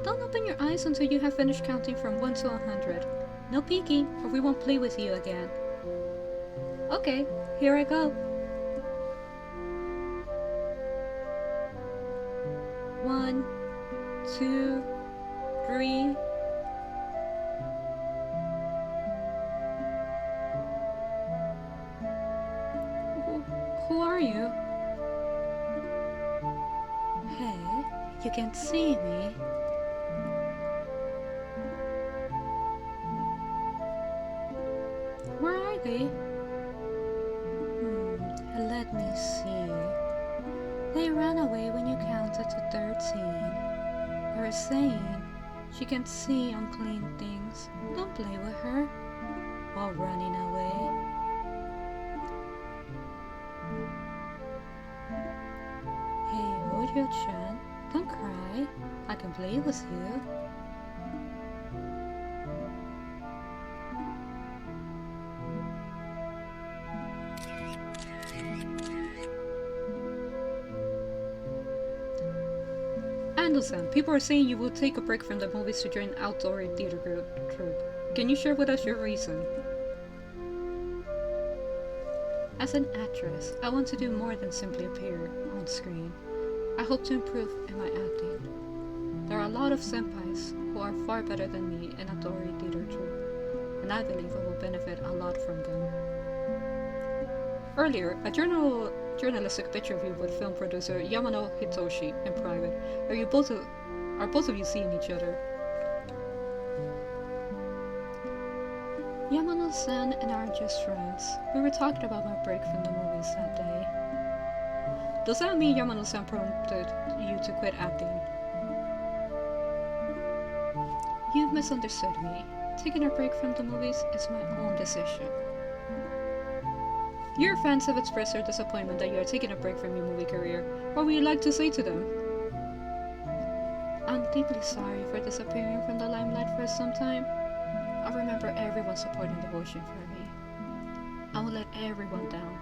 Don't open your eyes until you have finished counting from 1 to 100. No peeking, or we won't play with you again. Okay, here I go. 1, 2, 3. Who are you? Hey, you can see me. Where are they? Let me see. They ran away when you counted to 13. You're saying she can see unclean things. Don't play with her while running away. Hey, Ojo-chan, don't cry. I can play with you. Anderson, people are saying you will take a break from the movies to join outdoor theater troupe. Can you share with us your reason? As an actress, I want to do more than simply appear on screen. I hope to improve in my acting. There are a lot of senpais who are far better than me in outdoor theater troupe, and I believe I will benefit a lot from them. Earlier, a journalistic picture of you with film producer Yamano Hitoshi in private. Are you both Are both of you seeing each other? Yamano-san and I are just friends. We were talking about my break from the movies that day. Does that mean Yamano-san prompted you to quit acting? You've misunderstood me. Taking a break from the movies is my own decision. Your fans have expressed their disappointment that you are taking a break from your movie career. What would you like to say to them? I'm deeply sorry for disappearing from the limelight for some time. I remember everyone's support and devotion for me. I won't let everyone down.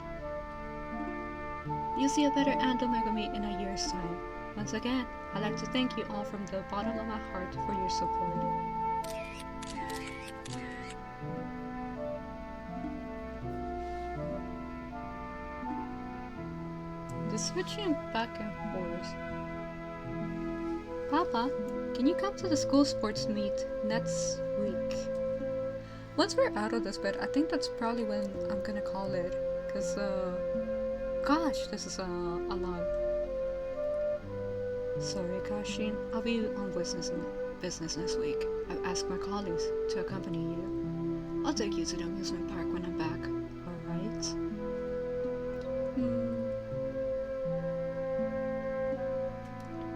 You'll see a better Ando Megami in a year's time. Once again, I'd like to thank you all from the bottom of my heart for your support. The switching back and forth. Papa, can you come to the school sports meet next week? Once we're out of this bed, I think that's probably when I'm gonna call it. Cause, gosh, this is a lot. Sorry, Kashin. I'll be on business next week. I've asked my colleagues to accompany you. I'll take you to the amusement park when I'm back. Alright?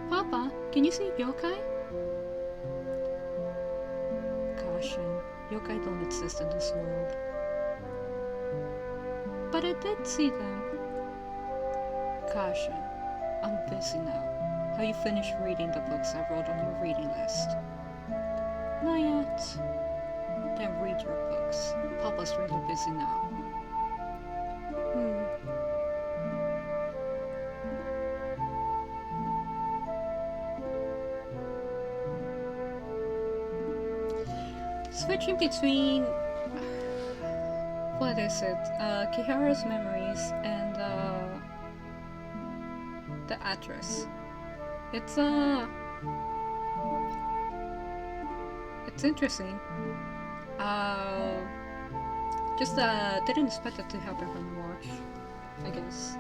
Papa, can you see yokai? Caution, yokai don't exist in this world. But I did see them. Caution, I'm busy now. Have you finished reading the books I wrote on your reading list? Not yet. Then read your books. Papa's really busy now. Switching between what is it? Kihara's memories and the address. It's interesting. Just didn't expect it to happen from the watch, I guess.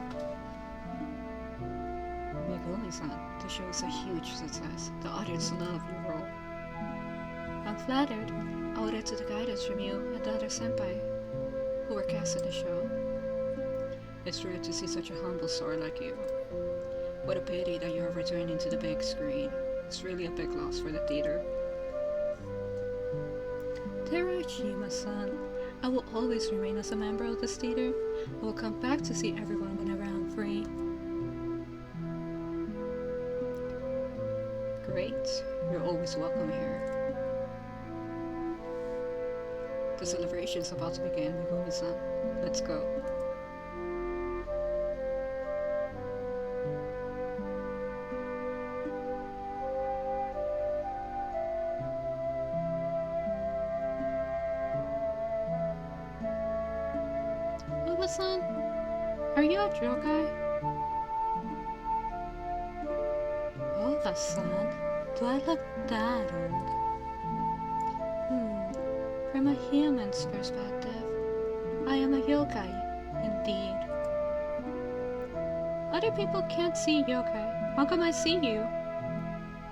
Megumi-san, the show is a huge success. The audience love your role. I'm flattered. I owe it to the guidance from you and the other senpai who were cast in the show. It's rare to see such a humble soul like you. What a pity that you're returning to the big screen. It's really a big loss for the theater. Terashima-san, I will always remain as a member of this theater. I will come back to see everyone whenever I'm free. Great. You're always welcome here. The celebration's about to begin, Megumi-san. Let's go. Uba-san, are you a yokai? Uba-san, do I look that old? From a human's perspective, I am a yokai, indeed. Other people can't see yokai. How come I see you?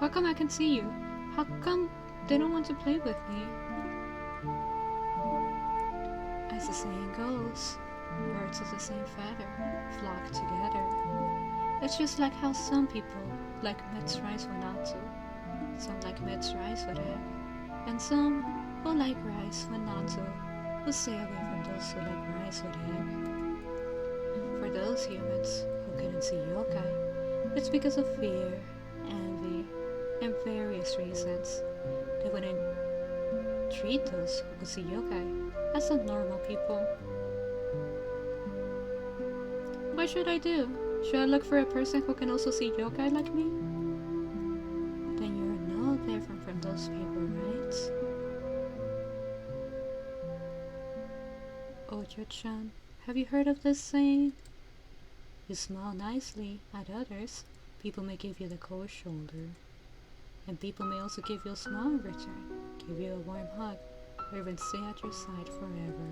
How come I can see you? How come they don't want to play with me? As the saying goes, birds of the same feather flock together. It's just like how some people like mixed rice with natsu, some like mixed rice with egg, and some who like rice with natsu will stay away from those who like rice with egg. For those humans who couldn't see yokai, it's because of fear, envy, and various reasons. They wouldn't treat those who could see yokai as the normal people. What should I do? Should I look for a person who can also see yokai like me? Then you're no different from those people, right? Ojo-chan, have you heard of this saying? You smile nicely at others, people may give you the cold shoulder. And people may also give you a smile in return, give you a warm hug, or even stay at your side forever.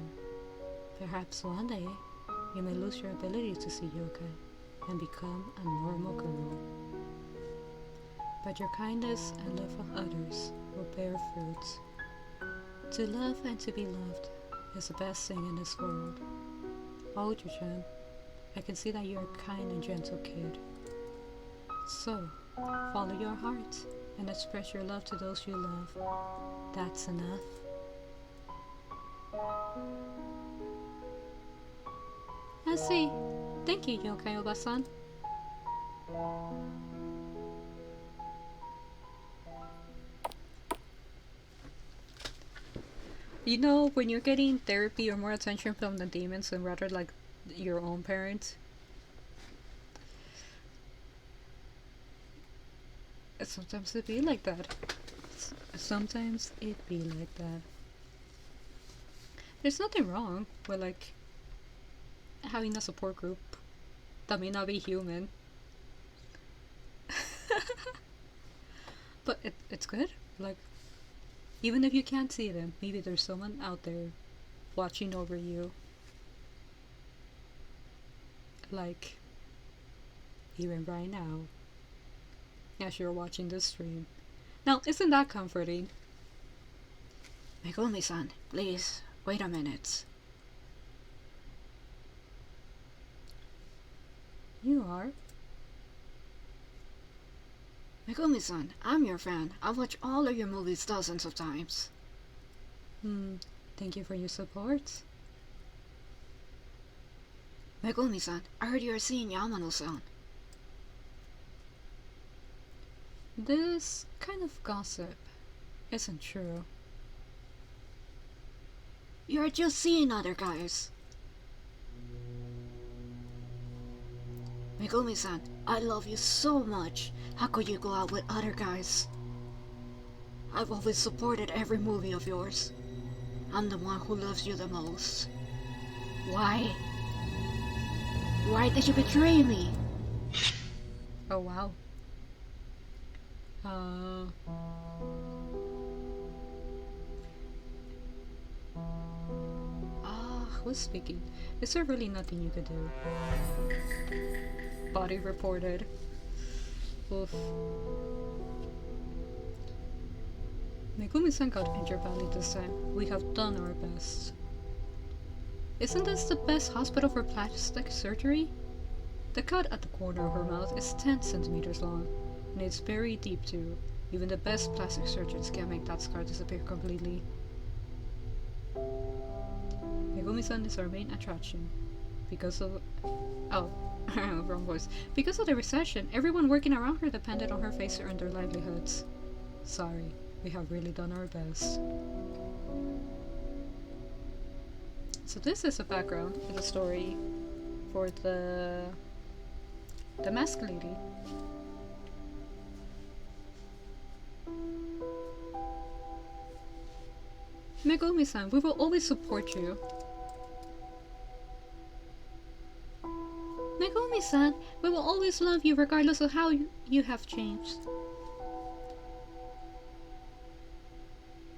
Perhaps one day, you may lose your ability to see yokai and become a normal girl. but your kindness and love for others will bear fruits. To love and to be loved is the best thing in this world. Oju-chan, I can see that you're a kind and gentle kid. So, follow your heart and express your love to those you love. That's enough. I see. Thank you, Yokai Oba-san. You know, when you're getting therapy or more attention from the demons and rather like your own parents, sometimes it be like that. Sometimes it be like that. There's nothing wrong with like having a support group that may not be human. But it's good. Like, even if you can't see them, maybe there's someone out there watching over you. Like, even right now, as you're watching this stream. Now, isn't that comforting? Megumi-san, please, wait a minute. You are? Megumi-san, I'm your fan. I've watched all of your movies dozens of times. Thank you for your support. Megumi-san, I heard you are seeing Yamano-san. This kind of gossip isn't true. You're just seeing other guys. Megumi-san, I love you so much. How could you go out with other guys? I've always supported every movie of yours. I'm the one who loves you the most. Why? Why did you betray me? Oh wow. Who's speaking? Is there really nothing you could do? Body reported. Oof. Megumi-san got injured badly this time. We have done our best. Isn't this the best hospital for plastic surgery? The cut at the corner of her mouth is 10 centimeters long, and it's very deep too. Even the best plastic surgeons can't make that scar disappear completely. Megumi-san is our main attraction. Because of... Oh, wrong voice. Because of the recession, everyone working around her depended on her face to earn their livelihoods. Sorry, we have really done our best. So this is a background in the story for the masked lady. Megumi-san, we will always support you. Megumi-san, we will always love you regardless of how you have changed.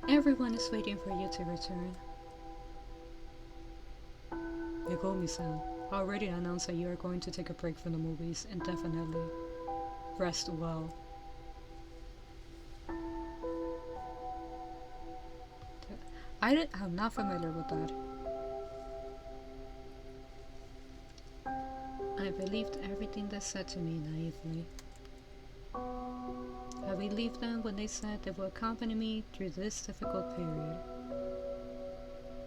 Everyone is waiting for you to return. Megumi-san, I already announced that you are going to take a break from the movies indefinitely. Rest well. I'm not familiar with that. I believed everything they said to me naively. I believed them when they said they would accompany me through this difficult period.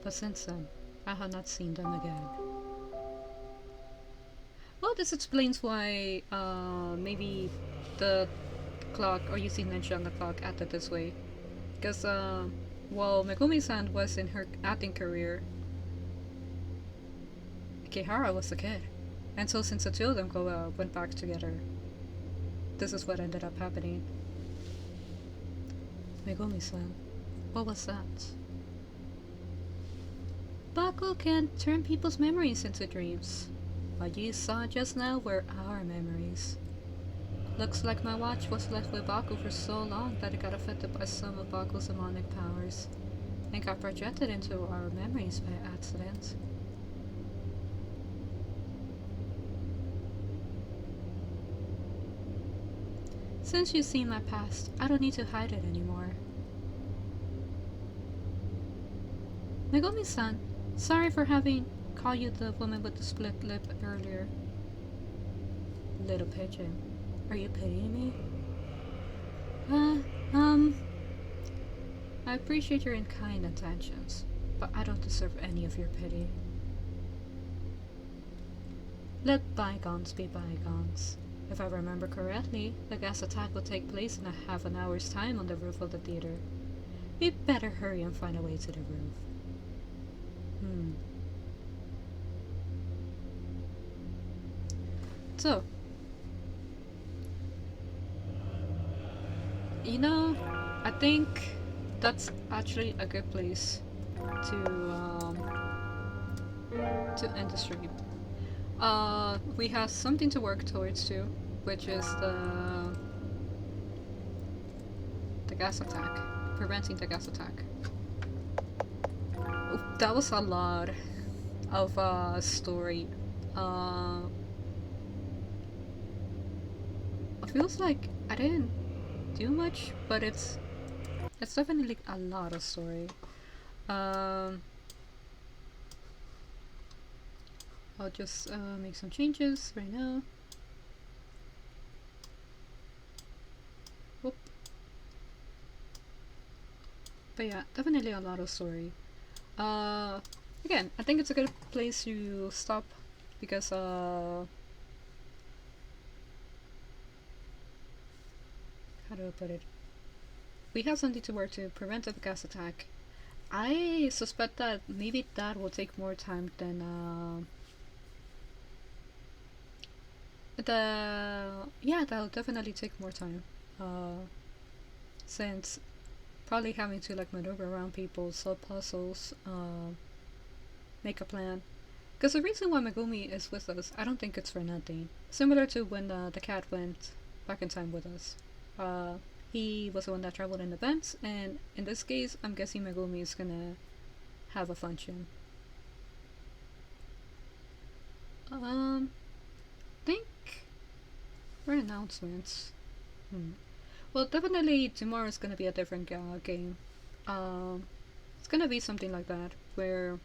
But since then, I have not seen them again. Well, this explains why maybe the clock, or you see Nyah on the clock, acted this way. Because, while Megumi-san was in her acting career, Kihara was a kid. And so since the two of them went back together, this is what ended up happening. Megumi-san, what was that? Baku can turn people's memories into dreams. What you saw just now were our memories. Looks like my watch was left with Baku for so long that it got affected by some of Baku's demonic powers, and got projected into our memories by accident. Since you've seen my past, I don't need to hide it anymore. Megumi-san, sorry for having called you the woman with the split lip earlier. Little pigeon, are you pitying me? Uh, um, I appreciate your kind intentions, but I don't deserve any of your pity. Let bygones be bygones. If I remember correctly, the gas attack will take place in a half an hour's time on the roof of the theater. We better hurry and find a way to the roof. So, you know, I think that's actually a good place to to end the stream. We have something to work towards too, which is the gas attack, preventing the gas attack. Ooh, that was a lot of story. It feels like I didn't do much, but it's definitely a lot of story. Um, I'll just make some changes right now. Whoop. But yeah, definitely a lot of story. Again, I think it's a good place to stop because how do I put it? We have something to work to prevent the gas attack. I suspect that maybe that will take more time than that'll definitely take more time. Since probably having to like maneuver around people, solve puzzles, make a plan. Because the reason why Megumi is with us, I don't think it's for nothing. Similar to when the cat went back in time with us. He was the one that traveled in events, and in this case, I'm guessing Megumi is gonna have a function. Think for announcements. Well, definitely tomorrow is gonna be a different game. It's gonna be something like that, where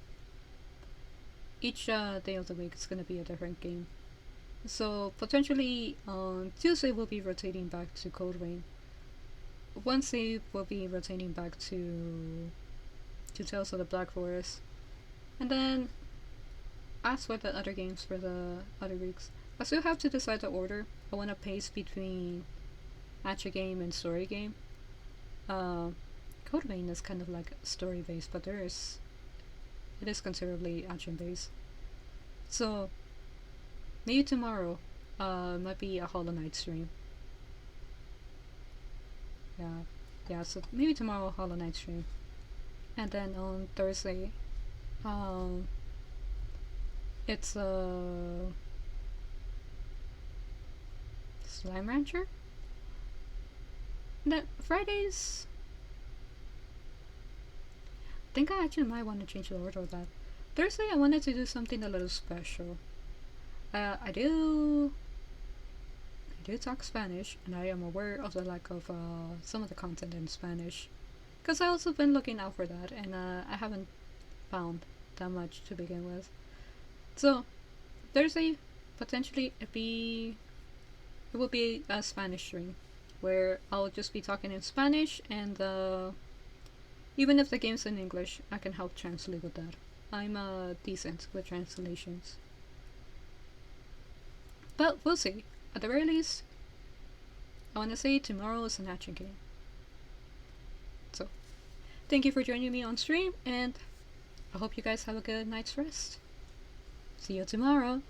each day of the week is gonna be a different game. So potentially on Tuesday we'll be rotating back to Code Rain. Wednesday we'll be rotating back to Tales of the Black Forest, and then as for the other games for the other weeks, I still have to decide the order. I want to pace between action game and story game. Code Vein is kind of like story based, but it is considerably action based. So maybe tomorrow might be a Hollow Knight stream. Yeah. So maybe tomorrow Hollow Knight stream, and then on Thursday, it's Slime Rancher. And then Fridays, I think I actually might want to change the order of that. Thursday, I wanted to do something a little special. I do talk Spanish, and I am aware of the lack of some of the content in Spanish, because I also been looking out for that, and I haven't found that much to begin with. So Thursday, potentially it will be a Spanish stream where I'll just be talking in Spanish, and even if the game's in English, I can help translate with that. I'm decent with translations. But we'll see. At the very least, I want to say tomorrow is an action game. So, thank you for joining me on stream, and I hope you guys have a good night's rest. See you tomorrow.